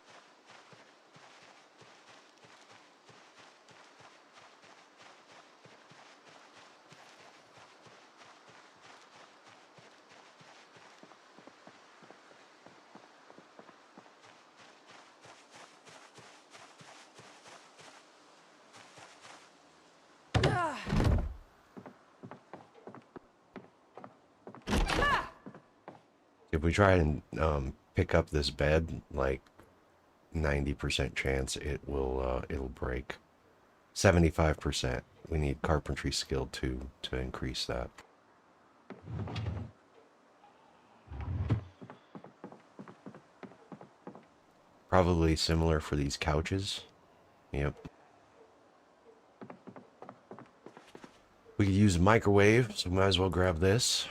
If we try and pick up this bed, like 90% chance it will it'll break. 75%. we need carpentry skill too to increase that. Probably similar for these couches. Yep. We could use a microwave, so might as well grab this.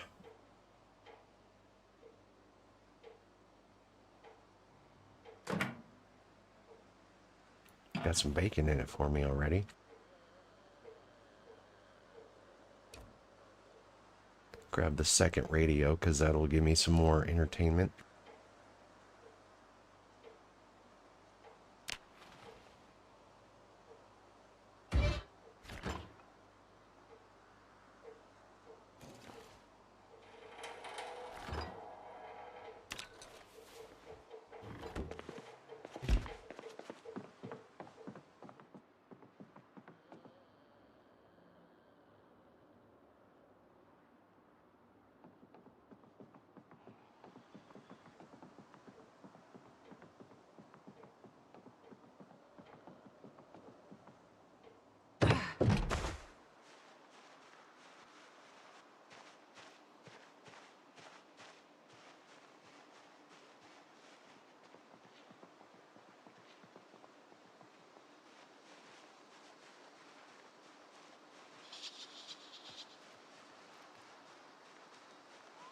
Got some bacon in it for me already. Grab the second radio, because that'll give me some more entertainment.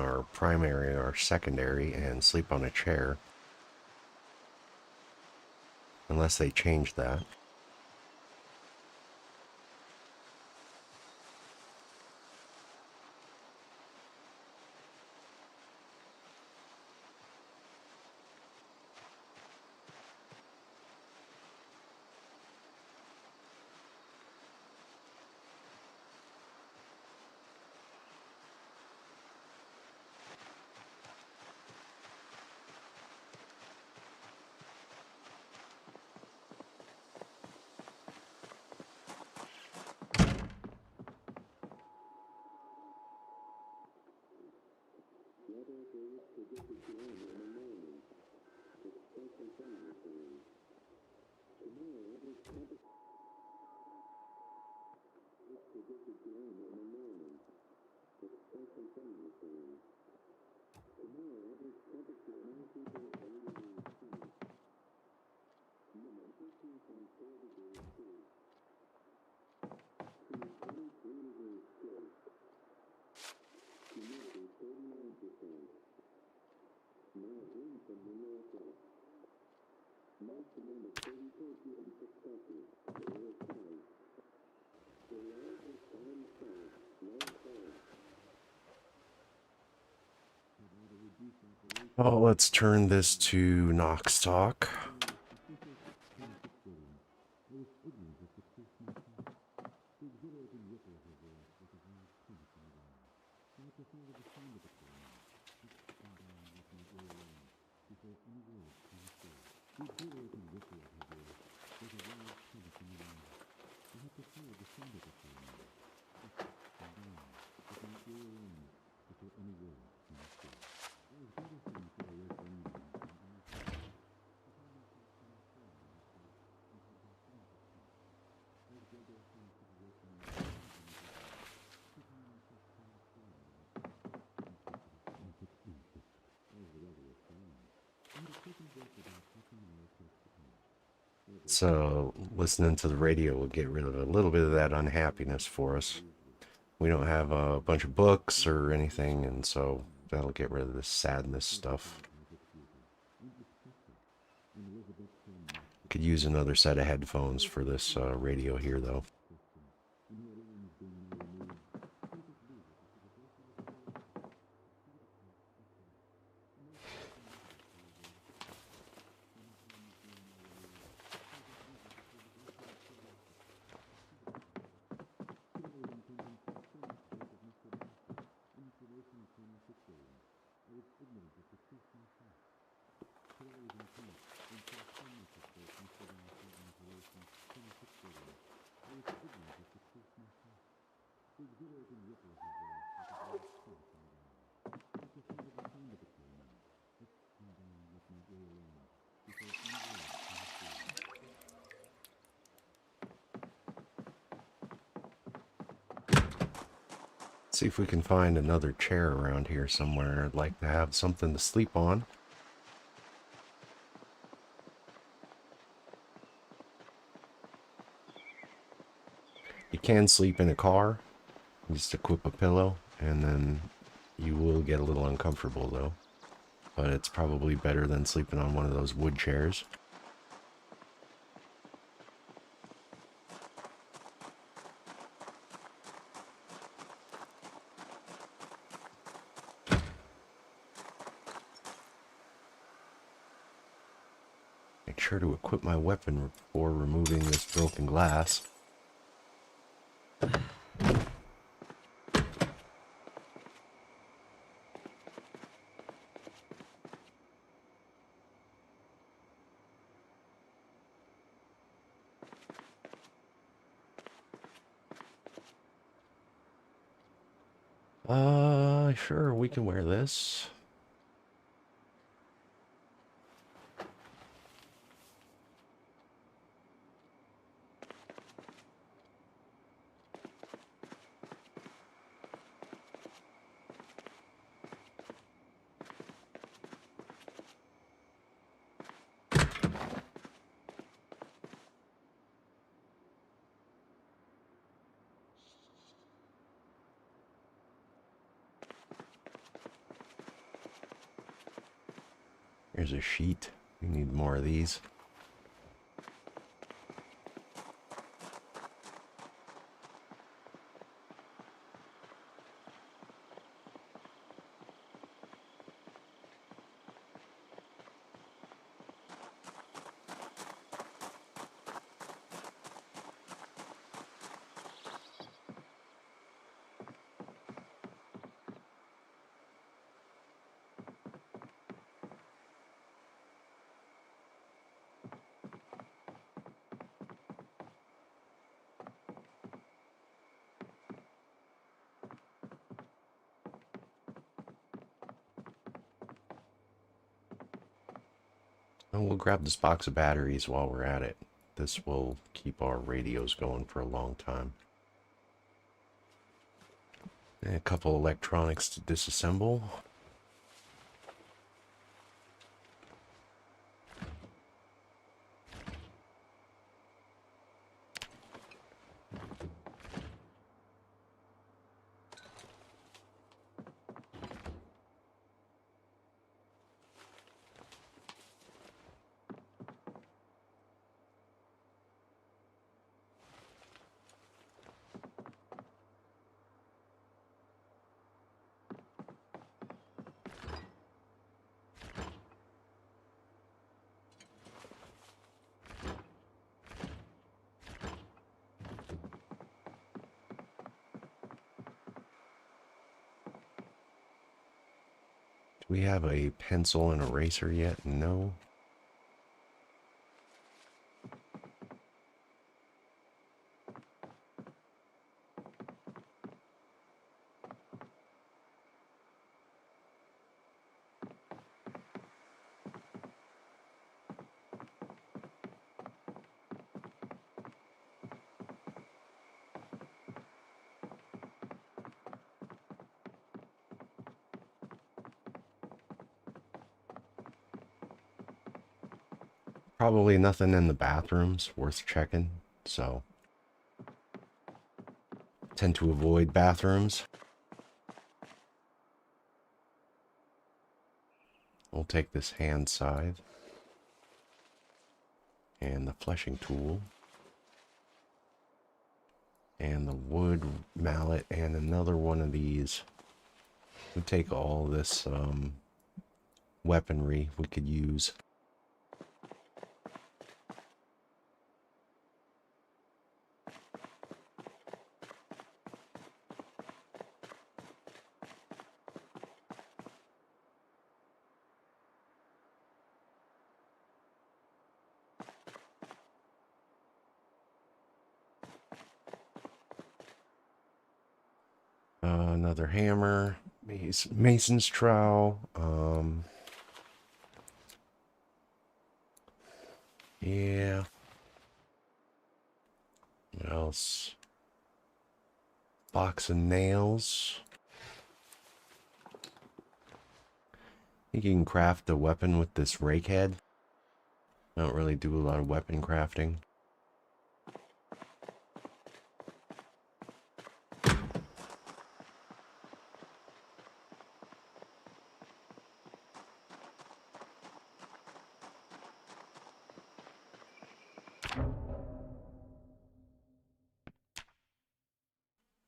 Our primary or secondary and sleep on a chair. Unless they change that. Oh, let's turn this to Knox Talk. So listening to the radio will get rid of a little bit of that unhappiness for us. We don't have a bunch of books or anything, and so that'll get rid of this sadness stuff. Could use another set of headphones for this radio here, though. See if we can find another chair around here somewhere. I'd like to have something to sleep on. You can sleep in a car. Just equip a pillow, and then you will get a little uncomfortable though. But it's probably better than sleeping on one of those wood chairs. Make sure to equip my weapon before removing this broken glass. Sure, we can wear this. Here's a sheet. We need more of these. And we'll grab this box of batteries while we're at it. This will keep our radios going for a long time. And a couple electronics to disassemble. Do we have a pencil and eraser yet? No. Probably nothing in the bathrooms worth checking, so tend to avoid bathrooms. We'll take this hand scythe and the fleshing tool and the wood mallet and another one of these. We'll take all this weaponry we could use. Another hammer, mason's trowel, yeah. What else? Box of nails. think you can craft a weapon with this rake head. I don't really do a lot of weapon crafting.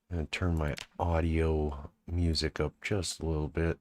I'm gonna turn my audio music up just a little bit.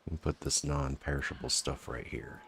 And put this non-perishable stuff right here.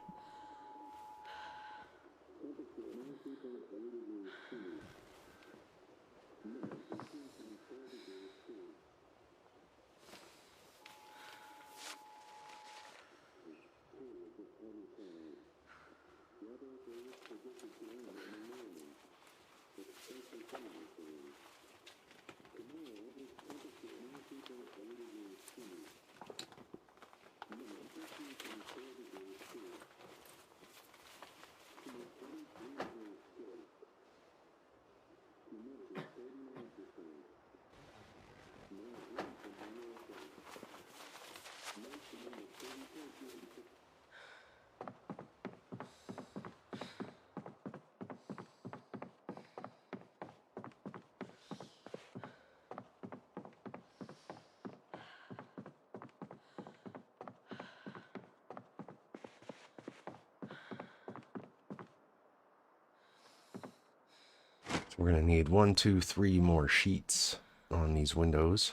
So we're gonna need 1, 2, 3 more sheets on these windows.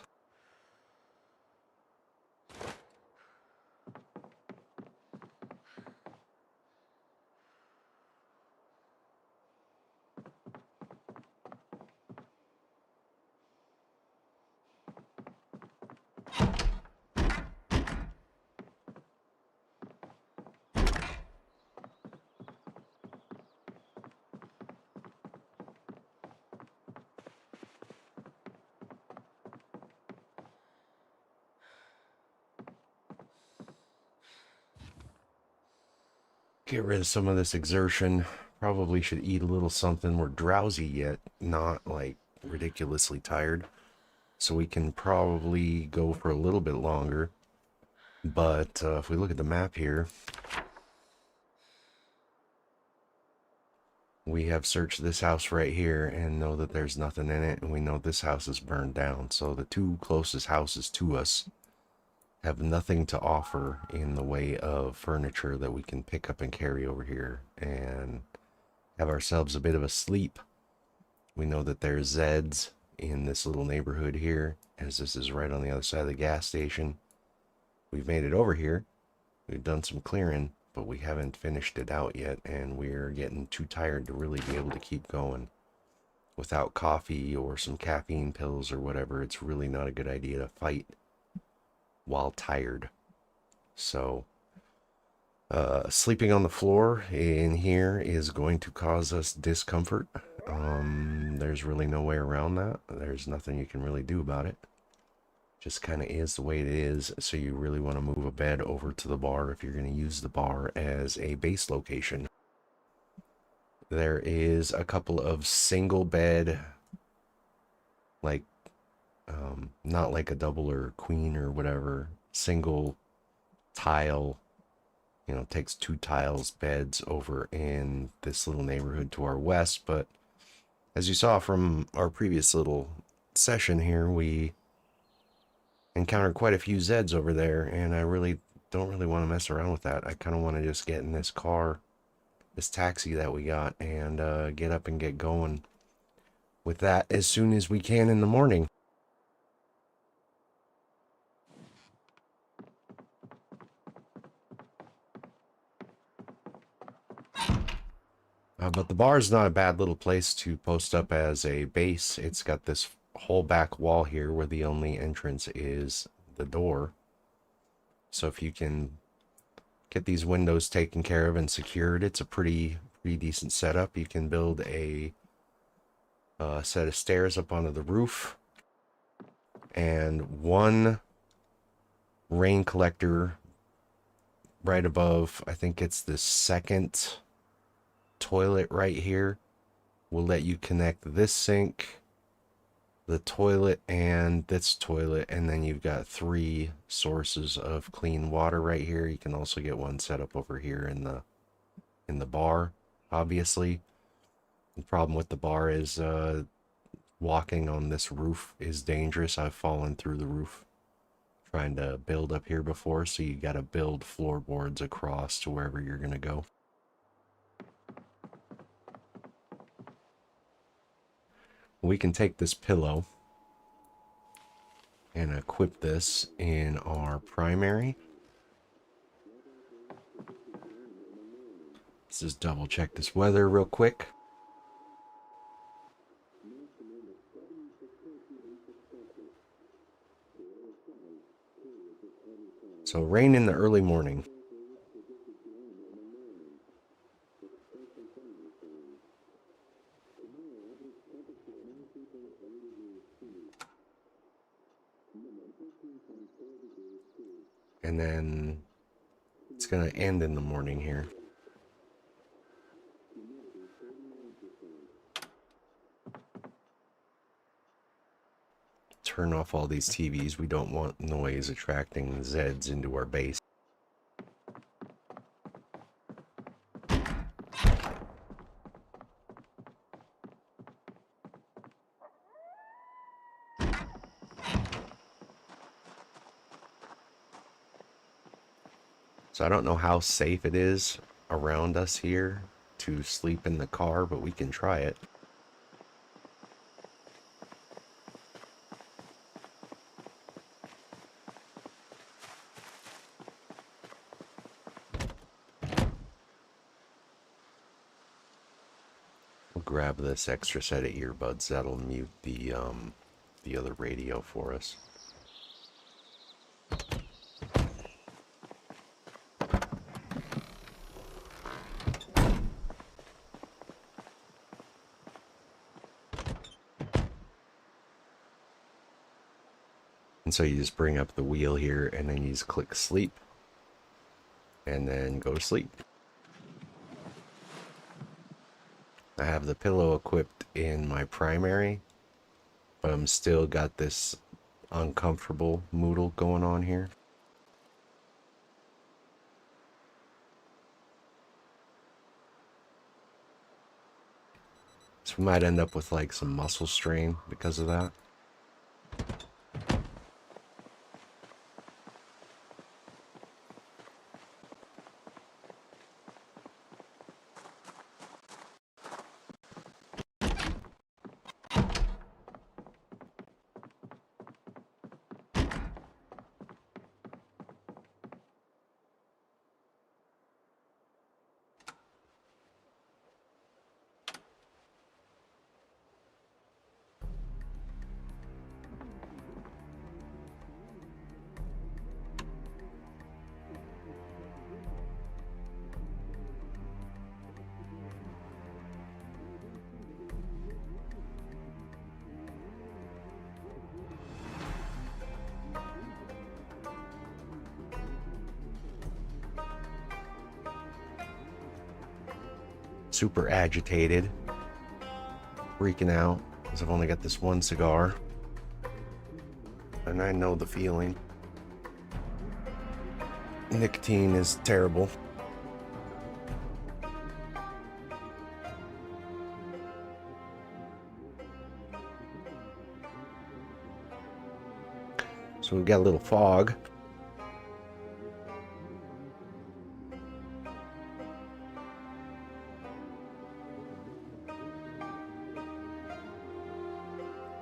Get rid of some of this exertion. Probably should eat a little something. We're drowsy yet, not like ridiculously tired. So we can probably go for a little bit longer. But if we look at the map here, we have searched this house right here and know that there's nothing in it. And we know this house is burned down. So the two closest houses to us have nothing to offer in the way of furniture that we can pick up and carry over here and have ourselves a bit of a sleep. We know that there's Zeds in this little neighborhood here, as this is right on the other side of the gas station. We've made it over here. We've done some clearing, but we haven't finished it out yet, and we're getting too tired to really be able to keep going. Without coffee or some caffeine pills or whatever, it's really not a good idea to fight while tired. So Sleeping on the floor in here is going to cause us discomfort. There's really no way around that. There's nothing you can really do about it. Just kind of is the way it is. So you really want to move a bed over to the bar if you're going to use the bar as a base location. There is a couple of single bed, like, not like a double or queen or whatever, single tile, you know, takes 2 tiles beds over in this little neighborhood to our west. But as you saw from our previous little session here, we encountered quite a few Zeds over there, and I really don't really want to mess around with that. I kind of want to just get in this car, this taxi that we got, and get up and get going with that as soon as we can in the morning. But the bar is not a bad little place to post up as a base. It's got this whole back wall here where the only entrance is the door. So if you can get these windows taken care of and secured, it's a pretty decent setup. You can build a set of stairs up onto the roof and one rain collector right above, I think it's the second toilet right here, will let you connect this sink, the toilet, and this toilet, and then you've got 3 sources of clean water right here. You can also get one set up over here in the bar. Obviously, the problem with the bar is walking on this roof is dangerous. I've fallen through the roof trying to build up here before, so you got to build floorboards across to wherever you're going to go. We can take this pillow and equip this in our primary. Let's just double check this weather real quick. So rain in the early morning. And then it's going to end in the morning here. Turn off all these TVs. We don't want noise attracting Zeds into our base. So I don't know how safe it is around us here to sleep in the car, but we can try it. We'll grab this extra set of earbuds. That'll mute the other radio for us. And so you just bring up the wheel here, and then you just click sleep, and then go to sleep. I have the pillow equipped in my primary, but I'm still got this uncomfortable moodle going on here. So we might end up with like some muscle strain because of that. super agitated, freaking out because I've only got this one cigar, and I know the feeling. Nicotine is terrible. So we've got a little fog.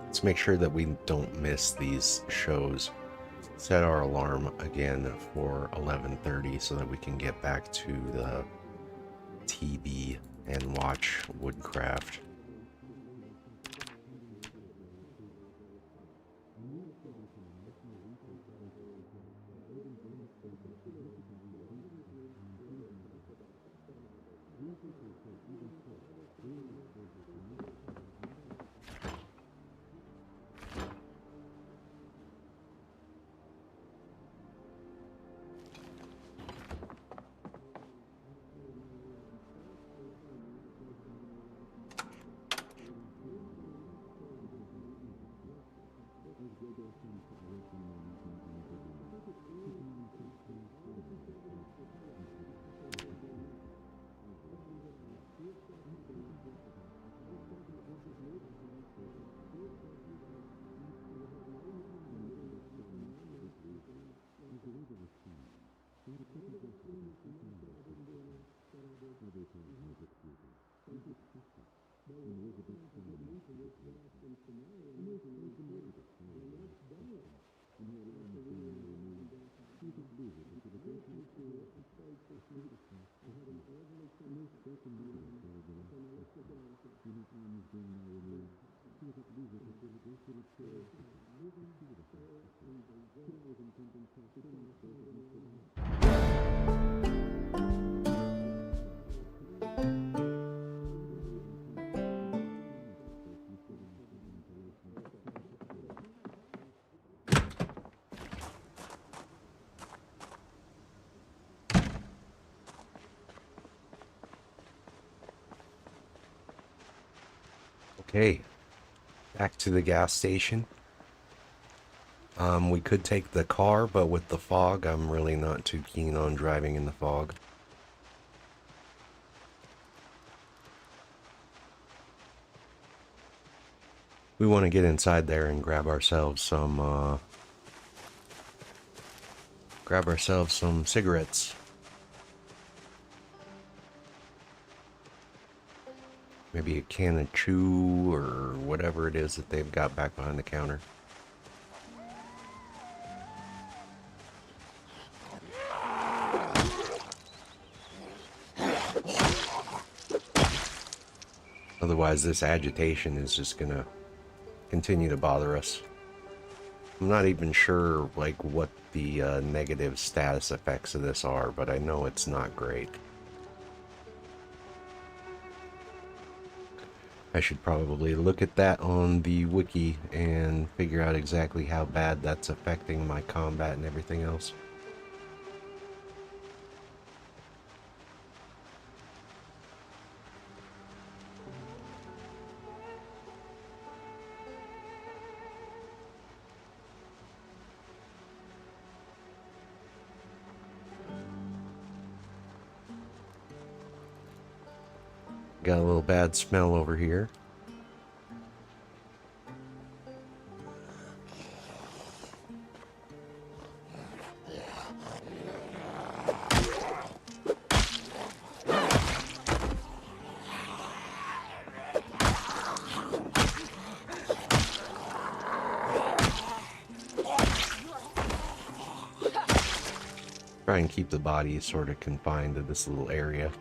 Let's make sure that we don't miss these shows. Set our alarm again for 11:30 so that we can get back to the TV and watch Woodcraft. Okay, back to the gas station. We could take the car, but with the fog, I'm really not too keen on driving in the fog. We want to get inside there and grab ourselves some cigarettes. Maybe a can of chew or whatever it is that they've got back behind the counter. Otherwise, this agitation is just gonna continue to bother us. I'm not even sure like what the negative status effects of this are, but I know it's not great. I should probably look at that on the wiki and figure out exactly how bad that's affecting my combat and everything else. Got a little bad smell over here. Try and keep the body sort of confined to this little area.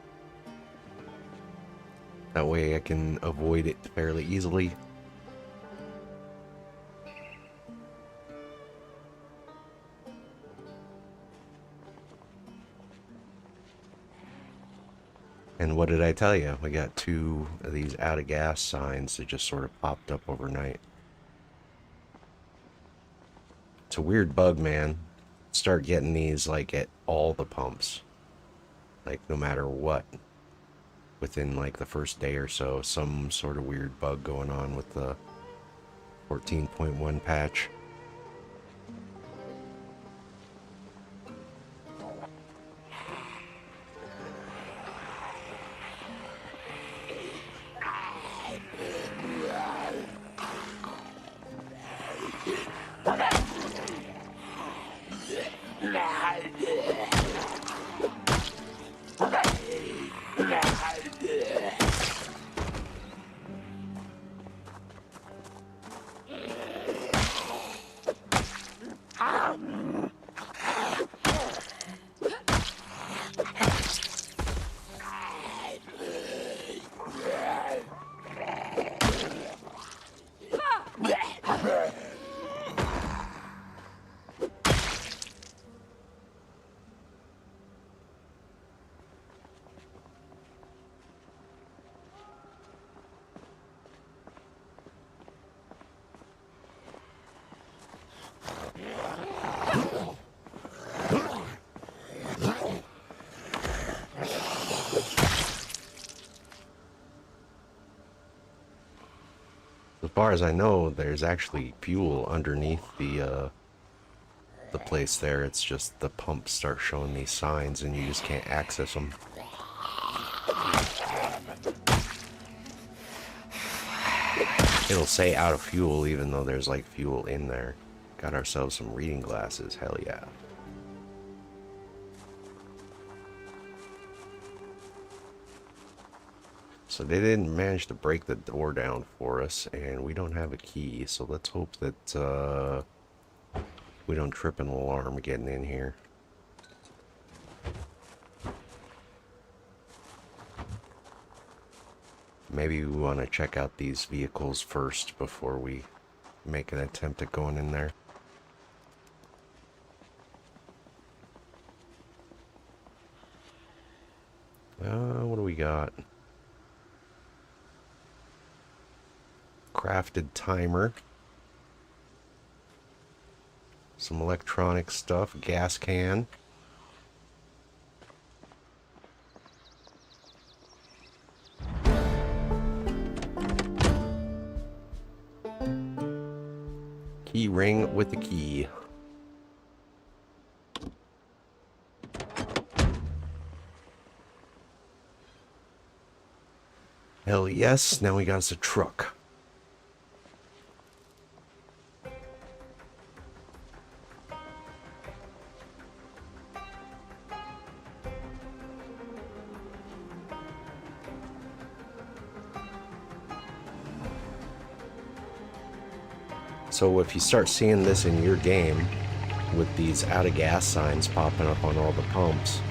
That way I can avoid it fairly easily. And what did I tell you? We got 2 of these out of gas signs that just sort of popped up overnight. It's a weird bug, man. Start getting these like at all the pumps. Like no matter what. within like the first day or so. Some sort of weird bug going on with the 14.1 patch. As far as I know, there's actually fuel underneath the place there. It's just the pumps start showing these signs and you just can't access them. It'll say out of fuel even though there's like fuel in there. Got ourselves some reading glasses, hell yeah. So they didn't manage to break the door down for us, and we don't have a key, so let's hope that we don't trip an alarm getting in here. Maybe we want to check out these vehicles first before we make an attempt at going in there. What do we got? Crafted timer. Some electronic stuff. Gas can. Key ring with the key. Hell yes, now we got us a truck. So if you start seeing this in your game, with these out of gas signs popping up on all the pumps,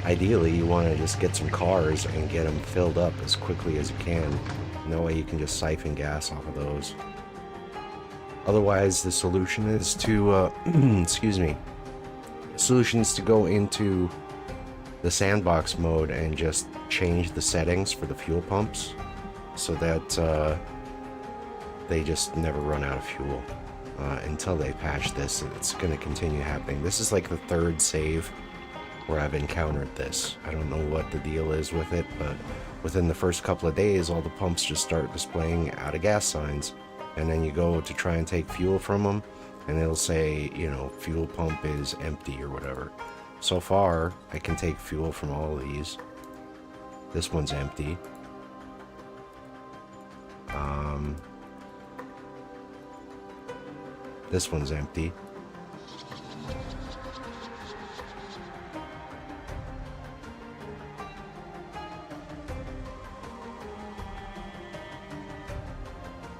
ideally you want to just get some cars and get them filled up as quickly as you can. No way you can just siphon gas off of those. Otherwise, the solution is to, excuse me, the solution is to go into the sandbox mode and just change the settings for the fuel pumps so that they just never run out of fuel until they patch this. It's going to continue happening. This is like the third save where I've encountered this. I don't know what the deal is with it, but within the first couple of days, all the pumps just start displaying out of gas signs. And then you go to try and take fuel from them, and it'll say, you know, fuel pump is empty or whatever. So far, I can take fuel from all of these. This one's empty. This one's empty.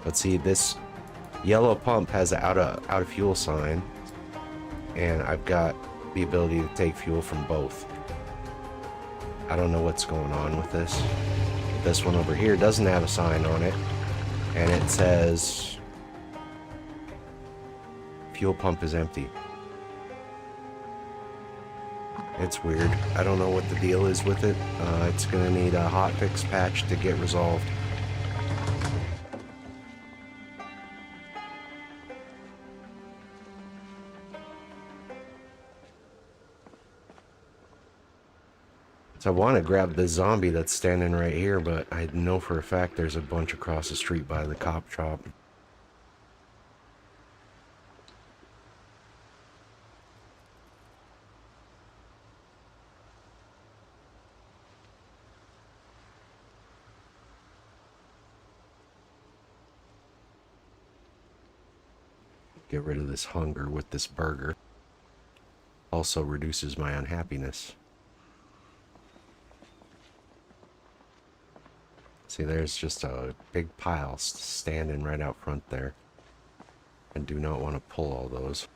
Let's see, this yellow pump has an out of fuel sign, and I've got the ability to take fuel from both. I don't know what's going on with this. This one over here doesn't have a sign on it, and it says fuel pump is empty. It's weird. I don't know what the deal is with it. It's gonna need a hotfix patch to get resolved. So I want to grab the zombie that's standing right here, but I know for a fact there's a bunch across the street by the cop shop. Get rid of this hunger with this burger. Also reduces my unhappiness. See, there's just a big pile standing right out front there. I do not want to pull all those.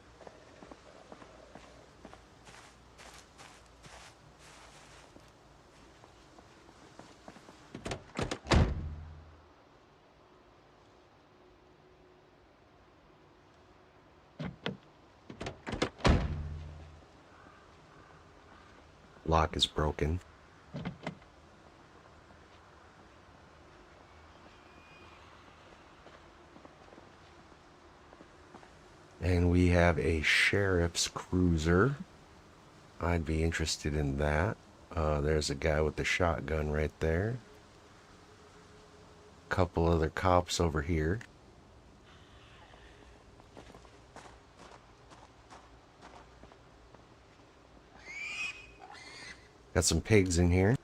Lock is broken. And we have a sheriff's cruiser. I'd be interested in that. There's a guy with the shotgun right there. Couple other cops over here. Got some pigs in here.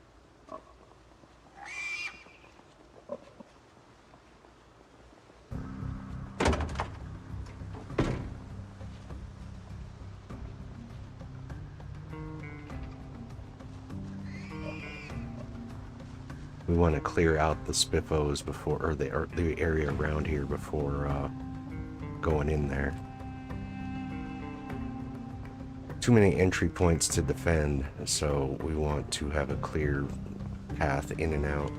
We want to clear out the spiffos before, or the area around here before going in there. Too many entry points to defend, so we want to have a clear path in and out.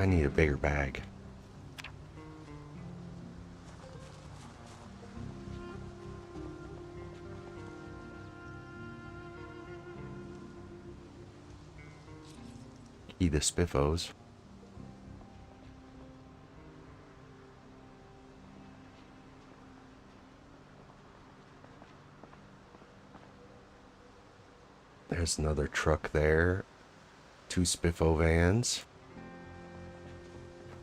I need a bigger bag. Key the spiffos. There's another truck there. 2 spiffo vans.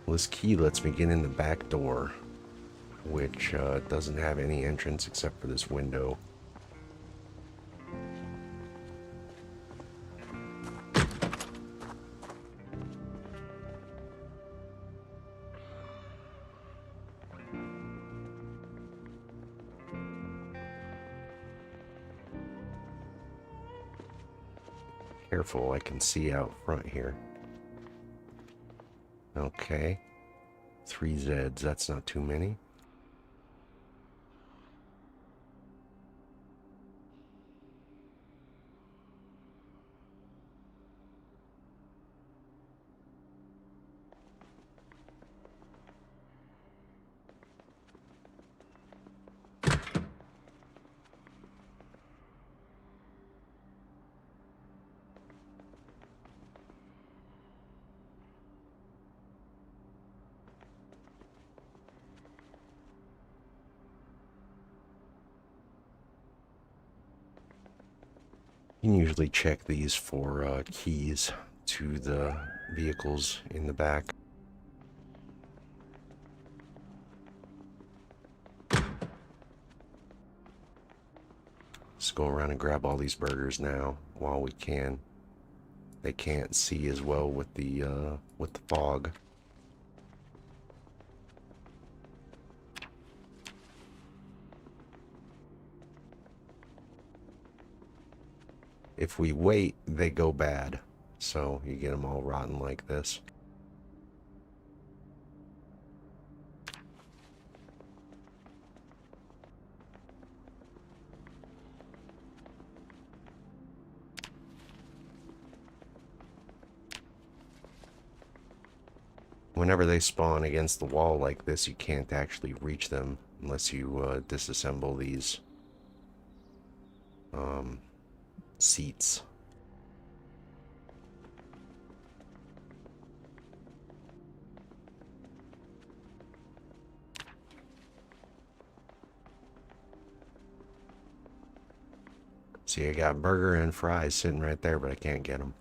Well, this key lets me get in the back door, which doesn't have any entrance except for this window. Careful, I can see out front here. Okay. 3 Zeds, that's not too many. You can usually check these for keys to the vehicles in the back. Let's go around and grab all these burgers now while we can. They can't see as well with the fog. If we wait, they go bad. So you get them all rotten like this. whenever they spawn against the wall like this, you can't actually reach them unless you disassemble these seats. See, I got burger and fries sitting right there, but I can't get them.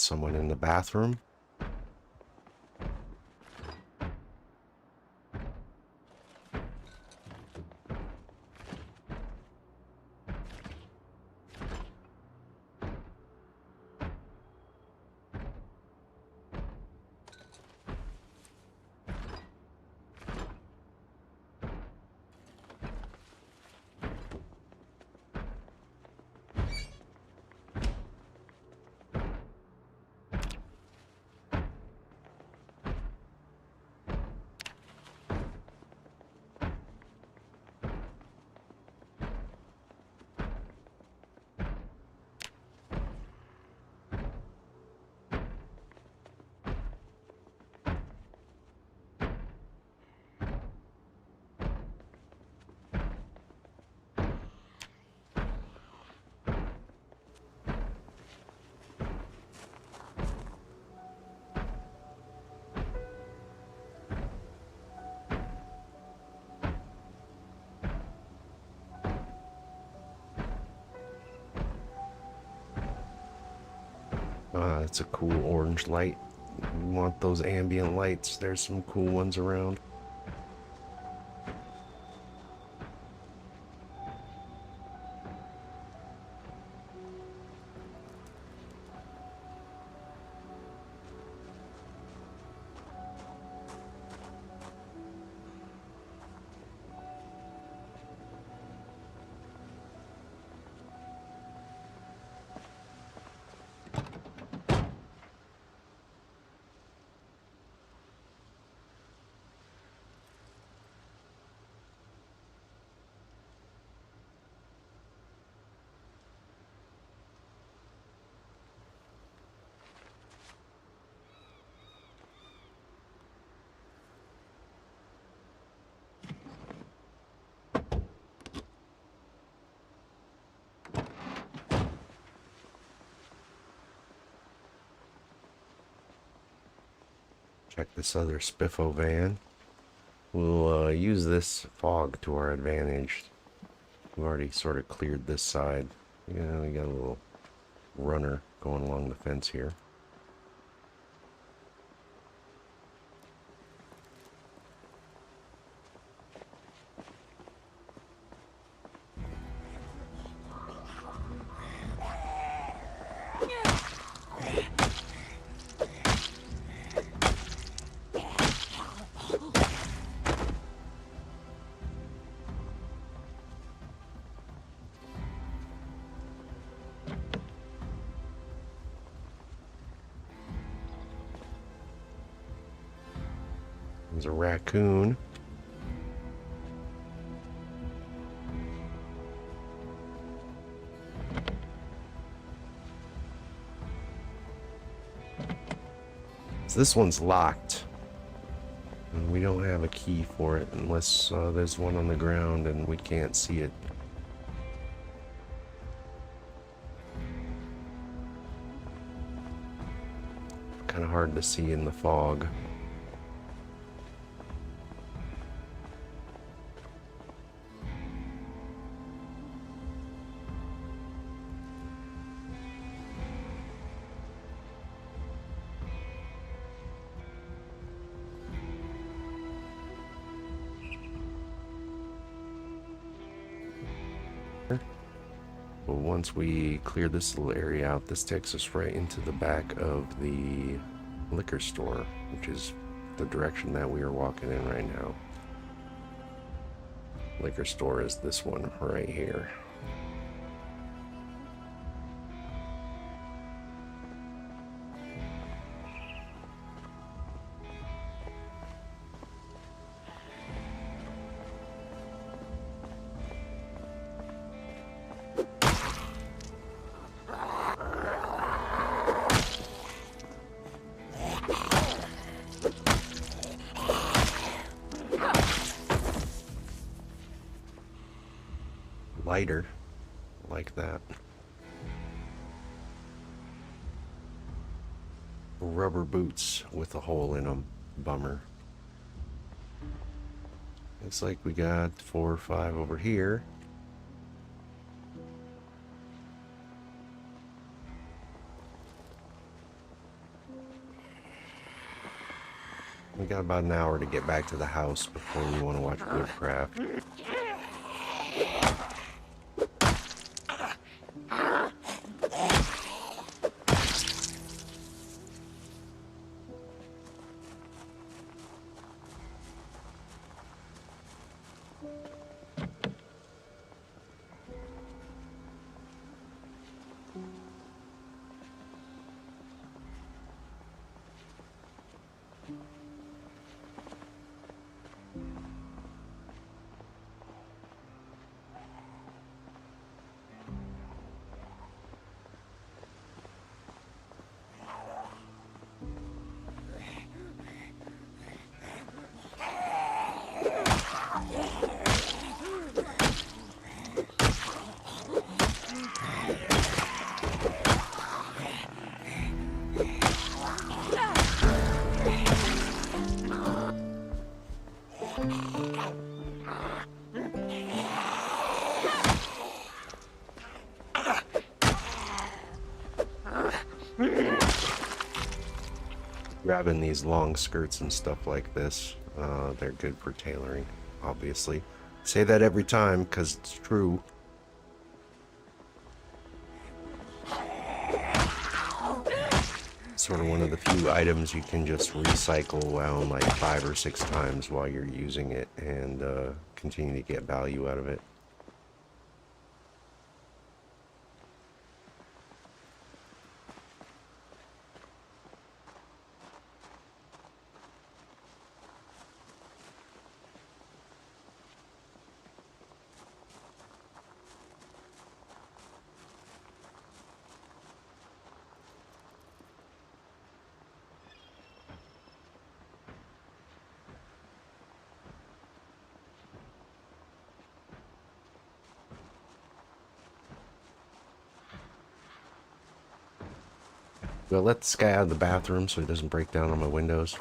Someone in the bathroom. It's a cool orange light. You want those ambient lights? There's some cool ones around. Check this other spiffo van. We'll use this fog to our advantage. We've already sort of cleared this side. Yeah, we got a little runner going along the fence here. There's a raccoon. So this one's locked. And we don't have a key for it unless there's one on the ground and we can't see it. Kind of hard to see in the fog. But once we clear this little area out, this takes us right into the back of the liquor store, which is the direction that we are walking in right now. Liquor store is this one right here. Lighter, like that. Rubber boots with a hole in them. Bummer. Looks like we got 4 or 5 over here. We got about an hour to get back to the house before we want to watch Woodcraft. Grabbing these long skirts and stuff like this, they're good for tailoring, obviously. Say that every time because it's true. Sort of one of the few items you can just recycle around like 5 or 6 times while you're using it and continue to get value out of it. Well, let this guy out of the bathroom so he doesn't break down on my windows.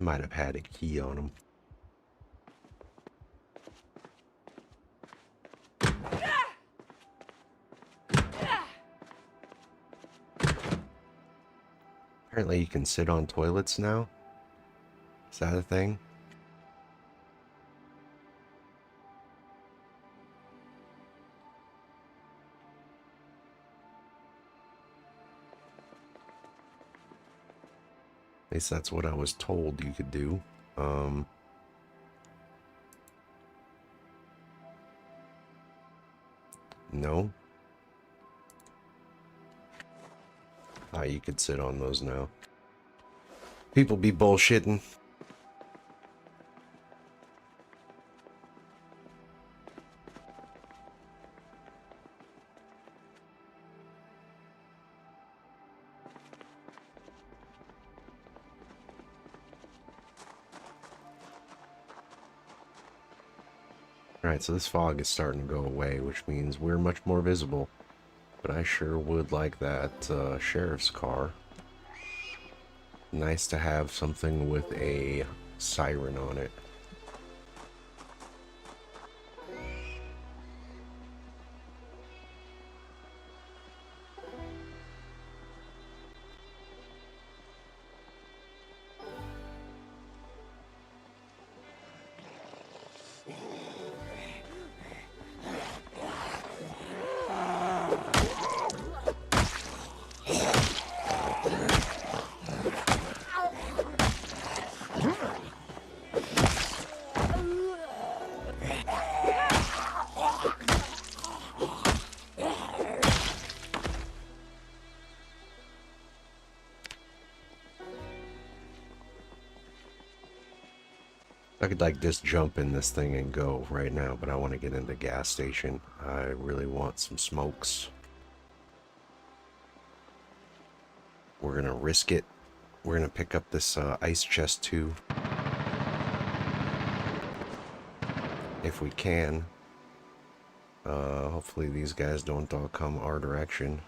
Might have had a key on him. Apparently you can sit on toilets now. Is that a thing? At least that's what I was told you could do. No. You could sit on those now. People be bullshitting. Alright, so this fog is starting to go away, which means we're much more visible. But I sure would like that sheriff's car. Nice to have something with a siren on it. I could like just jump in this thing and go right now, but I want to get into the gas station. I really want some smokes. We're gonna risk it. We're gonna pick up this ice chest too, if we can. Hopefully these guys don't all come our direction.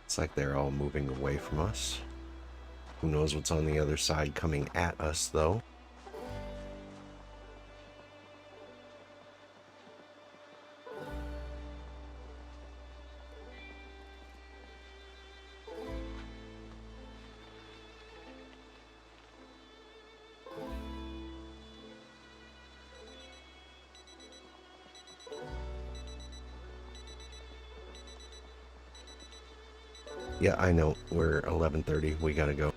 It's like they're all moving away from us. Who knows what's on the other side coming at us, though. Yeah, I know. We're 11:30. We gotta go.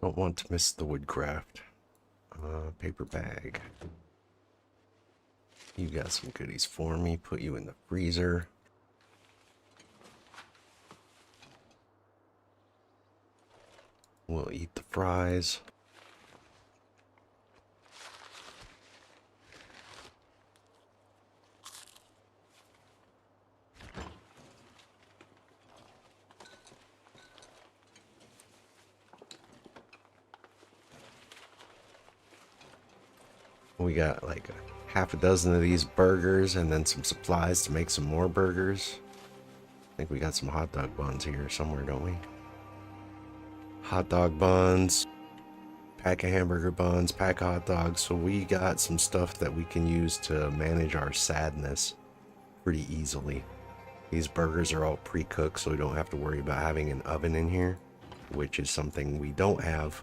Don't want to miss the woodcraft. Paper bag. You got some goodies for me. Put you in the freezer. We'll eat the fries. We got like half a dozen of these burgers and then some supplies to make some more burgers. I think we got some hot dog buns here somewhere, don't we? Hot dog buns, pack of hamburger buns, pack of hot dogs. So we got some stuff that we can use to manage our sadness pretty easily. These burgers are all pre-cooked, so we don't have to worry about having an oven in here, which is something we don't have.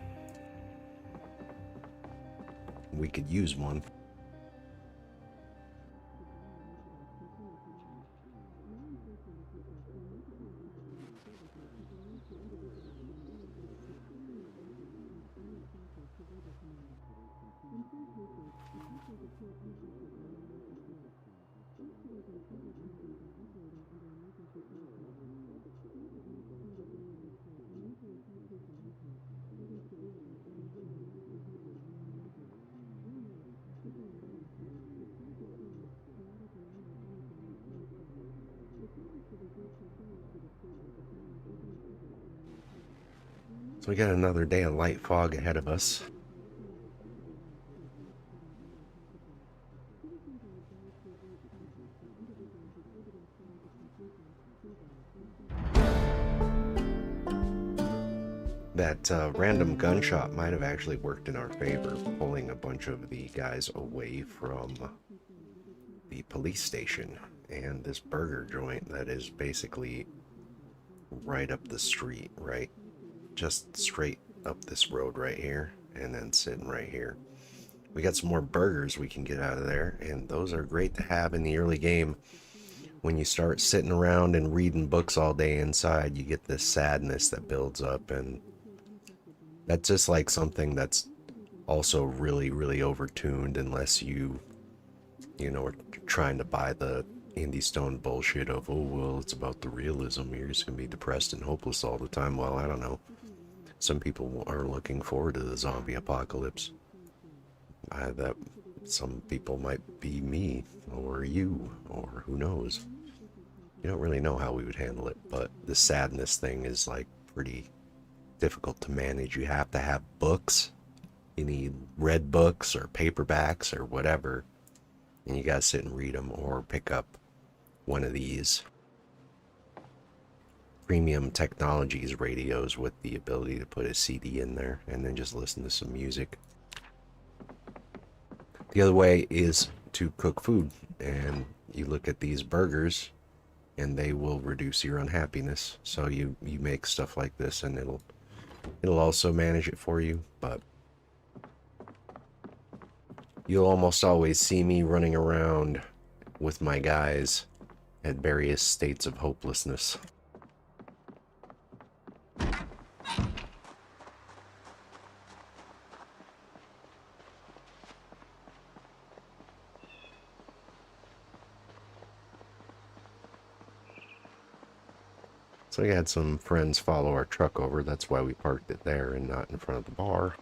We could use one. So we got another day of light fog ahead of us. That random gunshot might have actually worked in our favor, pulling a bunch of the guys away from the police station and this burger joint that is basically right up the street, right? Just straight up this road right here, and then sitting right here. We got some more burgers we can get out of there, and those are great to have in the early game. When you start sitting around and reading books all day inside, you get this sadness that builds up, and that's just like something that's also really, really overtuned unless you know, are trying to buy the indie stone bullshit of, oh, well, it's about the realism. You're just going to be depressed and hopeless all the time. Well, I don't know. Some people are looking forward to the zombie apocalypse. That some people might be me or you or who knows. You don't really know how we would handle it, but the sadness thing is like pretty difficult to manage. You have to have books. You need red books or paperbacks or whatever, and you gotta sit and read them or pick up one of these premium technologies radios with the ability to put a CD in there and then just listen to some music. The other way is to cook food, and you look at these burgers and they will reduce your unhappiness. So you make stuff like this and it'll also manage it for you, but you'll almost always see me running around with my guys at various states of hopelessness. So we had some friends follow our truck over. That's why we parked it there and not in front of the bar.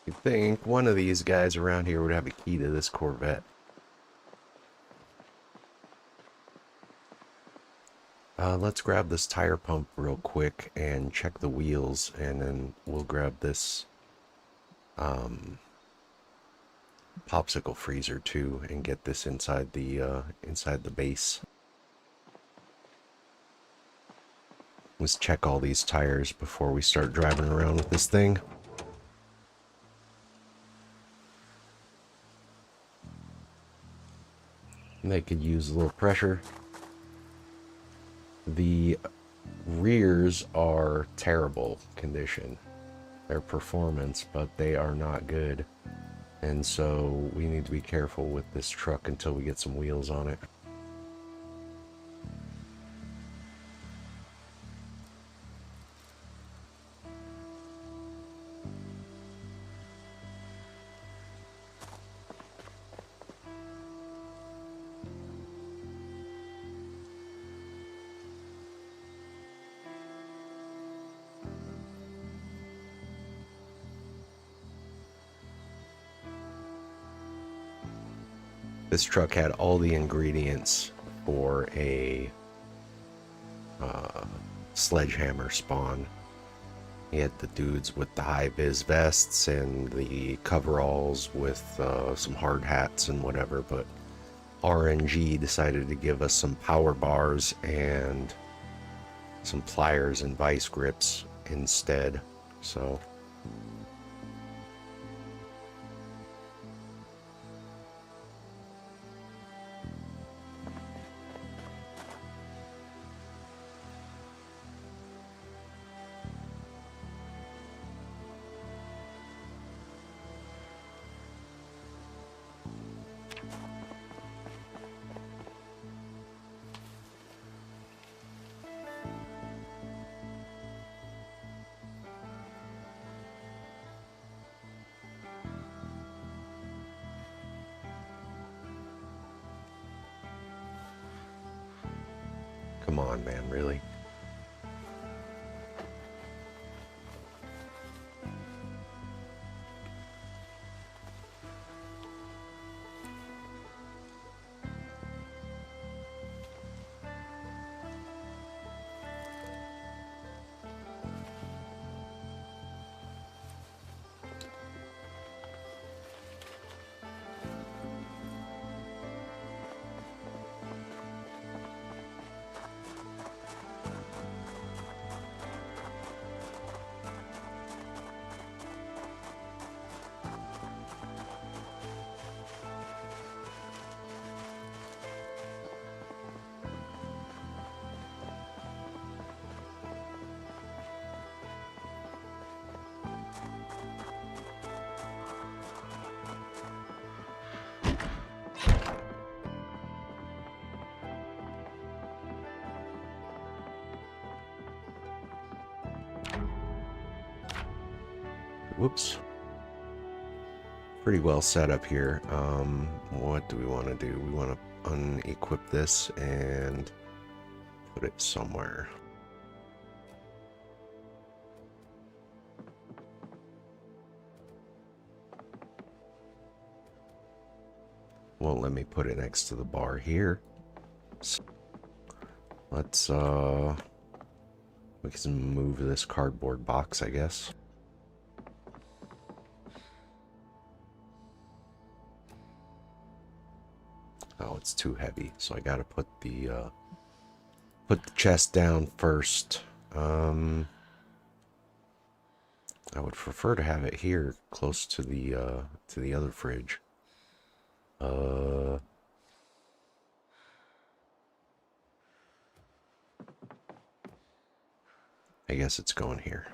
You'd think one of these guys around here would have a key to this Corvette. Let's grab this tire pump real quick and check the wheels, and then we'll grab this popsicle freezer too and get this inside the base. Let's check all these tires before we start driving around with this thing. They could use a little pressure. The rears are terrible condition. Their performance, but they are not good. And so we need to be careful with this truck until we get some wheels on it. This truck had all the ingredients for a sledgehammer spawn. He had the dudes with the high-vis vests and the coveralls with some hard hats and whatever, but RNG decided to give us some power bars and some pliers and vice grips instead. So on, man, really? Whoops. Pretty well set up here. What do we want to do? We want to unequip this and put it somewhere. Won't let me put it next to the bar here. So let's we can move this cardboard box, I guess. Oh, it's too heavy, so I gotta put the chest down first. I would prefer to have it here, close to the other fridge. I guess it's going here.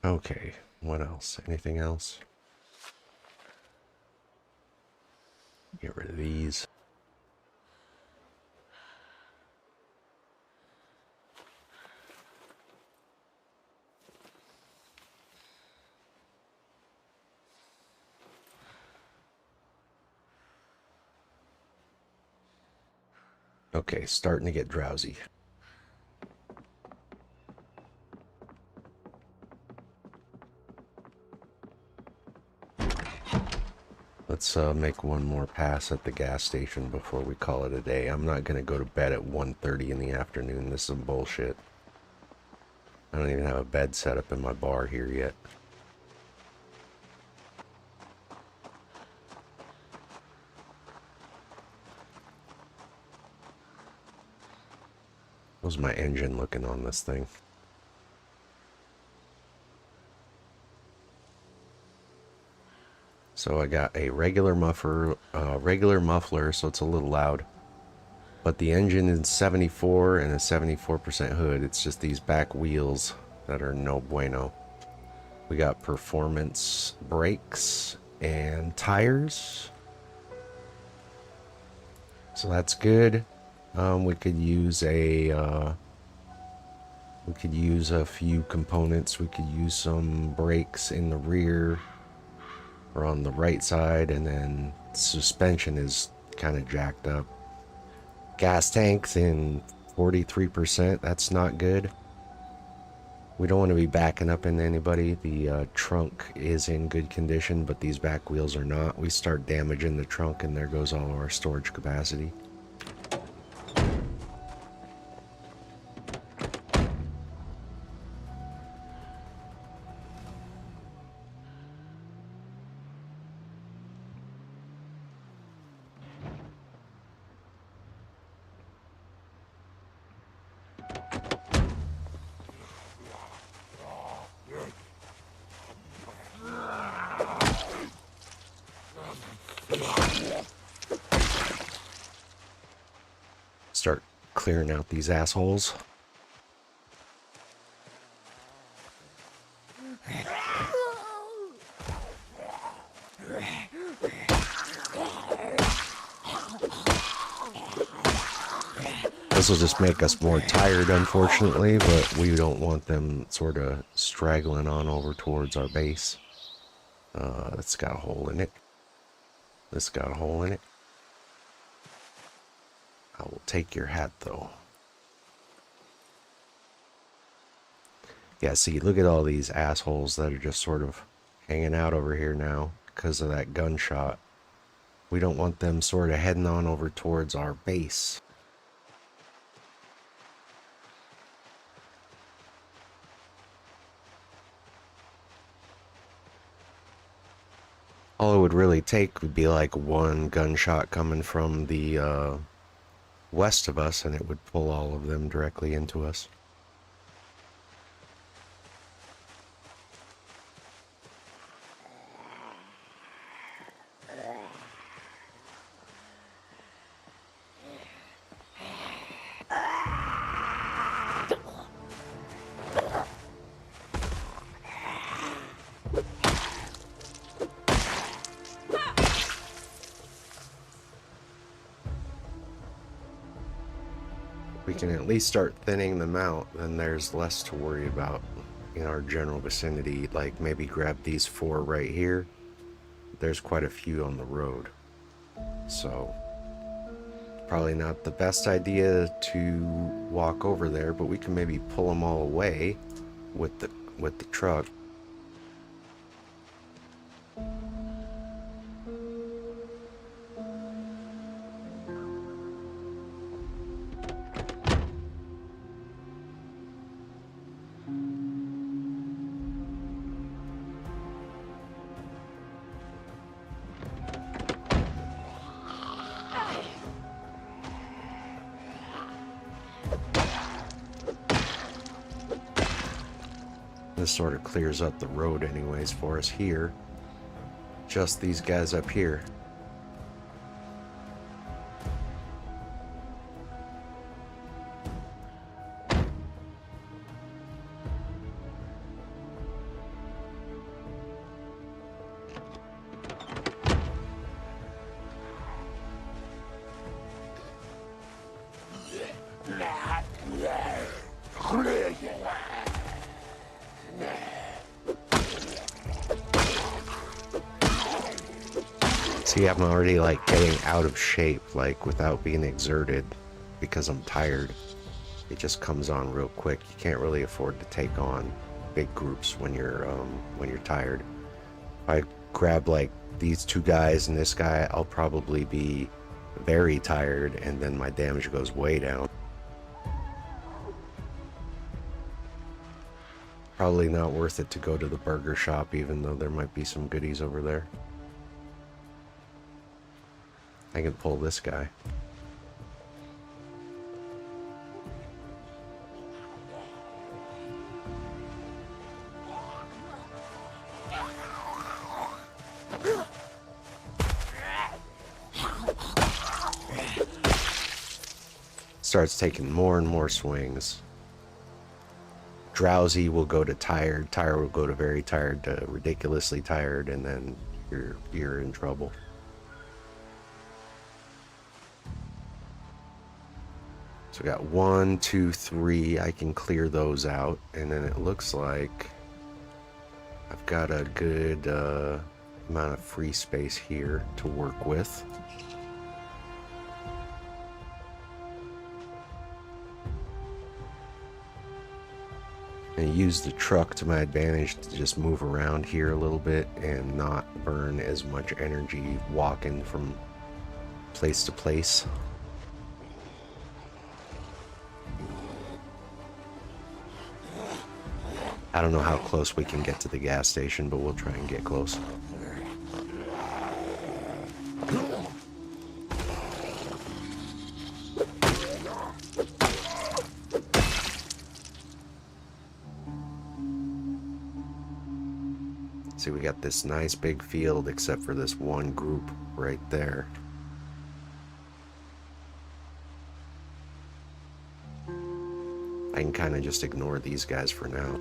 Okay, what else? Anything else? Get rid of these. Okay, starting to get drowsy. Let's make one more pass at the gas station before we call it a day. I'm not going to go to bed at 1:30 in the afternoon. This is some bullshit. I don't even have a bed set up in my bar here yet. How's my engine looking on this thing? So I got a regular muffler, so it's a little loud. But the engine is 74 and a 74% hood. It's just these back wheels that are no bueno. We got performance brakes and tires. So that's good. We could use a few components. We could use some brakes in the rear or on the right side, and then suspension is kind of jacked up. Gas tanks in 43%. That's not good. We don't want to be backing up into anybody. The trunk is in good condition, but these back wheels are not. We start damaging the trunk and there goes all of our storage capacity. clearing out these assholes. This will just make us more tired, unfortunately, but we don't want them sort of straggling on over towards our base. It's got a hole in it. This got a hole in it. I will take your hat, though. Yeah, see, look at all these assholes that are just sort of hanging out over here now because of that gunshot. We don't want them sort of heading on over towards our base. All it would really take would be like one gunshot coming from the west of us, and it would pull all of them directly into us. We can at least start thinning them out, then there's less to worry about in our general vicinity. Like maybe grab these 4 right here. There's quite a few on the road, so probably not the best idea to walk over there, but we can maybe pull them all away with the truck. This sort of clears up the road anyways for us here. Just these guys up here. See, I'm already like getting out of shape, like without being exerted, because I'm tired. It just comes on real quick. You can't really afford to take on big groups when you're tired. If I grab like these 2 guys and this guy, I'll probably be very tired, and then my damage goes way down. Probably not worth it to go to the burger shop, even though there might be some goodies over there. I can pull this guy. Starts taking more and more swings. Drowsy will go to tired, tired will go to very tired, to ridiculously tired, and then you're in trouble. So we got 1, 2, 3. I can clear those out, and then it looks like I've got a good amount of free space here to work with. And use the truck to my advantage to just move around here a little bit and not burn as much energy walking from place to place. I don't know how close we can get to the gas station, but we'll try and get close. See, we got this nice big field except for this one group right there. I can kind of just ignore these guys for now.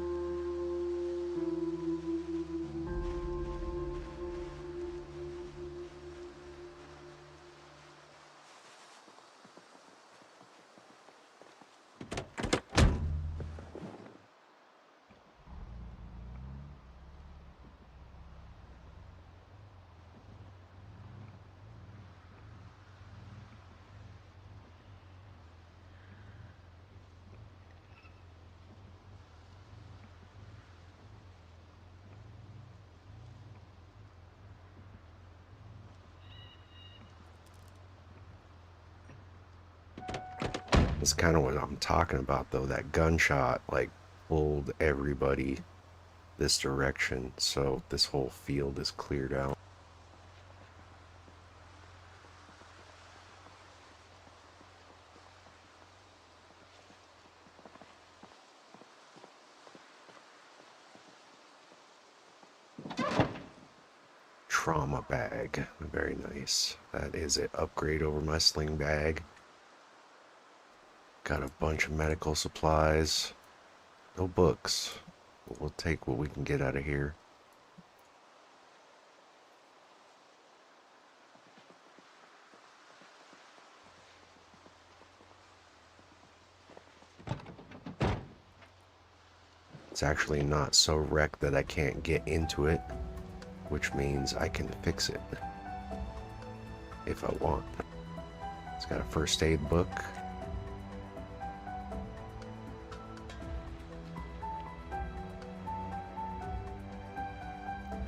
That's kind of what I'm talking about, though. That gunshot, like, pulled everybody this direction, so this whole field is cleared out. Trauma bag. Very nice. That is an upgrade over my sling bag. Got a bunch of medical supplies. No books. But we'll take what we can get out of here. It's actually not so wrecked that I can't get into it, which means I can fix it if I want. It's got a first aid book.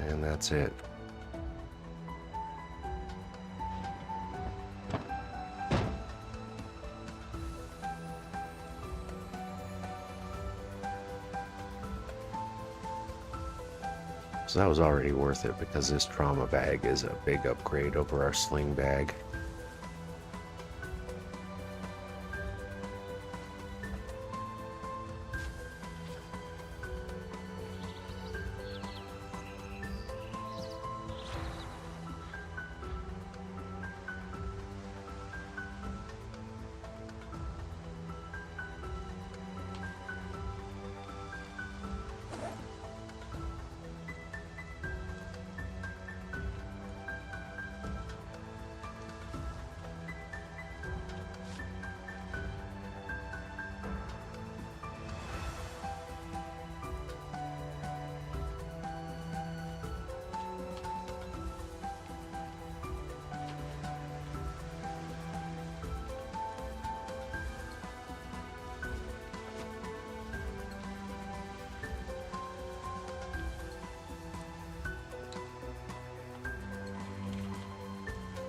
And that's it. So that was already worth it because this trauma bag is a big upgrade over our sling bag.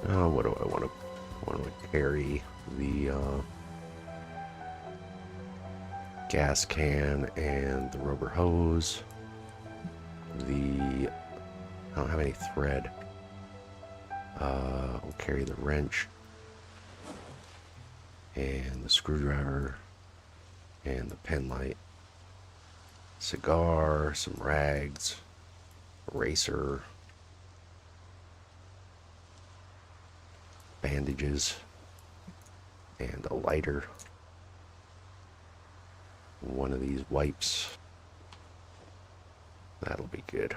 What do I want to? I want to carry the gas can and the rubber hose. I don't have any thread. We'll carry the wrench and the screwdriver and the pen light, cigar, some rags, eraser, bandages, and a lighter. One of these wipes. That'll be good.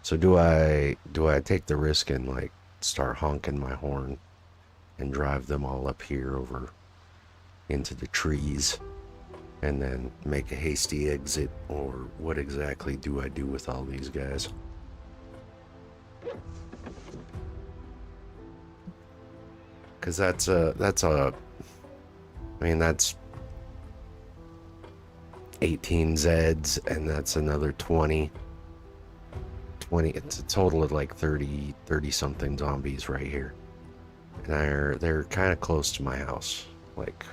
So do I take the risk and like start honking my horn and drive them all up here over into the trees and then make a hasty exit, or what exactly do I do with all these guys? Because that's 18 Zeds, and that's another 20. It's a total of like 30 something zombies right here. And they're kind of close to my house. Like,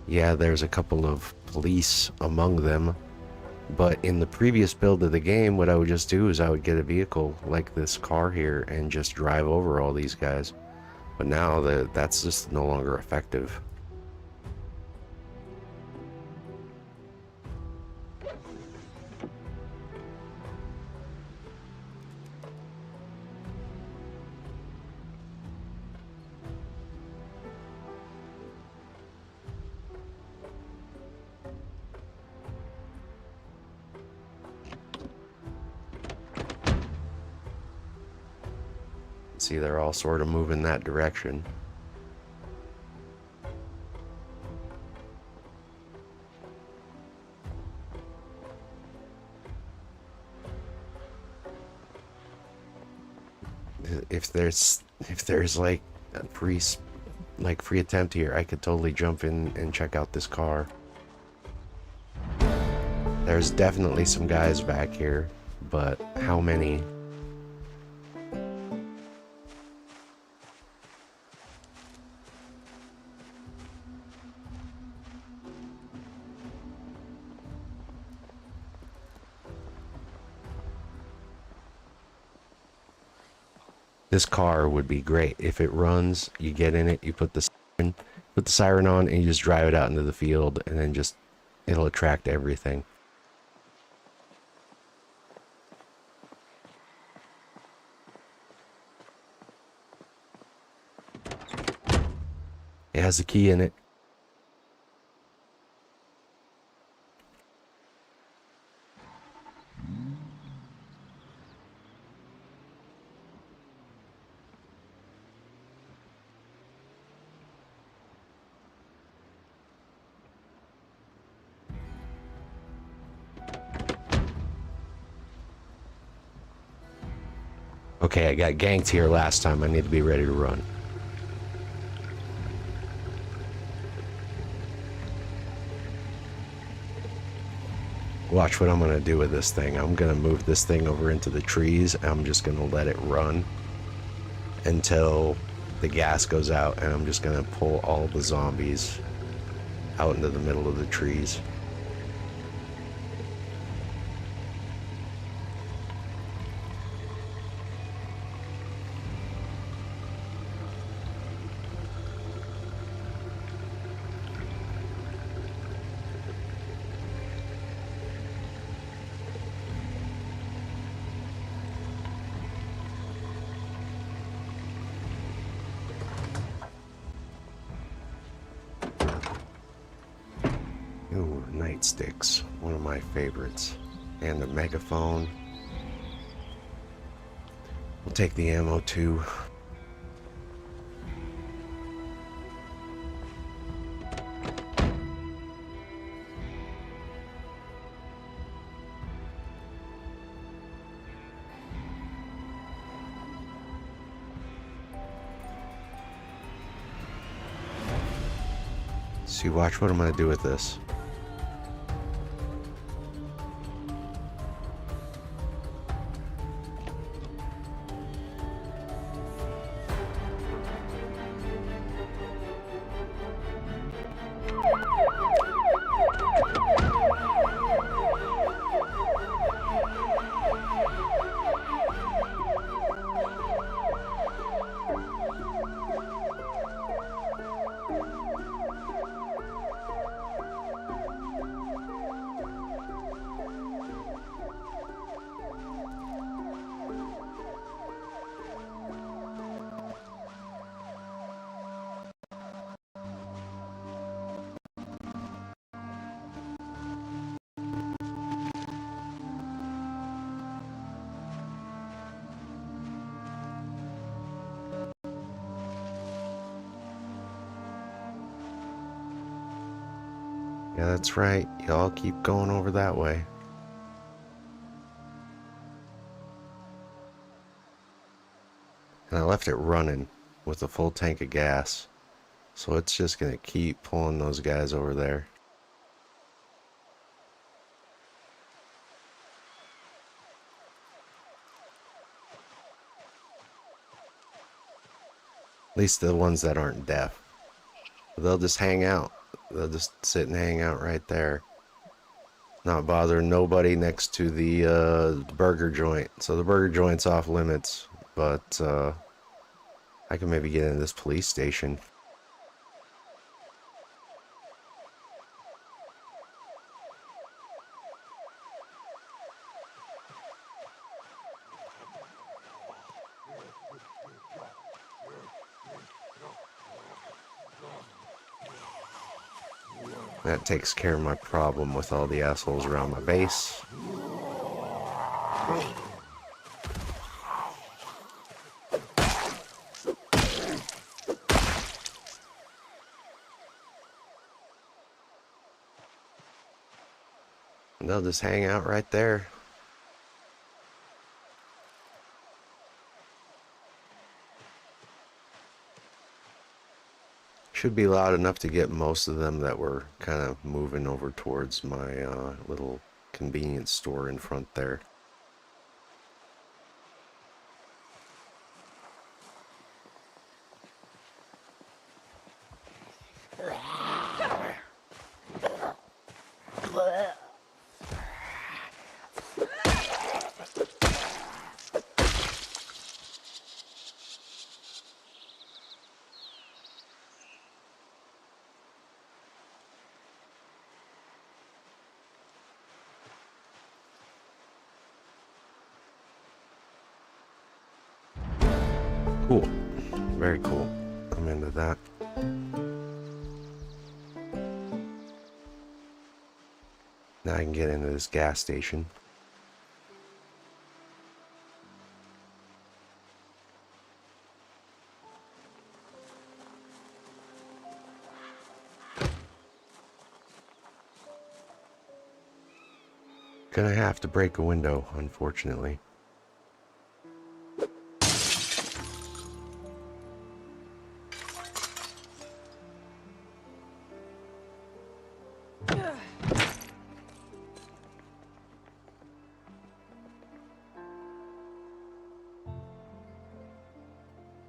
yeah, there's a couple of police among them, but in the previous build of the game, what I would just do is I would get a vehicle like this car here and just drive over all these guys. But now that's just no longer effective. See, they're all sort of moving that direction. If there's like a free attempt here, I could totally jump in and check out this car. There's definitely some guys back here, but how many? This car would be great. If it runs, you get in it, you put the siren on, and you just drive it out into the field, and then just it'll attract everything. It has a key in it. Okay, I got ganked here last time. I need to be ready to run. Watch what I'm going to do with this thing. I'm going to move this thing over into the trees. I'm just going to let it run until the gas goes out, and I'm just going to pull all the zombies out into the middle of the trees. Ooh, nightsticks, one of my favorites. And a megaphone. We'll take the ammo too. See, watch what I'm gonna do with this. Yeah, that's right. Y'all keep going over that way. And I left it running with a full tank of gas. So it's just gonna keep pulling those guys over there. At least the ones that aren't deaf. They'll just hang out. They'll just sit and hang out right there. Not bother nobody next to the burger joint. So the burger joint's off limits, but I can maybe get into this police station. That takes care of my problem with all the assholes around my base. And they'll just hang out right there. Should be loud enough to get most of them that were kind of moving over towards my little convenience store in front there. Cool. Very cool. I'm into that. Now I can get into this gas station. Gonna have to break a window, unfortunately.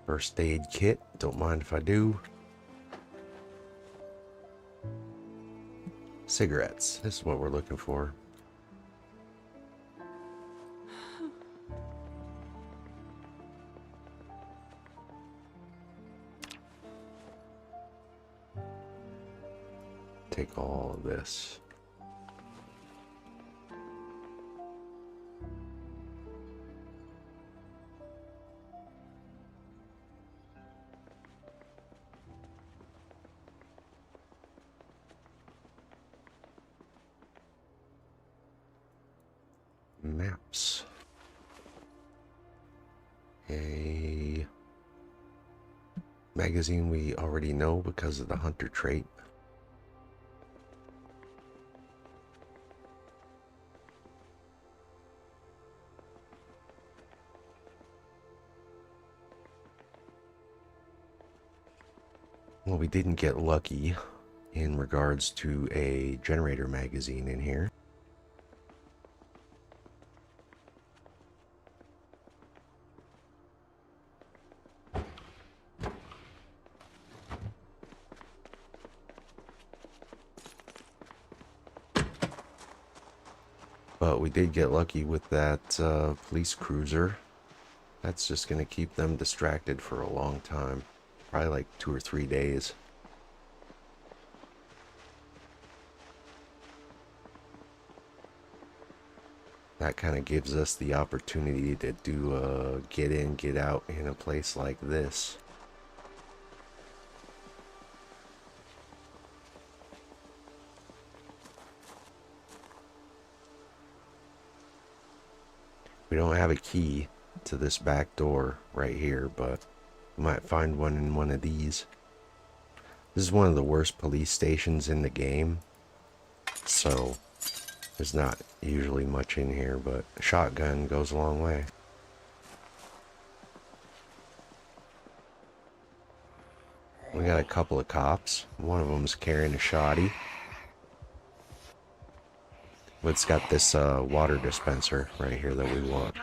First aid kit, don't mind if I do. Cigarettes, this is what we're looking for. Take all of this. Maps. A magazine we already know because of the hunter trait. Well, we didn't get lucky in regards to a generator magazine in here. But we did get lucky with that police cruiser. That's just going to keep them distracted for a long time. Probably like 2 or 3 days. That kind of gives us the opportunity to do get in, get out in a place like this. We don't have a key to this back door right here, but we might find one in one of these. This is one of the worst police stations in the game, so there's not usually much in here, but a shotgun goes a long way. We got a couple of cops. One of them's carrying a shotty. It's got this water dispenser right here that we want.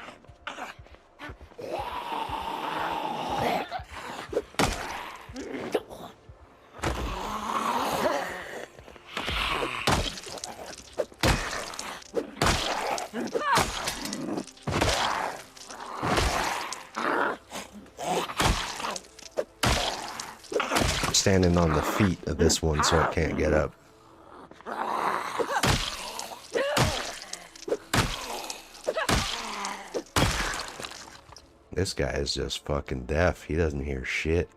I'm standing on the feet of this one so it can't get up. This guy is just fucking deaf. He doesn't hear shit.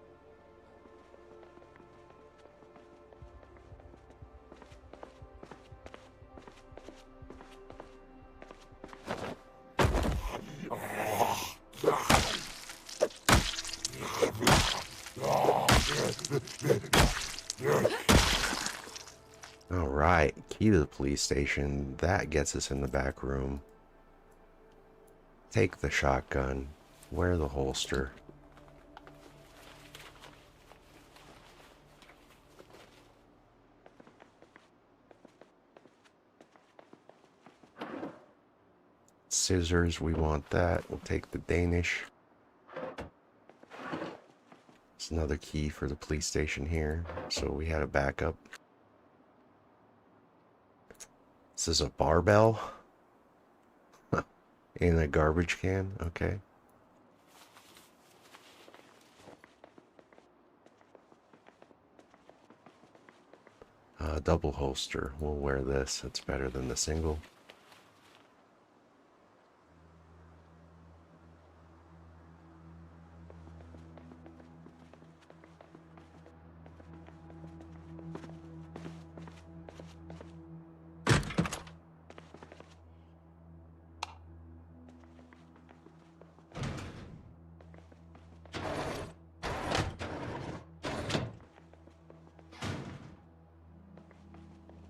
All right, key to the police station. That gets us in the back room. Take the shotgun. Wear the holster. Scissors, we want that. We'll take the Danish. It's another key for the police station here, so we had a backup. This is a barbell in a garbage can. Okay. Double holster. We'll wear this. It's better than the single.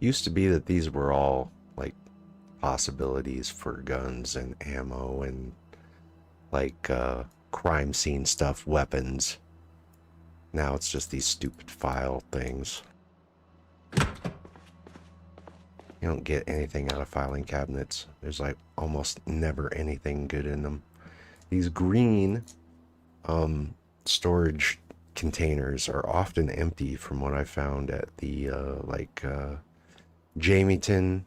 Used to be that these were all like possibilities for guns and ammo and like crime scene stuff, weapons. Now it's just these stupid file things. You don't get anything out of filing cabinets. There's like almost never anything good in them. These green storage containers are often empty from what I found at the Jamieton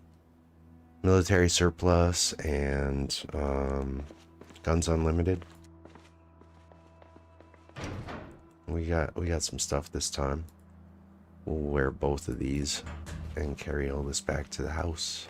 Military Surplus and Guns Unlimited. We got some stuff this time. We'll wear both of these and carry all this back to the house.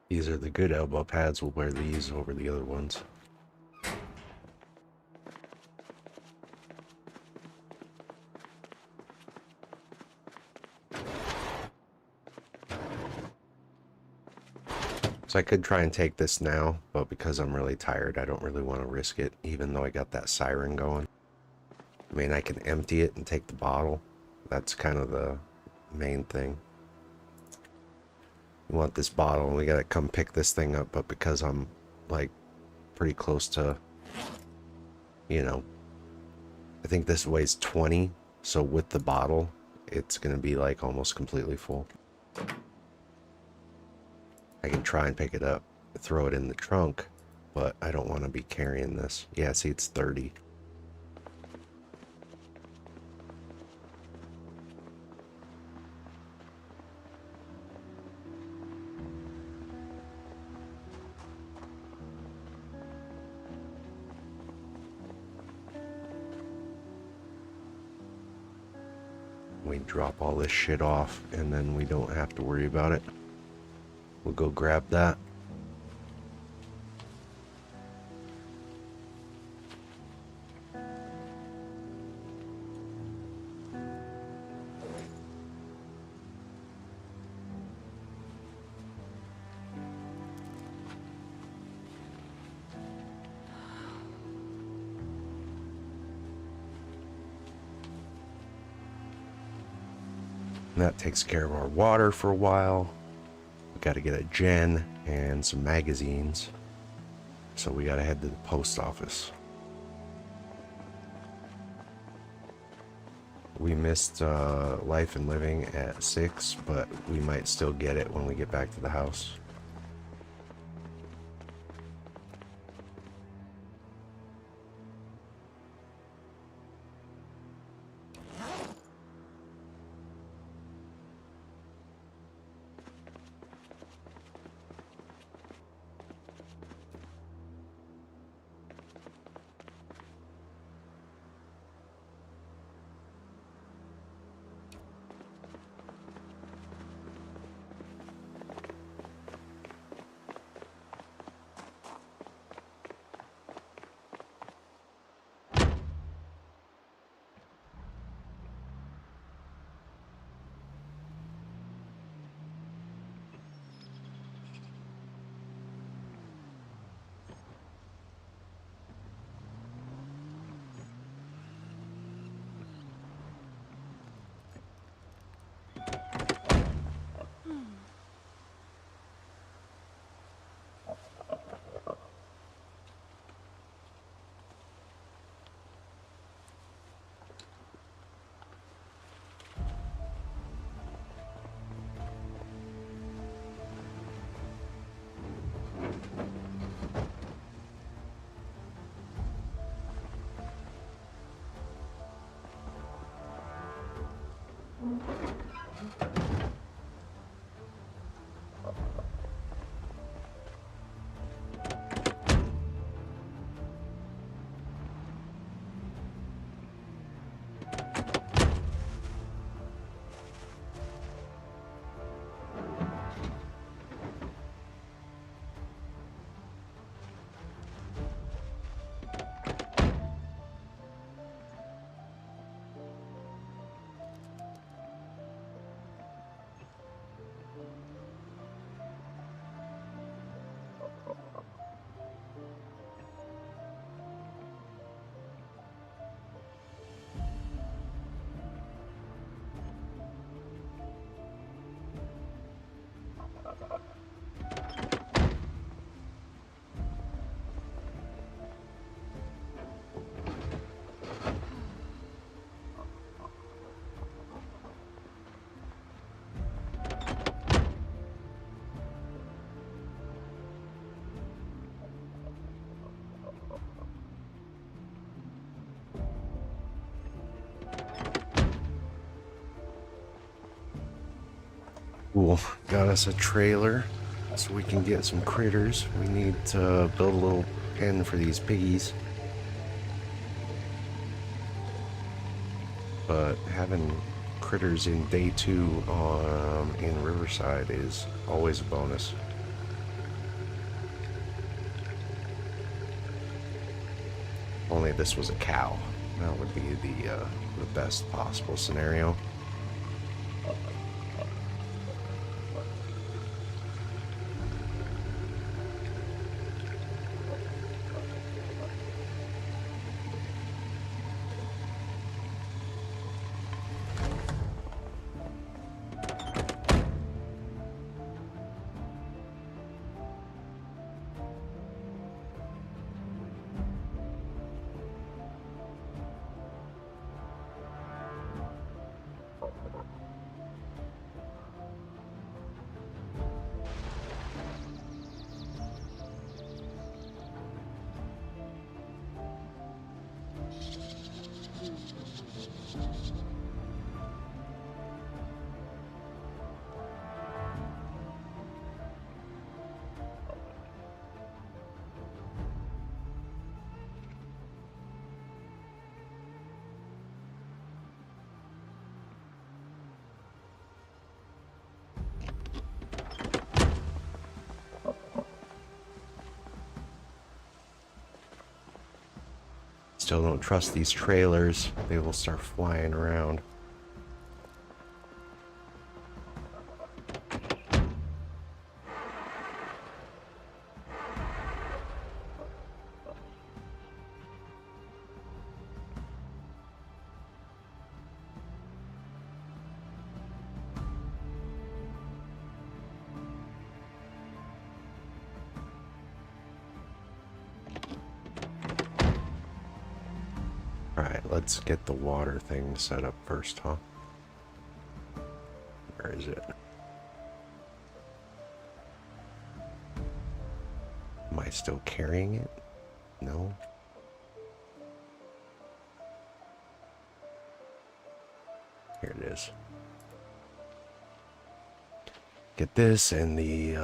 These are the good elbow pads. We'll wear these over the other ones. So I could try and take this now, but because I'm really tired, I don't really want to risk it, even though I got that siren going. I mean, I can empty it and take the bottle. That's kind of the main thing. We want this bottle, and we gotta come pick this thing up, but because I'm, like, pretty close to, you know, I think this weighs 20, so with the bottle, it's gonna be, like, almost completely full. I can try and pick it up, throw it in the trunk, but I don't want to be carrying this. Yeah, see, it's 30. We drop all this shit off, and then we don't have to worry about it. We'll go grab that. And that takes care of our water for a while. We got to get a gen and some magazines. So we got to head to the post office. We missed Life and Living at 6, but we might still get it when we get back to the house. Got us a trailer so we can get some critters. We need to build a little pen for these piggies. But having critters in day 2 in Riverside is always a bonus. Only this was a cow. That would be the best possible scenario. Still don't trust these trailers. They will start flying around. Alright, let's get the water thing set up first, huh? Where is it? Am I still carrying it? No? Here it is. Get this and the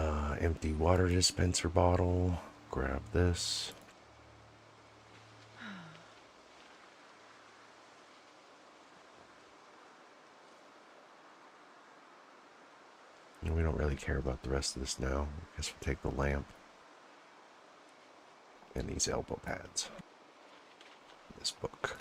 empty water dispenser bottle. Grab this. We don't really care about the rest of this now. I guess we'll take the lamp and these elbow pads. This book.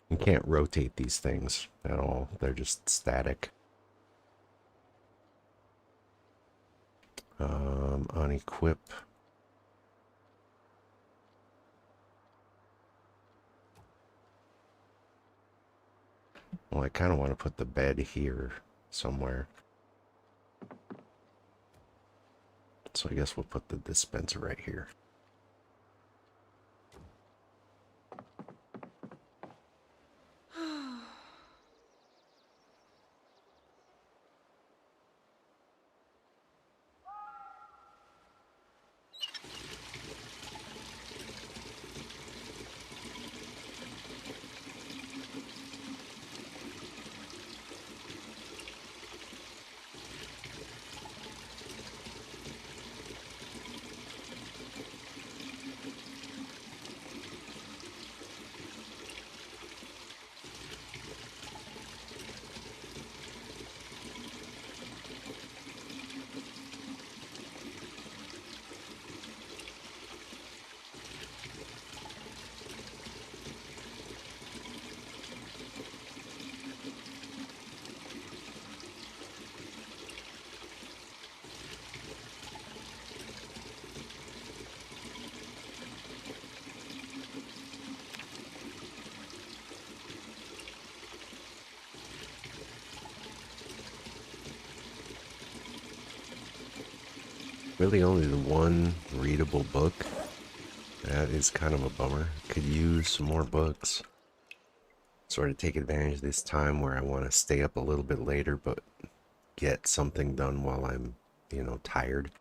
You can't rotate these things at all. They're just static. Unequip. Well, I kind of want to put the bed here somewhere. So I guess we'll put the dispenser right here. Really only the one readable book. That is kind of a bummer. Could use some more books. Sort of take advantage of this time where I want to stay up a little bit later, but get something done while I'm, tired.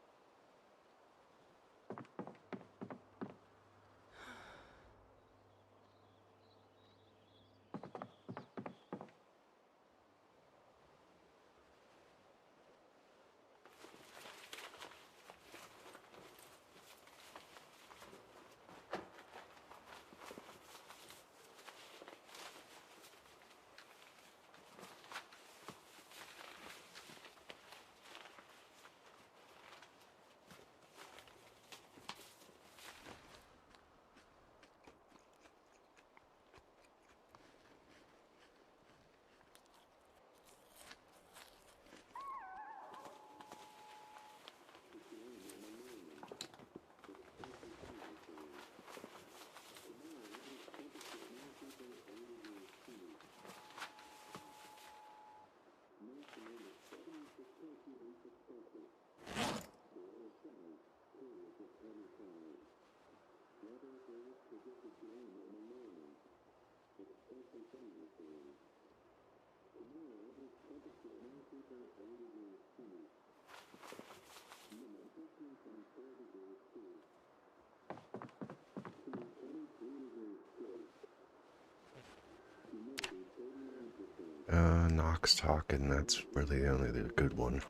Knox talking, that's really the only good one.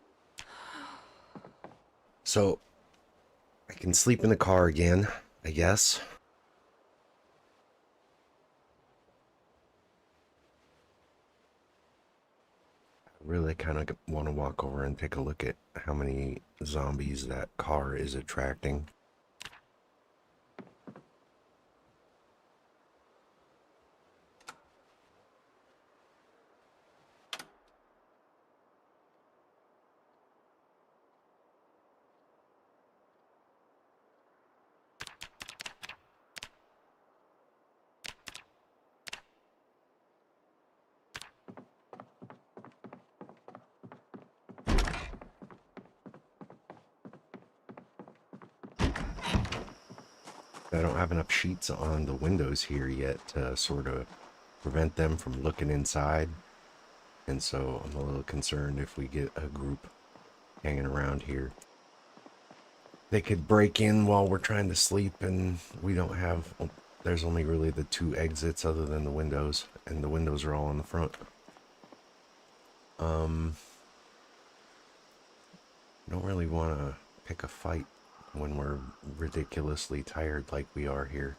So, I can sleep in the car again, I guess. I really kind of want to walk over and take a look at how many zombies that car is attracting. I don't have enough sheets on the windows here yet to sort of prevent them from looking inside. And so I'm a little concerned if we get a group hanging around here. They could break in while we're trying to sleep and we don't have... There's only really the two exits other than the windows. And the windows are all on the front. Don't really want to pick a fight when we're ridiculously tired like we are here.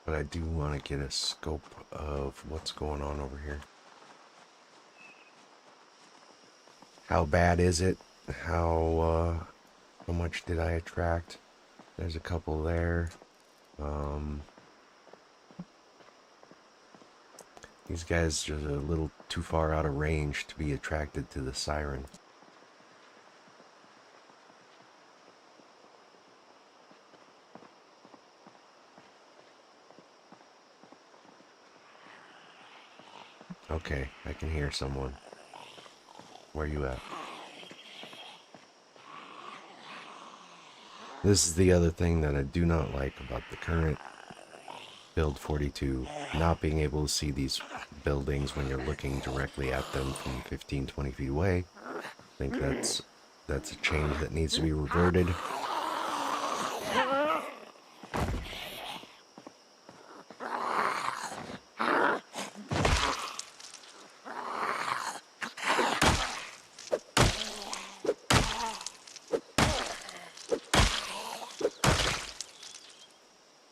But I do want to get a scope of what's going on over here. How bad is it? How much did I attract? There's a couple there. These guys are just a little too far out of range to be attracted to the siren. Okay, I can hear someone. Where you at? This is the other thing that I do not like about the current build 42, not being able to see these buildings when you're looking directly at them from 15-20 feet away. I think that's a change that needs to be reverted.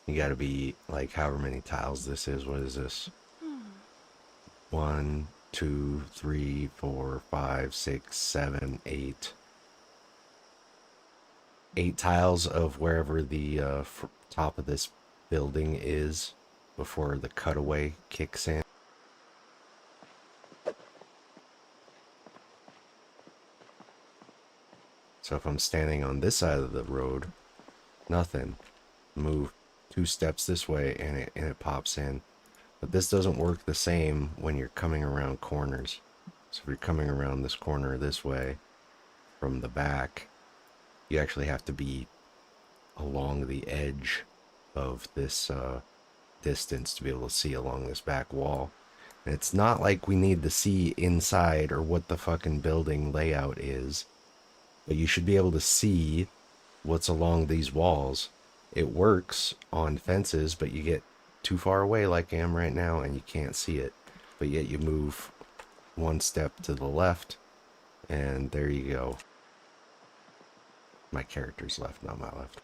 You gotta be like however many tiles this is. What is this? 1, 2, 3, 4, 5, 6, 7, 8. 8 tiles of wherever the top of this building is before the cutaway kicks in. So if I'm standing on this side of the road, nothing. Move 2 steps this way and it pops in. But this doesn't work the same when you're coming around corners. So if you're coming around this corner this way from the back, you actually have to be along the edge of this distance to be able to see along this back wall. And it's not like we need to see inside or what the fucking building layout is, but you should be able to see what's along these walls. It works on fences, but you get too far away like I am right now and you can't see it. But yet you move 1 step to the left and there you go. My character's left, not my left.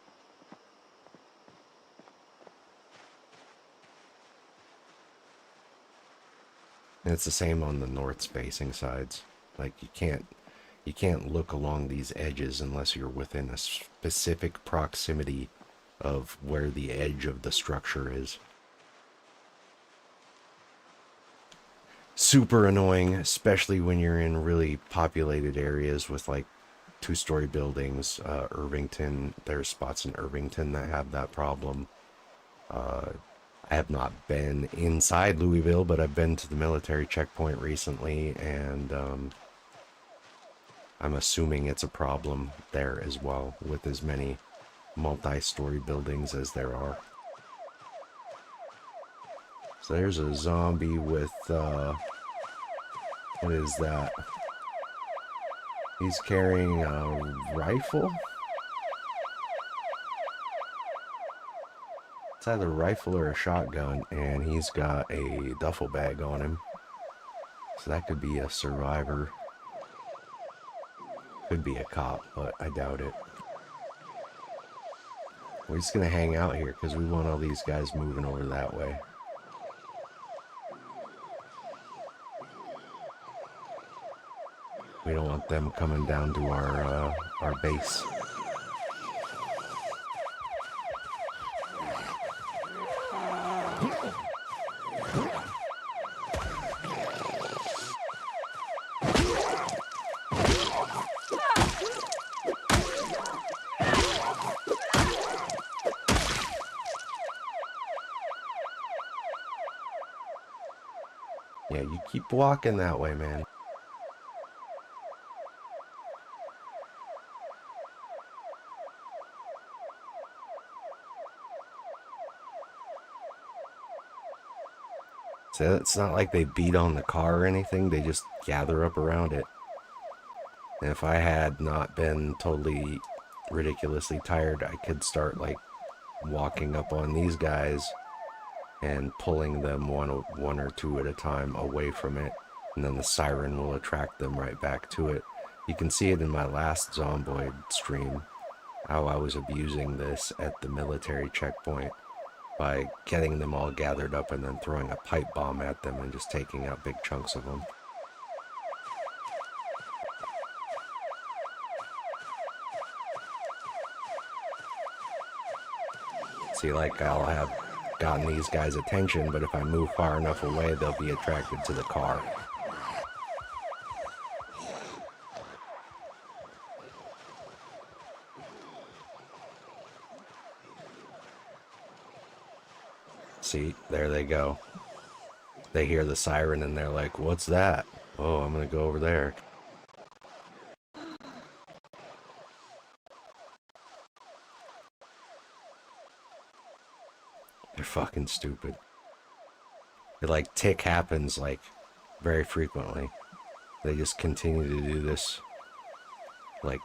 And it's the same on the north facing sides. Like you can't look along these edges unless you're within a specific proximity of where the edge of the structure is. Super annoying, especially when you're in really populated areas with like 2-story buildings. Irvington, there's spots in Irvington that have that problem. I have not been inside Louisville, but I've been to the military checkpoint recently, and I'm assuming it's a problem there as well, with as many multi-story buildings as there are. So there's a zombie with, what is that? He's carrying a rifle? It's either a rifle or a shotgun, and he's got a duffel bag on him. So that could be a survivor. Could be a cop, but I doubt it. We're just gonna hang out here because we want all these guys moving over that way. We don't want them coming down to our base. Yeah, you keep walking that way, man. So it's not like they beat on the car or anything, they just gather up around it. And if I had not been totally ridiculously tired, I could start like walking up on these guys and pulling them one or two at a time away from it, and then the siren will attract them right back to it. You can see it in my last zomboid stream, how I was abusing this at the military checkpoint by getting them all gathered up and then throwing a pipe bomb at them and just taking out big chunks of them. See, like, I'll have gotten these guys' attention, but if I move far enough away, they'll be attracted to the car. See, there they go. They hear the siren and they're like, what's that? Oh, I'm gonna go over there. They're fucking stupid. It like tick happens like very frequently. They just continue to do this. Like,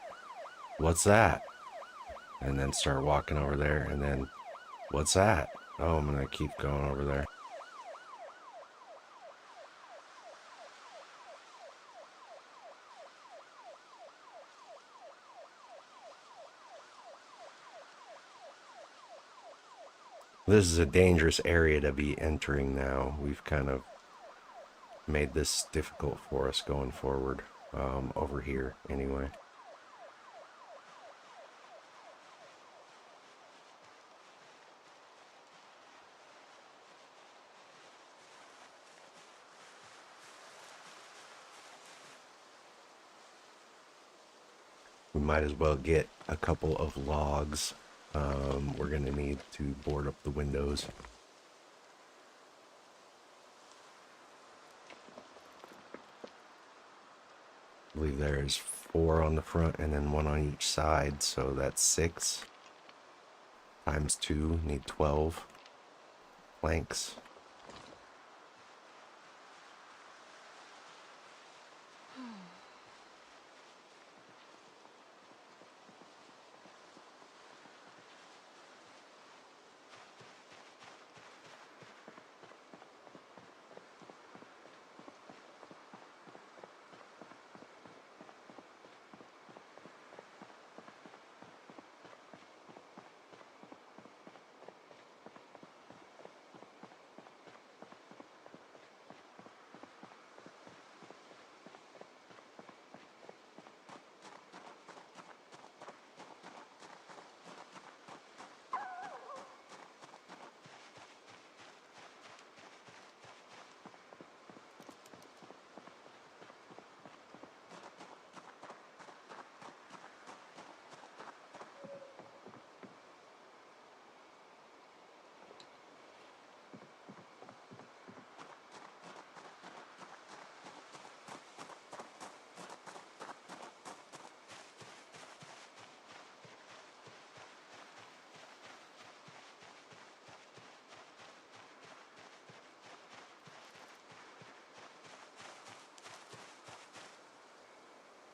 what's that? And then start walking over there and then, what's that? Oh, I'm gonna keep going over there. This is a dangerous area to be entering now. We've kind of made this difficult for us going forward, over here anyway. We might as well get a couple of logs we're gonna need to board up the windows. I believe there's 4 on the front and then 1 on each side, so that's 6 times 2, need 12 planks.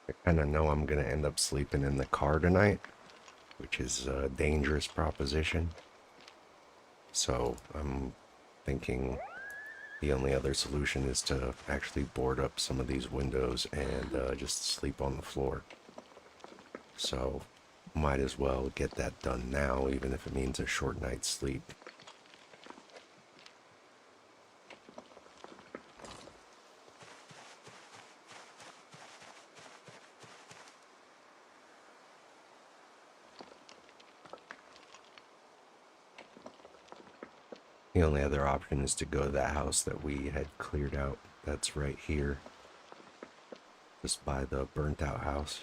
I kind of know I'm going to end up sleeping in the car tonight, which is a dangerous proposition. So I'm thinking the only other solution is to actually board up some of these windows and just sleep on the floor. So might as well get that done now, even if it means a short night's sleep. The only other option is to go to that house that we had cleared out. That's right here. Just by the burnt out house.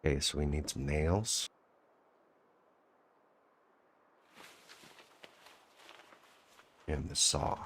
Okay, so we need some nails. And the saw.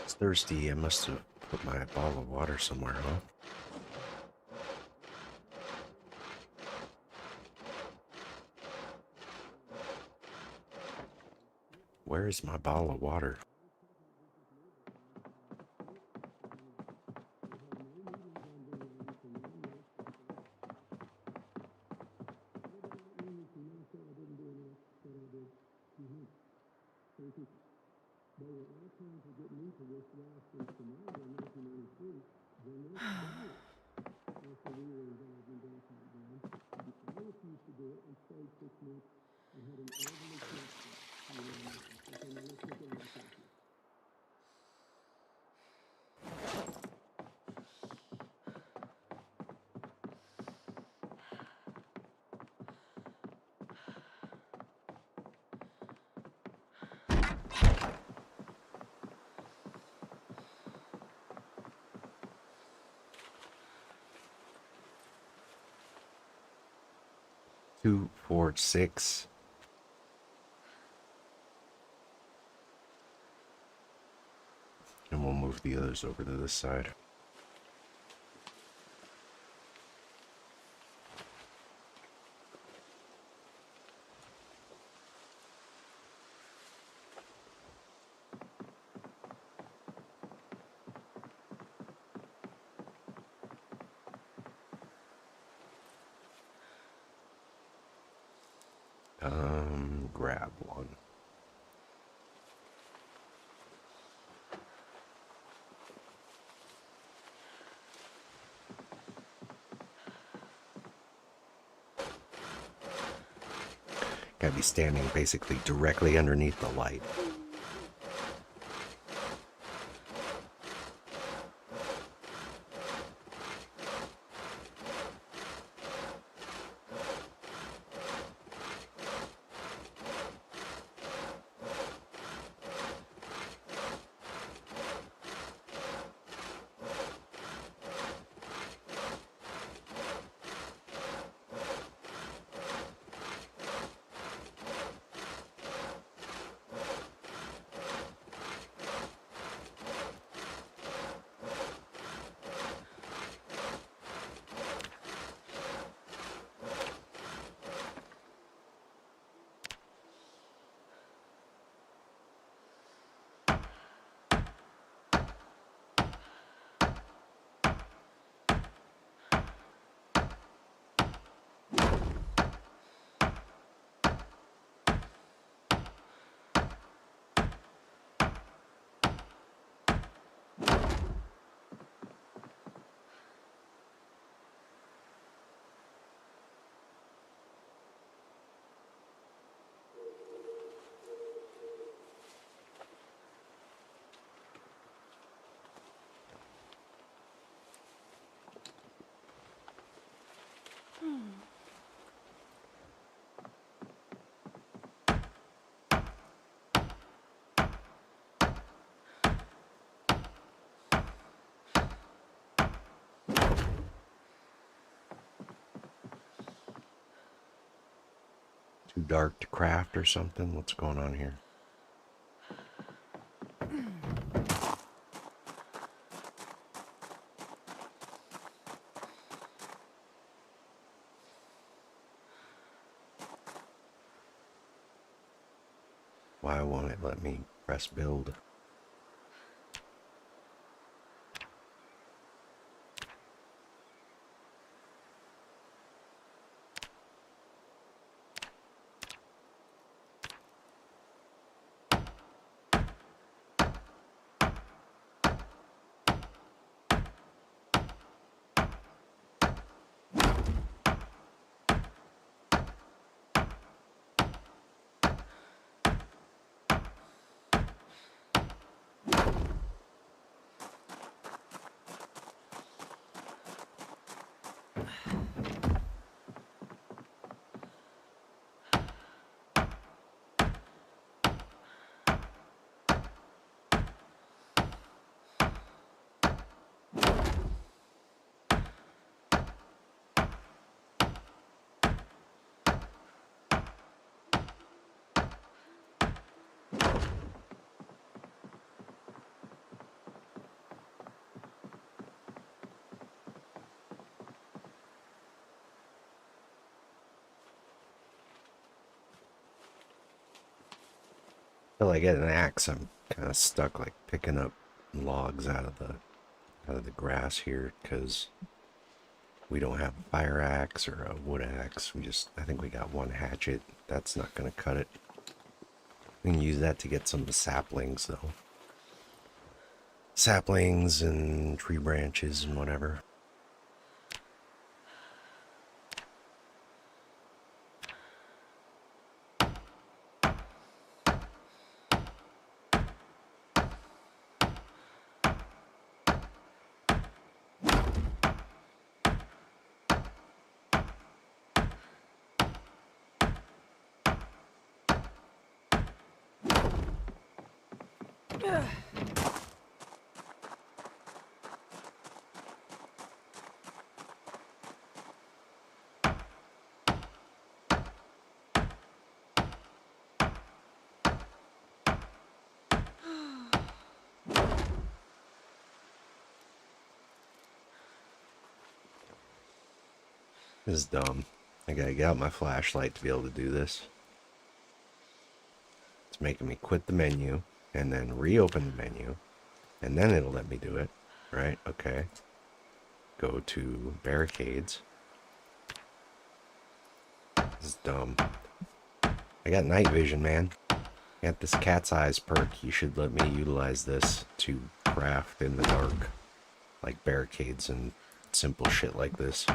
It's thirsty. I must have put my bottle of water somewhere, huh? Where is my bottle of water? Two, four, six. And we'll move the others over to this side. Grab one. Gotta be standing basically directly underneath the light. Too dark to craft or something? What's going on here? Why won't it let me press build? Till I get an axe, I'm kind of stuck like picking up logs out of the grass here because we don't have a fire axe or a wood axe. I think we got one hatchet. That's not gonna cut it. We can use that to get some saplings though. Saplings and tree branches and whatever. This is dumb. I gotta get out my flashlight to be able to do this. It's making me quit the menu and then reopen the menu and then it'll let me do it. Right? Okay. Go to barricades. This is dumb. I got night vision, man. I got this cat's eyes perk. You should let me utilize this to craft in the dark. Like barricades and simple shit like this.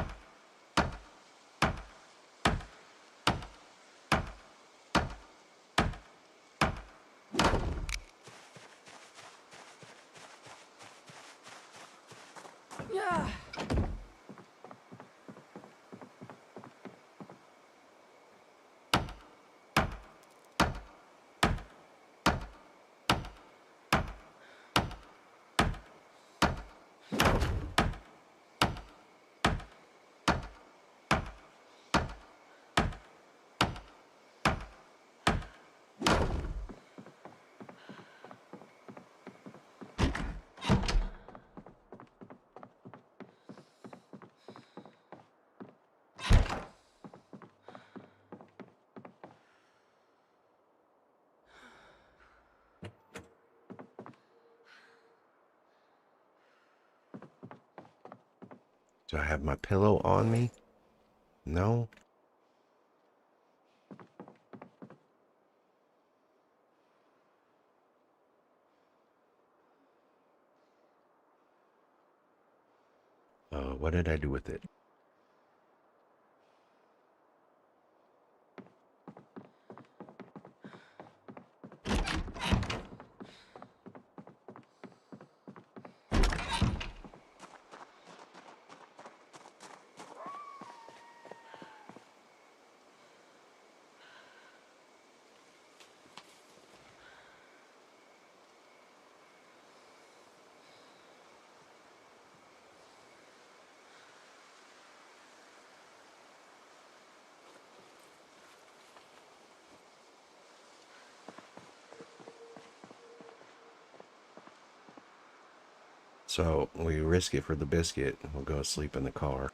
Do I have my pillow on me? No? What did I do with it? So we risk it for the biscuit. We'll go sleep in the car.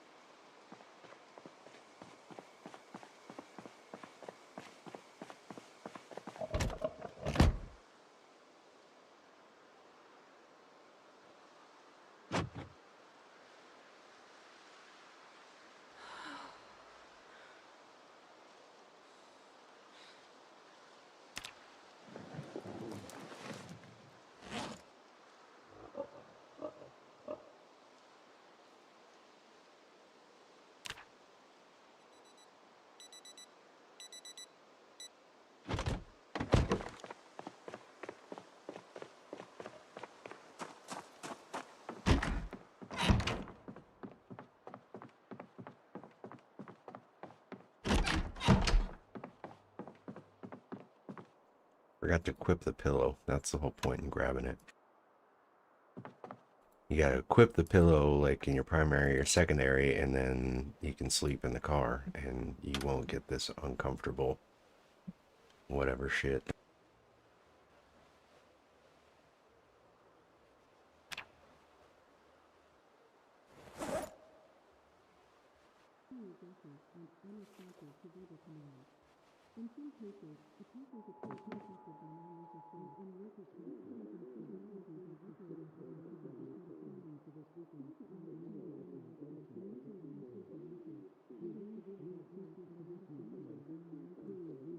Forgot to equip the pillow. That's the whole point in grabbing it. You gotta equip the pillow like in your primary or secondary, and then you can sleep in the car, and you won't get this uncomfortable whatever shit.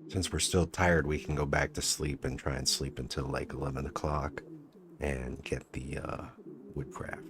Since we're still tired, we can go back to sleep and try and sleep until like 11 o'clock and get the woodcraft.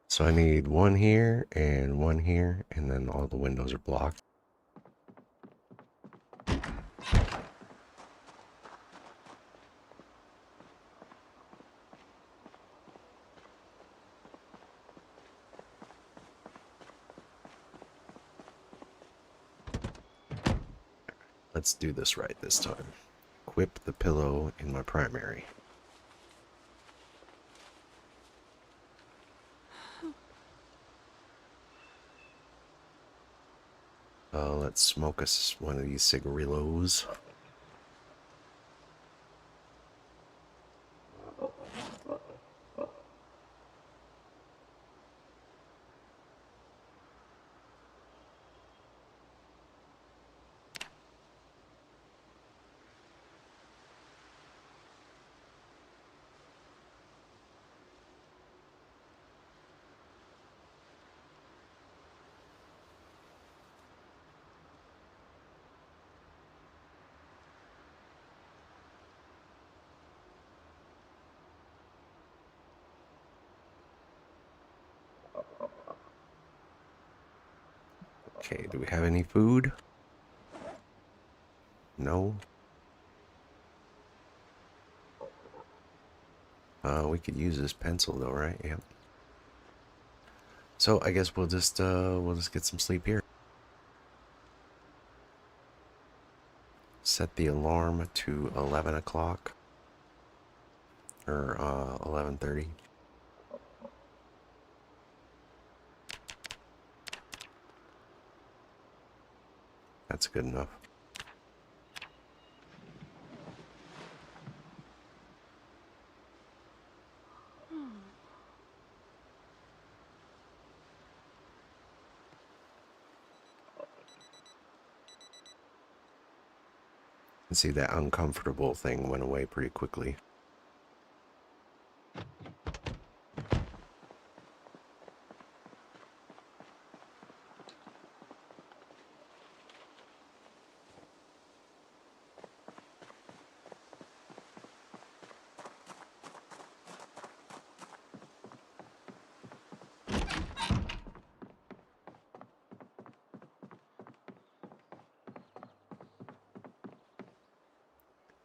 So I need one here, and then all the windows are blocked. Let's do this right this time. Equip the pillow in my primary. Let's smoke us one of these cigarillos. Okay, do we have any food? No. We could use this pencil though, right? Yep. So I guess we'll just get some sleep here. Set the alarm to 11 o'clock or 11:30. That's good enough. And see, that uncomfortable thing went away pretty quickly.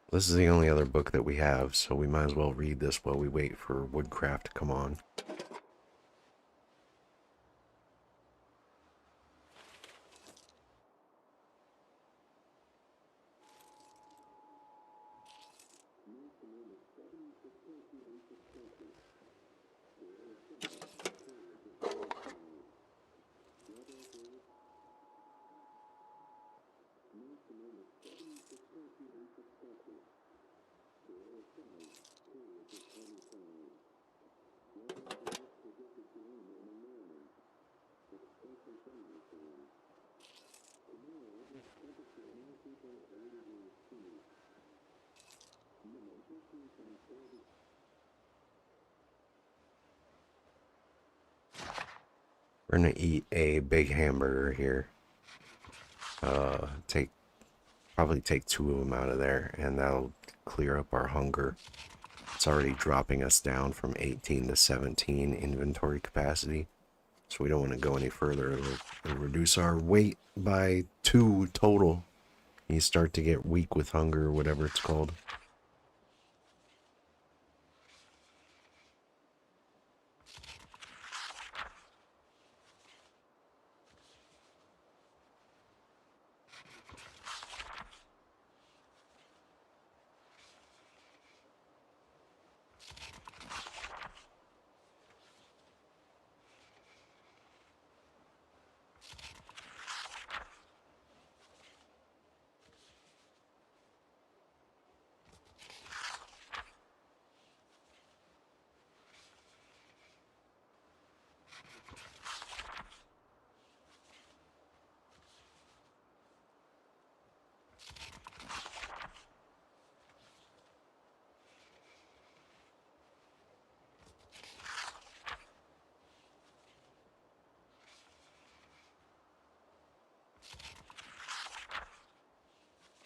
This is the only other book that we have, so we might as well read this while we wait for woodcraft to come on. We're gonna eat a big hamburger here. Probably take 2 of them out of there, and that'll clear up our hunger. It's already dropping us down from 18 to 17 inventory capacity. So we don't want to go any further. It'll reduce our weight by 2 total. You start to get weak with hunger or whatever it's called.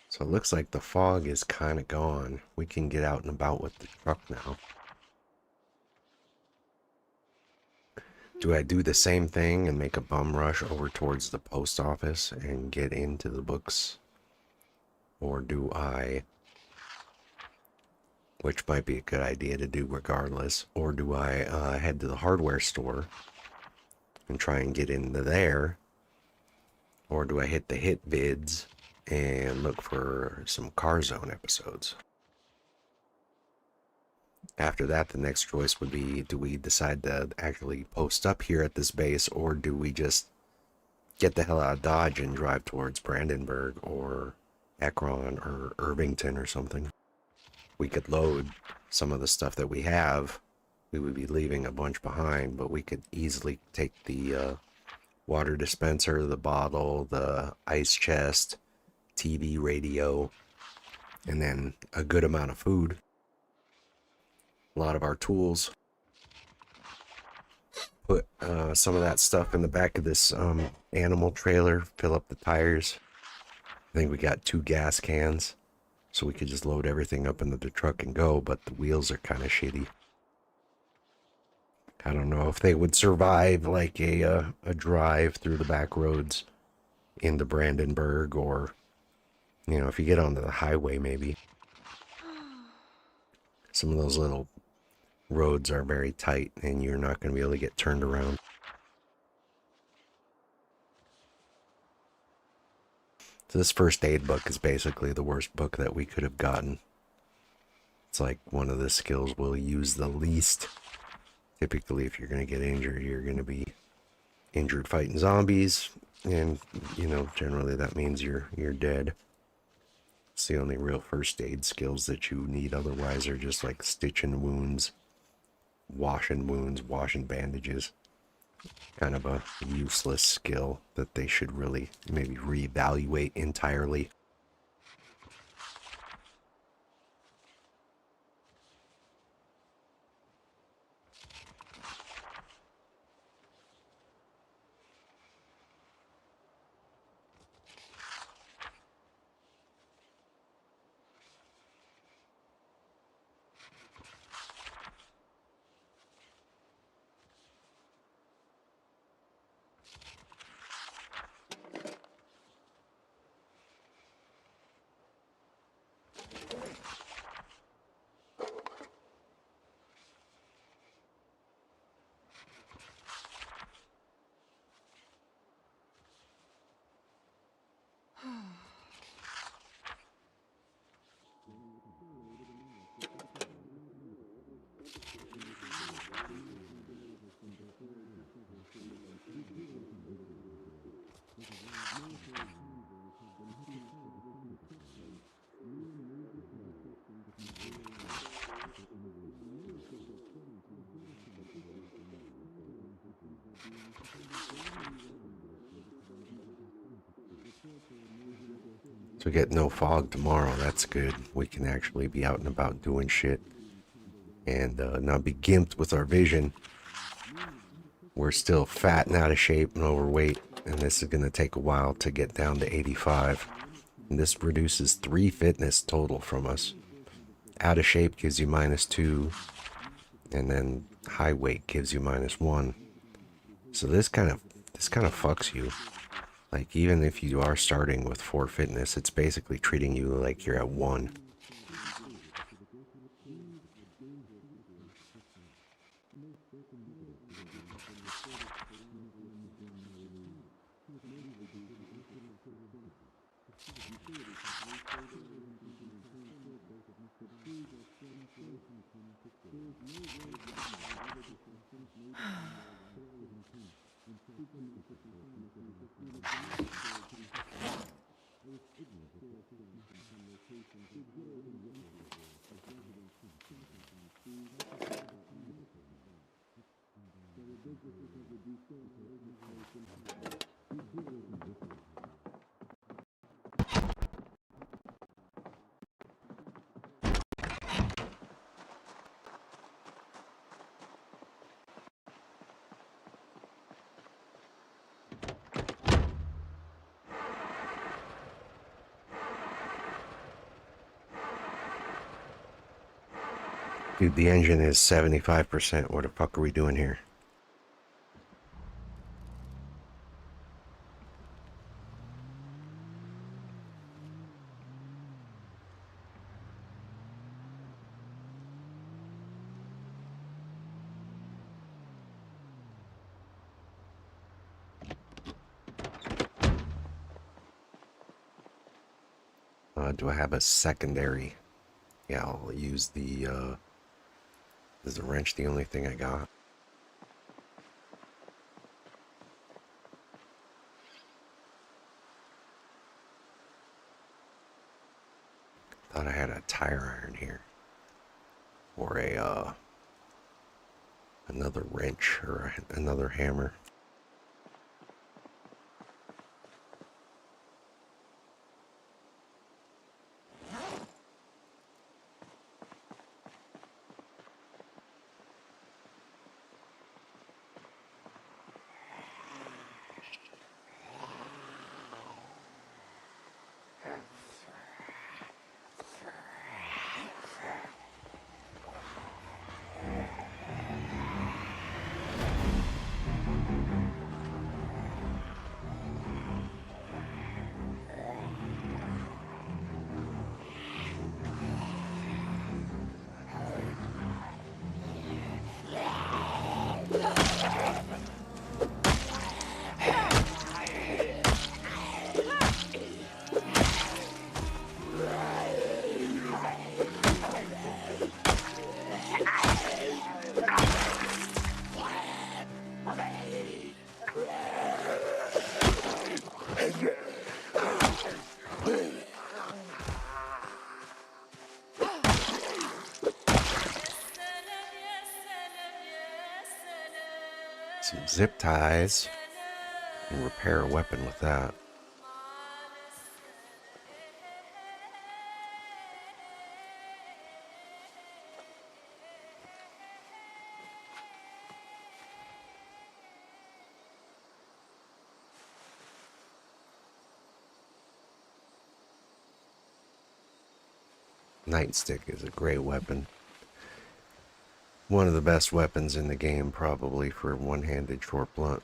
So it looks like the fog is kind of gone. We can get out and about with the truck now. Do I do the same thing and make a bum rush over towards the post office and get into the books? Or do I, which might be a good idea to do regardless, or do I head to the hardware store and try and get into there? Or do I hit the hit vids and look for some Car Zone episodes? After that, the next choice would be, do we decide to actually post up here at this base, or do we just get the hell out of Dodge and drive towards Brandenburg or Ekron or Irvington or something? We could load some of the stuff that we have. We would be leaving a bunch behind, but we could easily take the water dispenser, the bottle, the ice chest, TV, radio, and then a good amount of food. A lot of our tools. Put some of that stuff in the back of this animal trailer, fill up the tires. I think we got 2 gas cans, so we could just load everything up into the truck and go, but the wheels are kind of shitty. I don't know if they would survive like a drive through the back roads into Brandenburg, or, you know, if you get onto the highway, maybe. Some of those little roads are very tight and you're not going to be able to get turned around. So this first aid book is basically the worst book that we could have gotten. It's like one of the skills we'll use the least. Typically, if you're going to get injured, you're going to be injured fighting zombies, and, you know, generally that means you're dead. It's the only real first aid skills that you need. Otherwise are just like stitching wounds, washing bandages. Kind of a useless skill that they should really maybe reevaluate entirely. So we get no fog tomorrow. That's good. We can actually be out and about doing shit and not be gimped with our vision. We're still fat and out of shape and overweight, and this is going to take a while to get down to 85. And this reduces 3 fitness total from us. Out of shape gives you -2, and then high weight gives you -1. So this kind of fucks you. Like, even if you are starting with 4 fitness, it's basically treating you like you're at 1. Dude, the engine is 75%. What the fuck are we doing here? Do I have a secondary? Yeah, I'll use the, is the wrench the only thing I got? Thought I had a tire iron here. Or a, another wrench or another hammer. Some zip ties and repair a weapon with that. Nightstick is a great weapon. One of the best weapons in the game, probably, for one-handed short blunt.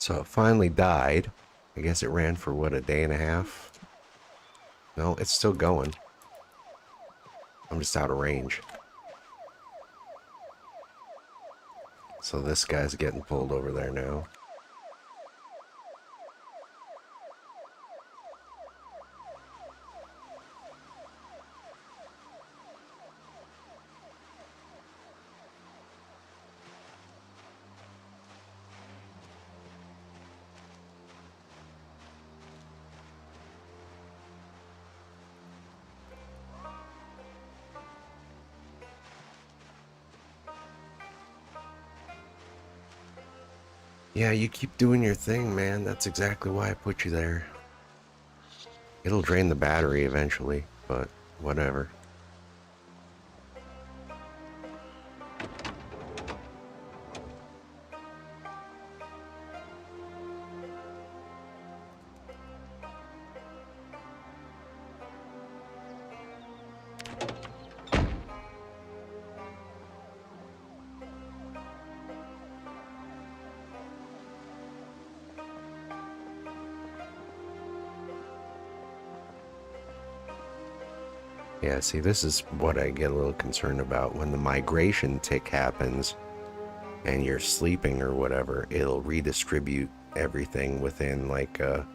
So it finally died. I guess it ran for what, a day and a half? No, it's still going. I'm just out of range. So this guy's getting pulled over there now. Yeah, you keep doing your thing, man. That's exactly why I put you there. It'll drain the battery eventually, but whatever. Yeah, see, this is what I get a little concerned about. When the migration tick happens and you're sleeping or whatever, it'll redistribute everything within like a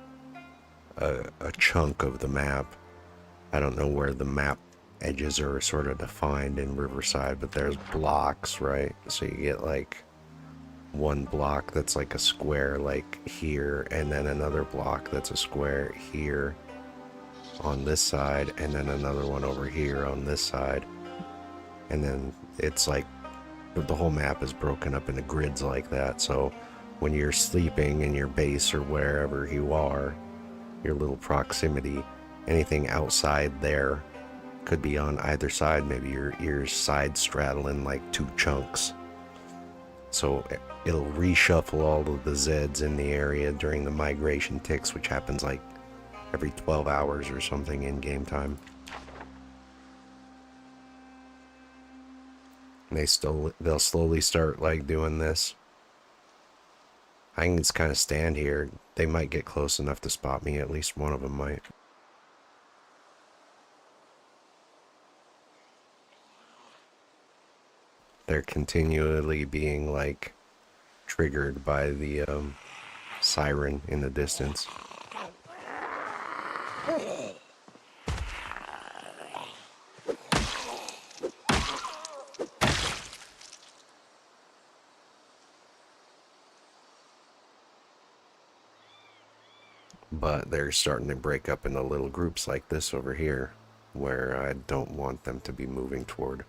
chunk of the map. I don't know where the map edges are sort of defined in Riverside, but there's blocks, right? So you get like one block that's like a square like here, and then another block that's a square here on this side, and then another one over here on this side. And then it's like the whole map is broken up into grids like that. So when you're sleeping in your base or wherever you are, your little proximity, anything outside there could be on either side. Maybe you're side straddling like two chunks. So it'll reshuffle all of the Zeds in the area during the migration ticks, which happens like every 12 hours or something in game time. And they'll slowly start like doing this. I can just kind of stand here. They might get close enough to spot me. At least one of them might. They're continually being like triggered by the siren in the distance. But they're starting to break up into little groups like this over here, where I don't want them to be moving toward.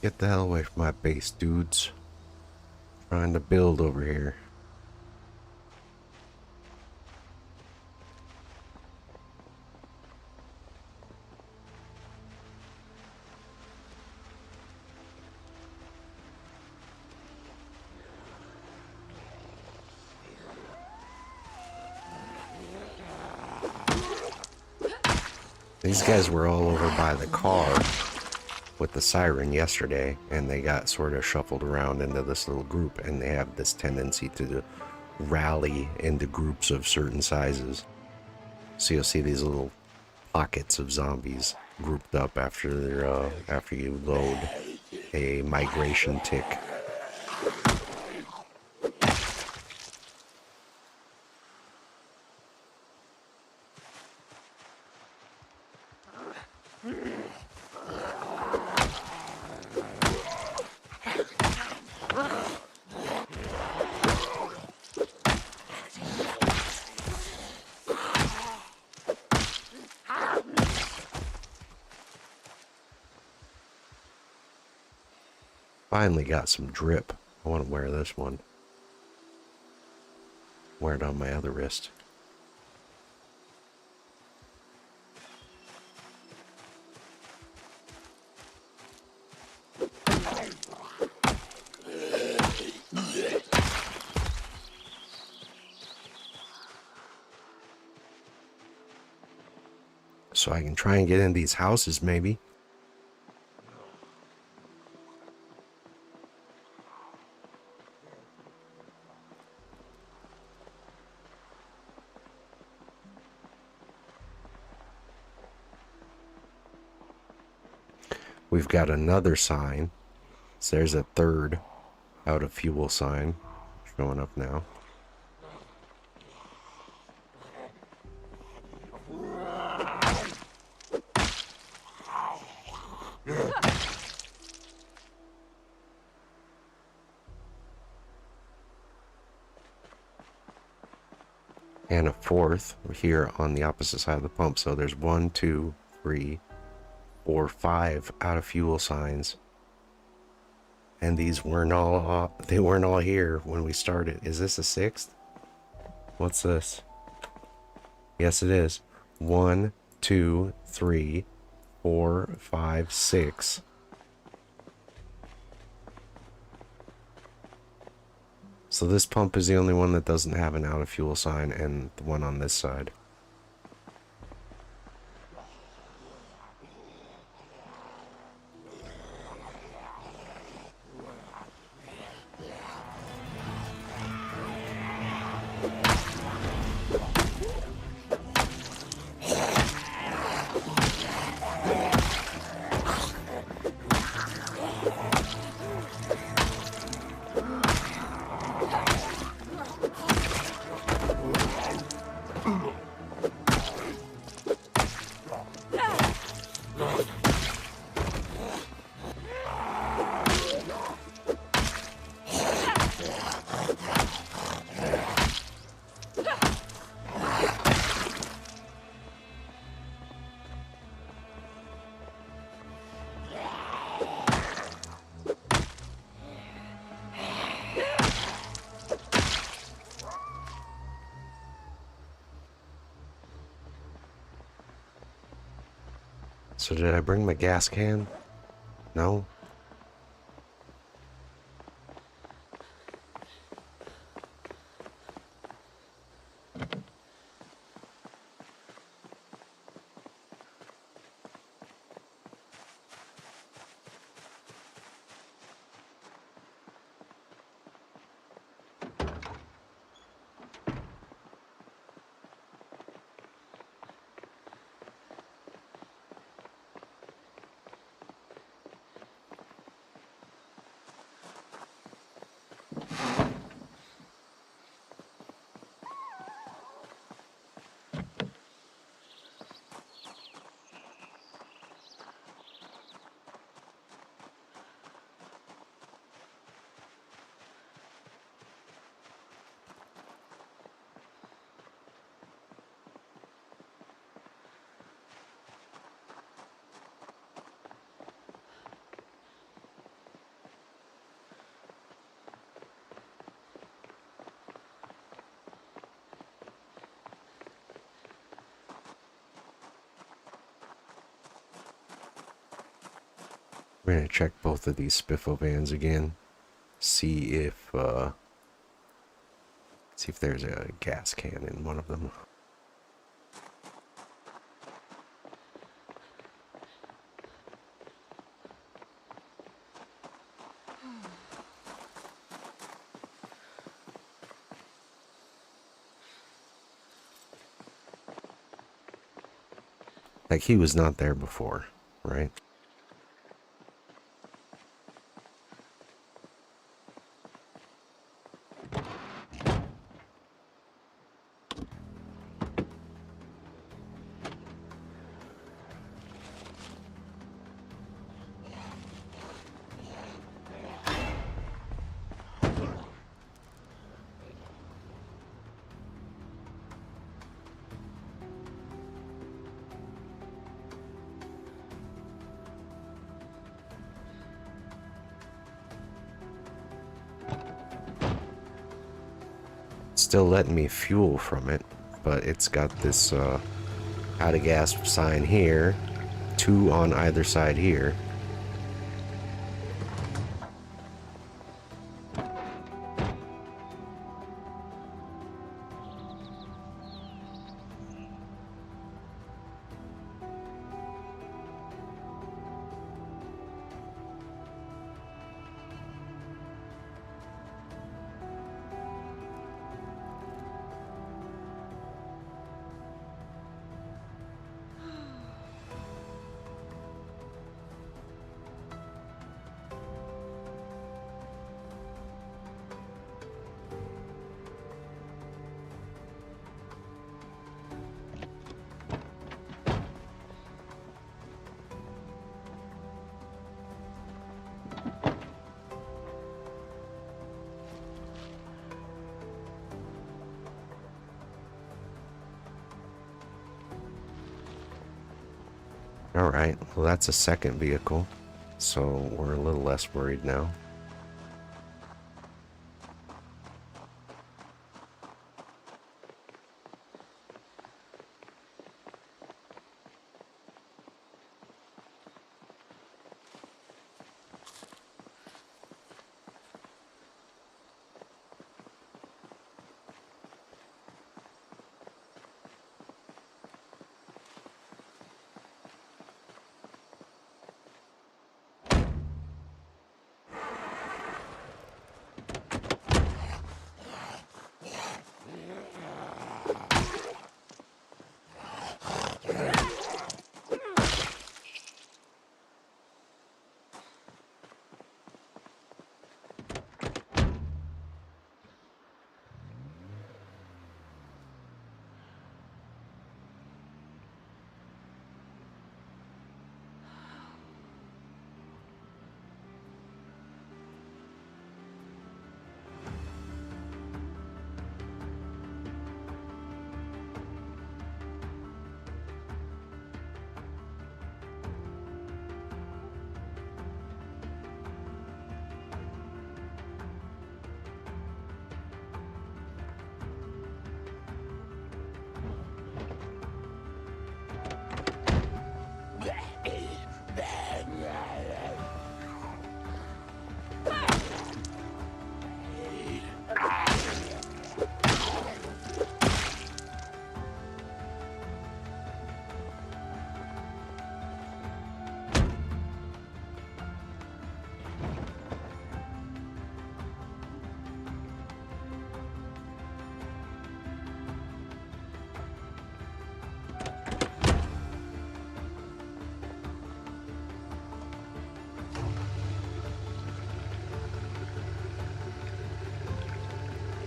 Get the hell away from my base, dudes. Trying to build over here. These guys were all over by the car. with the siren yesterday, and they got sort of shuffled around into this little group, and they have this tendency to rally into groups of certain sizes. So you'll see these little pockets of zombies grouped up after you load a migration tick. Finally got some drip. I want to wear this one. Wear it on my other wrist. So I can try and get in these houses, maybe. We've got another sign. So there's a third out of fuel sign showing up now. And a fourth here on the opposite side of the pump. So there's 1, 2, 3, 4, 5 out of fuel signs. And these weren't all here when we started. Is this a sixth? What's this? Yes, it is. 1, 2, 3, 4, 5, 6. So this pump is the only one that doesn't have an out of fuel sign, and the one on this side. So did I bring my gas can? No? We're gonna check both of these spiffo vans again. See if there's a gas can in one of them. Like he was not there before, right? Still letting me fuel from it, but it's got this out of gas sign here, 2 on either side here. Alright, well that's a second vehicle, so we're a little less worried now.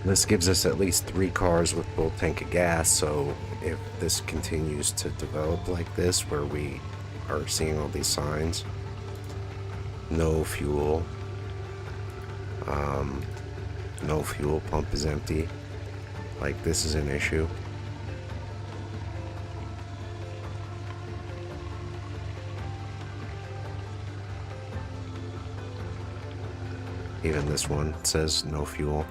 This gives us at least 3 cars with full tank of gas, so if this continues to develop like this, where we are seeing all these signs, no fuel, no fuel, pump is empty, like this is an issue. Even this one says no fuel.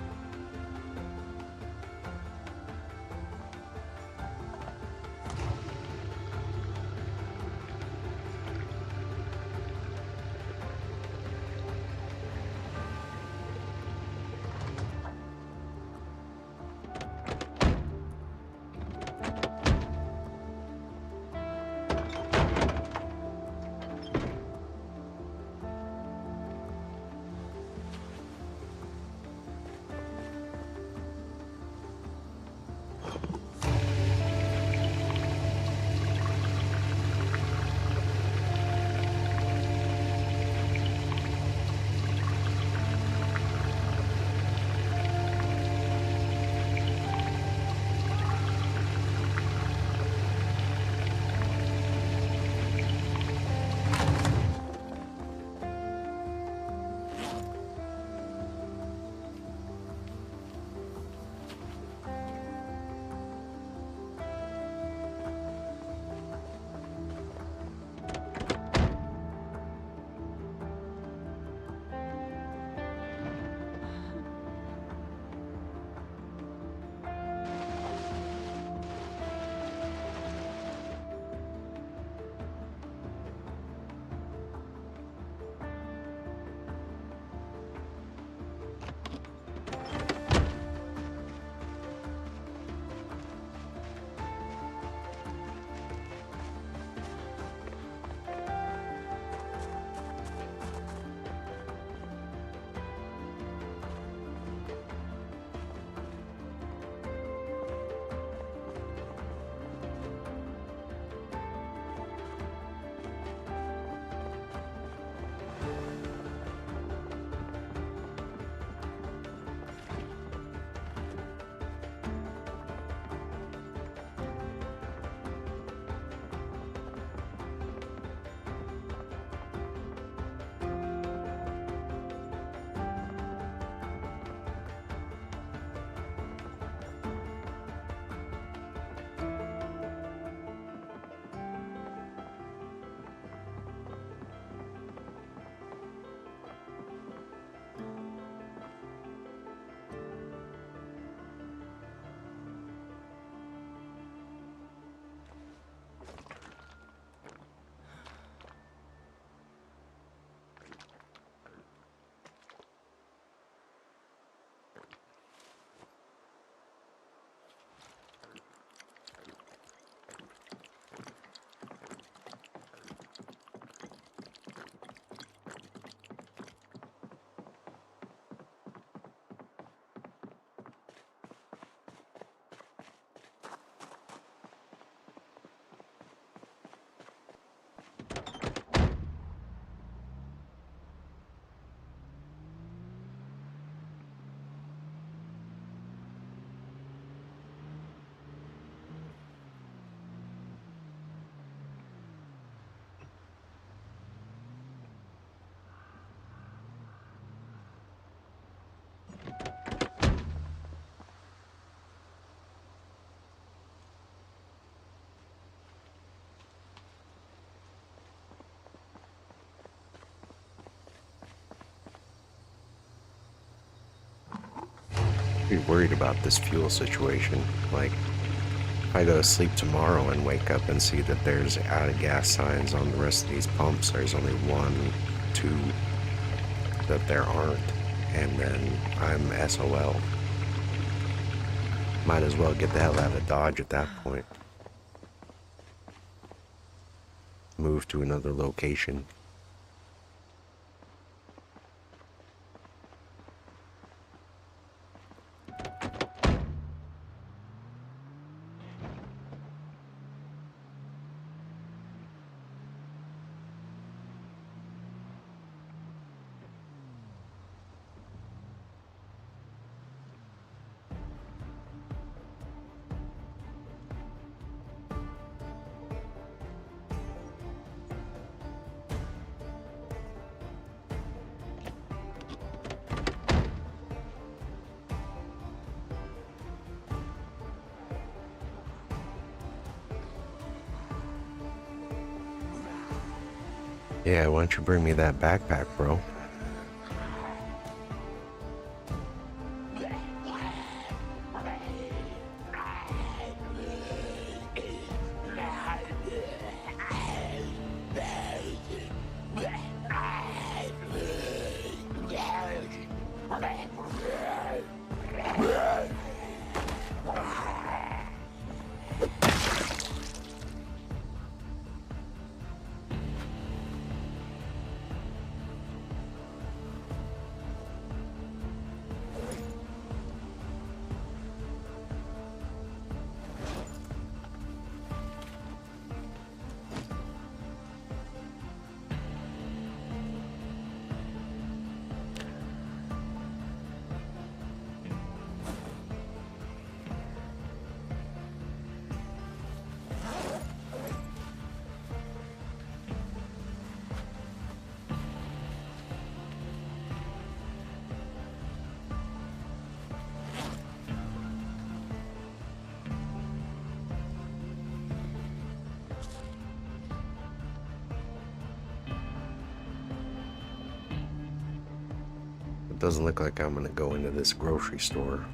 be worried about this fuel situation. Like, if I go to sleep tomorrow and wake up and see that there's out of gas signs on the rest of these pumps, there's only one, two that there aren't, and then I'm SOL. Might as well get the hell out of Dodge at that point. Move to another location. Yeah, why don't you bring me that backpack, bro? It doesn't look like I'm gonna go into this grocery store.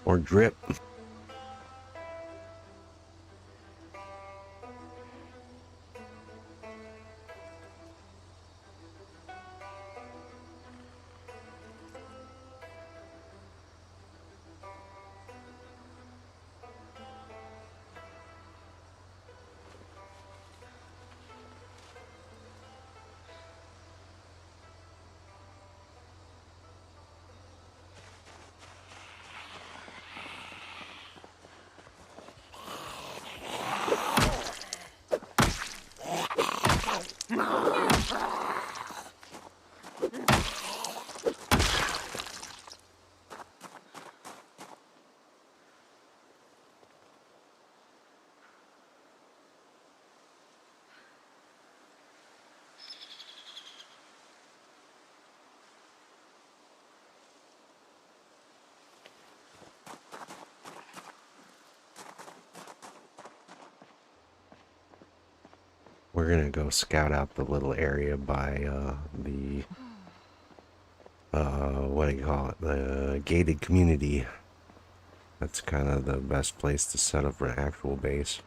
Or drip. We're gonna go scout out the little area by the what do you call it? The gated community. That's kind of the best place to set up an actual base.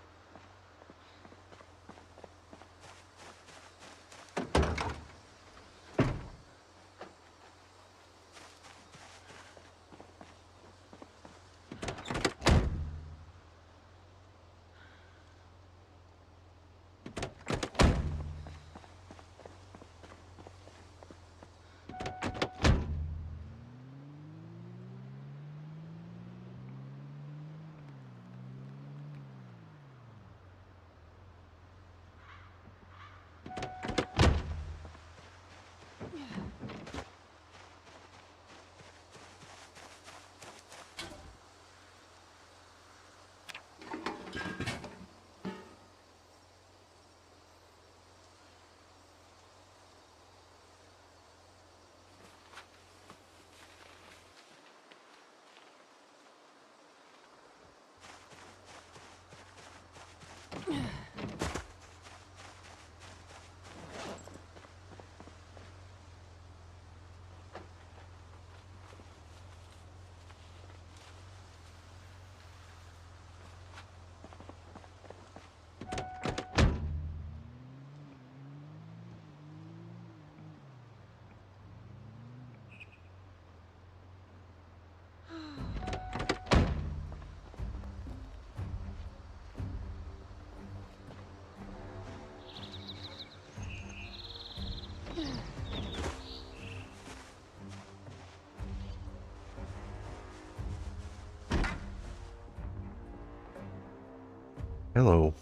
Hello.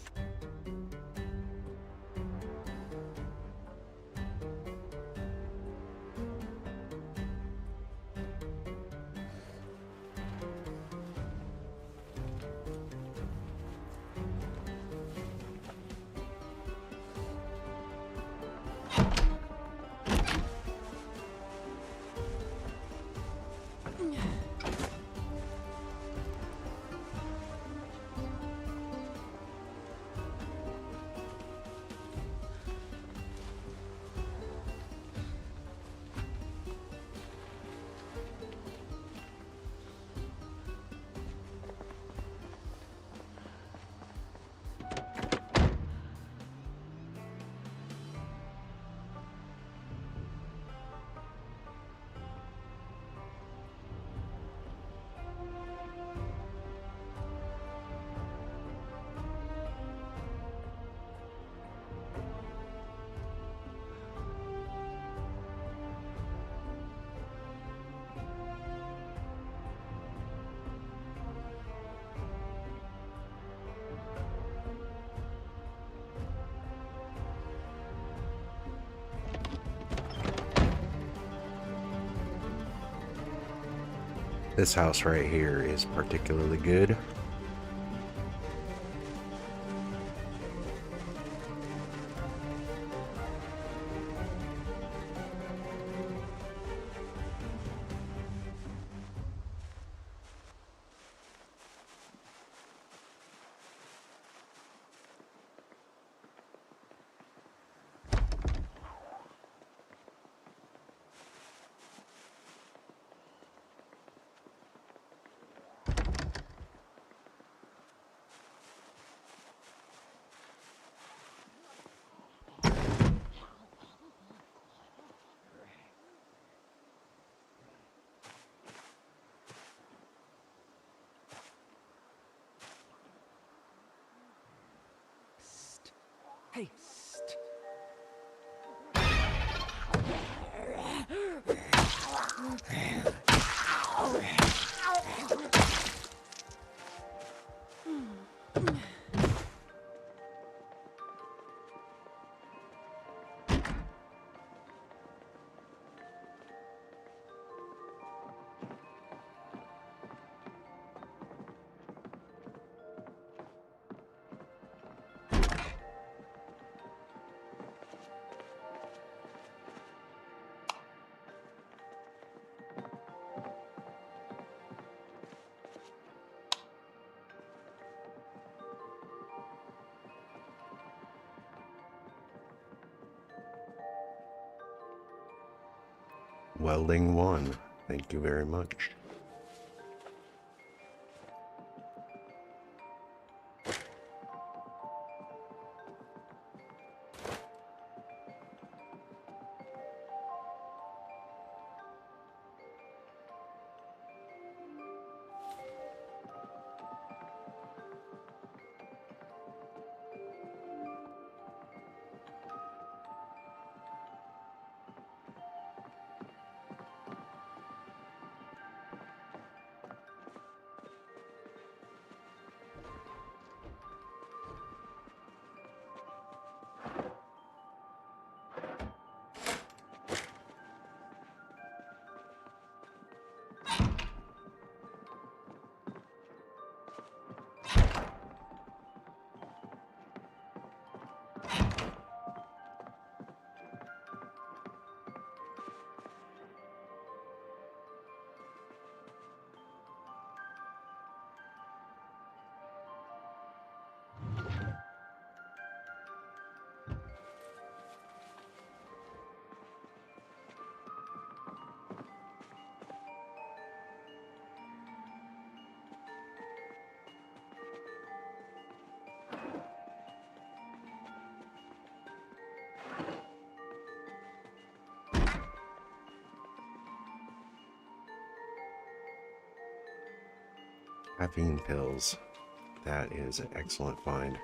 This house right here is particularly good. Haste. Welding 1. Thank you very much. Caffeine pills. That is an excellent find.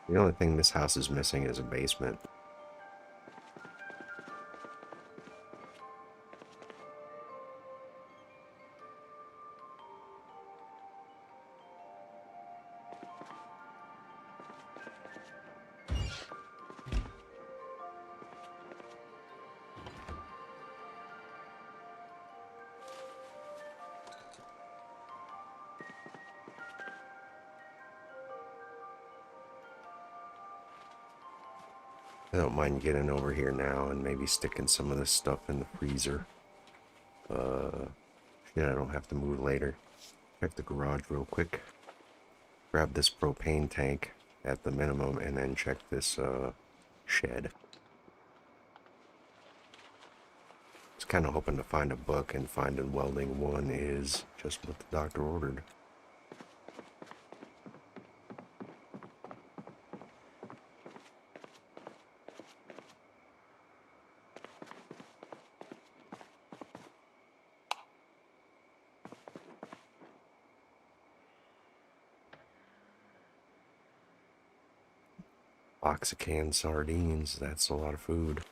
The only thing this house is missing is a basement. I don't mind getting over here now and maybe sticking some of this stuff in the freezer. Shit, I don't have to move later. Check the garage real quick. Grab this propane tank at the minimum and then check this shed. I was kind of hoping to find a book, and finding welding 1 is just what the doctor ordered. Box of canned sardines, that's a lot of food.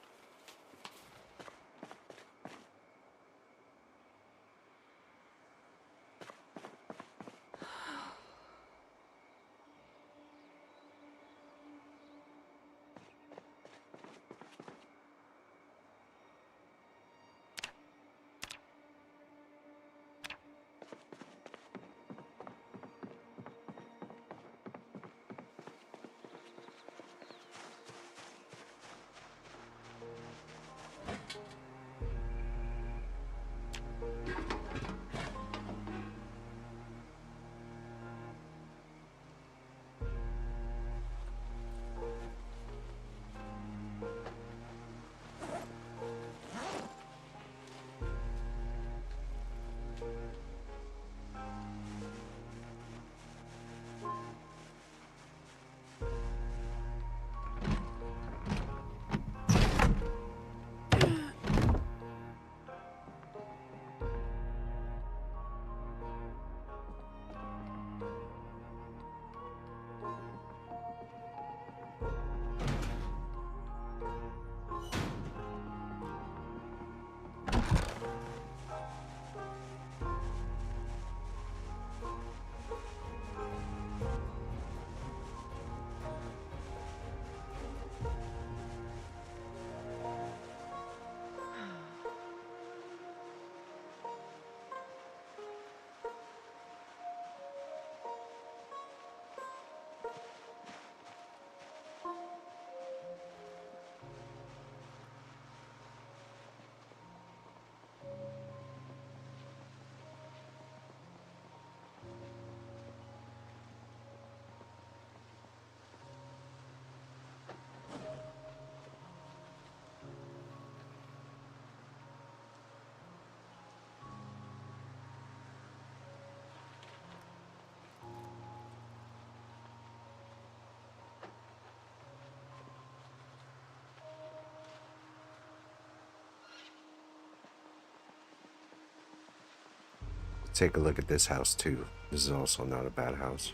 take a look at this house too. This is also not a bad house.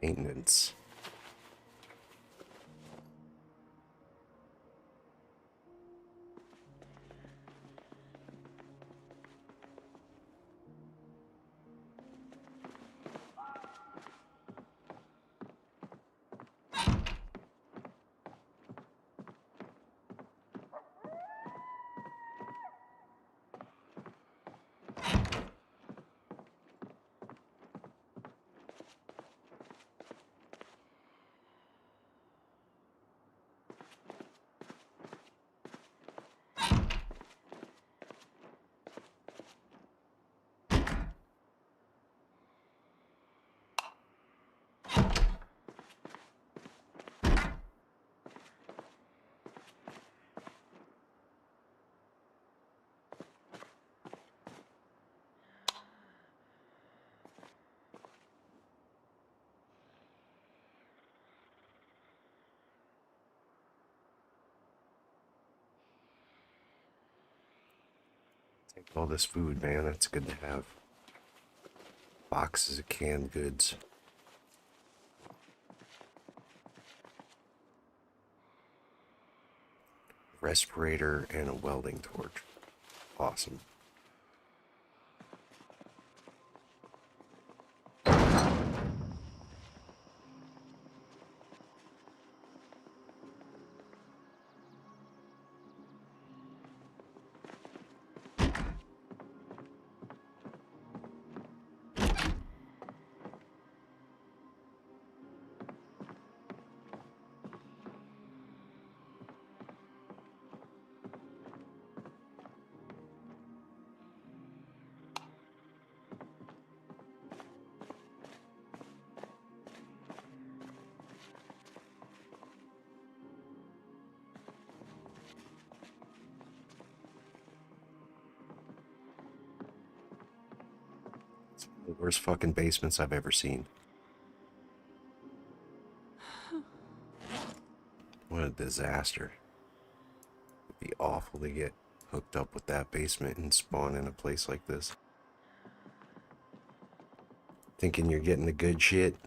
Maintenance. Take all this food, man. That's good to have. Boxes of canned goods. Respirator and a welding torch. Awesome. The worst fucking basements I've ever seen. What a disaster. It'd be awful to get hooked up with that basement and spawn in a place like this. Thinking you're getting the good shit.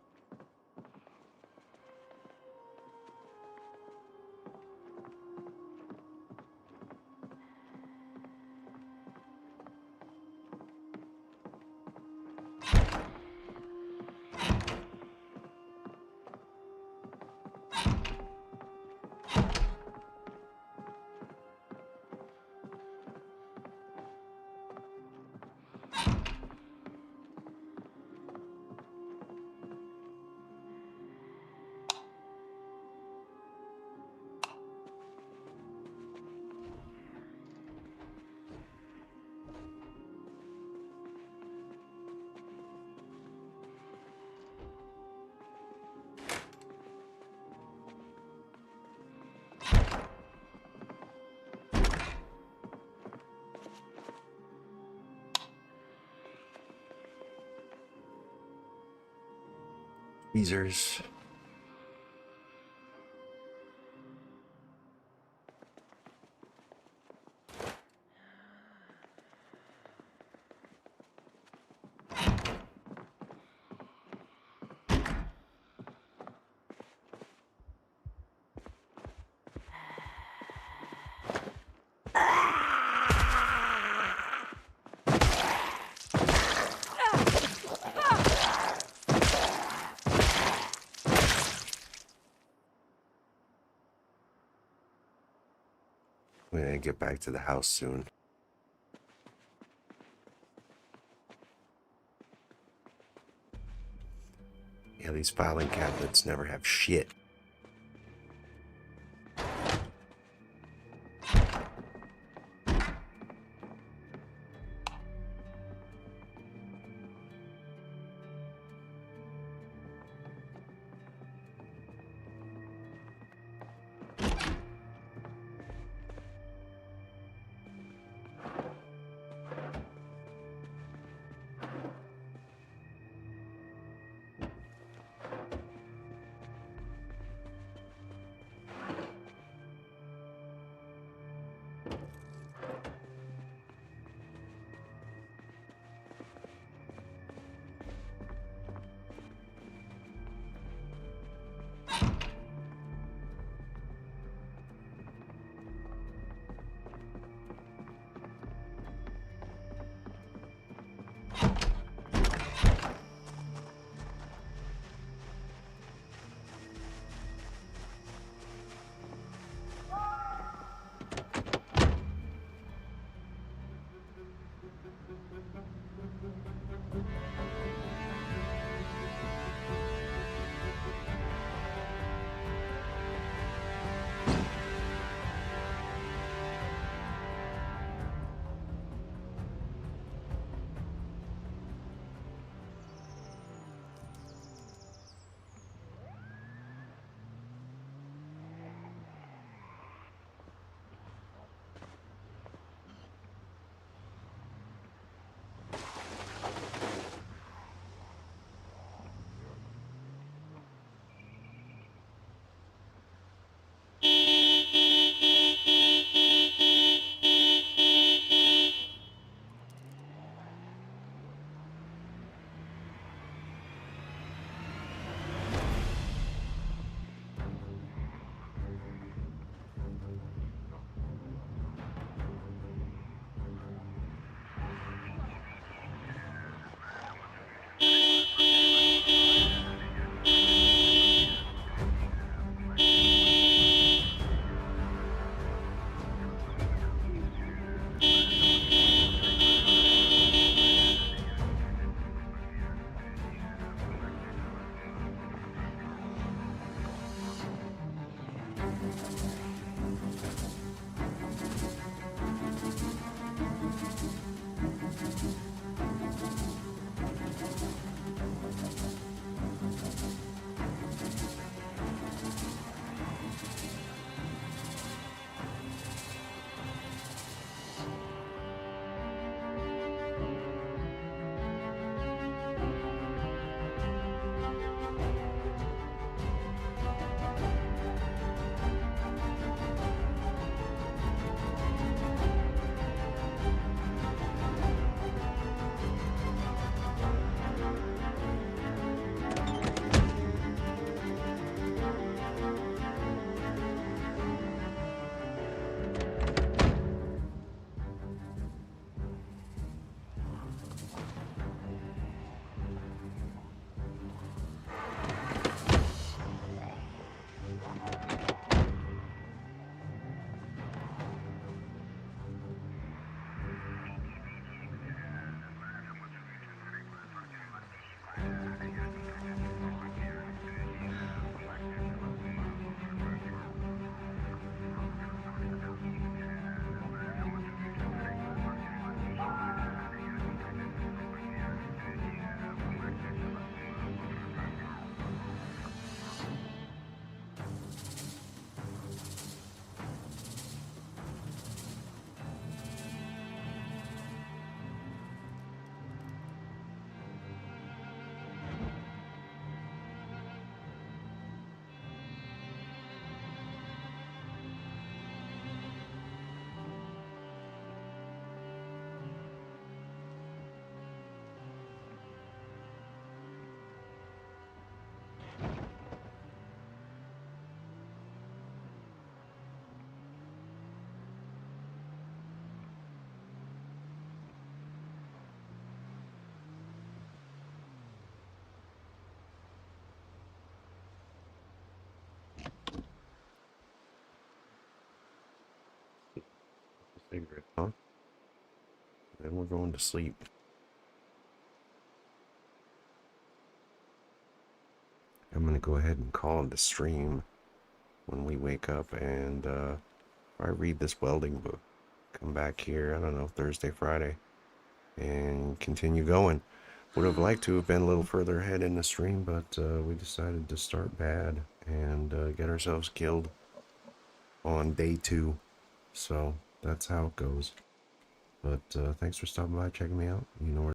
Tweezers. get back to the house soon. Yeah, these filing cabinets never have shit. Figure it out. Then we're going to sleep. I'm going to go ahead and call it a stream when we wake up, and I read this welding book. Come back here, I don't know, Thursday, Friday, and continue going. Would have liked to have been a little further ahead in the stream, but we decided to start bad and get ourselves killed on day 2. So that's how it goes. But thanks for stopping by, checking me out. You know where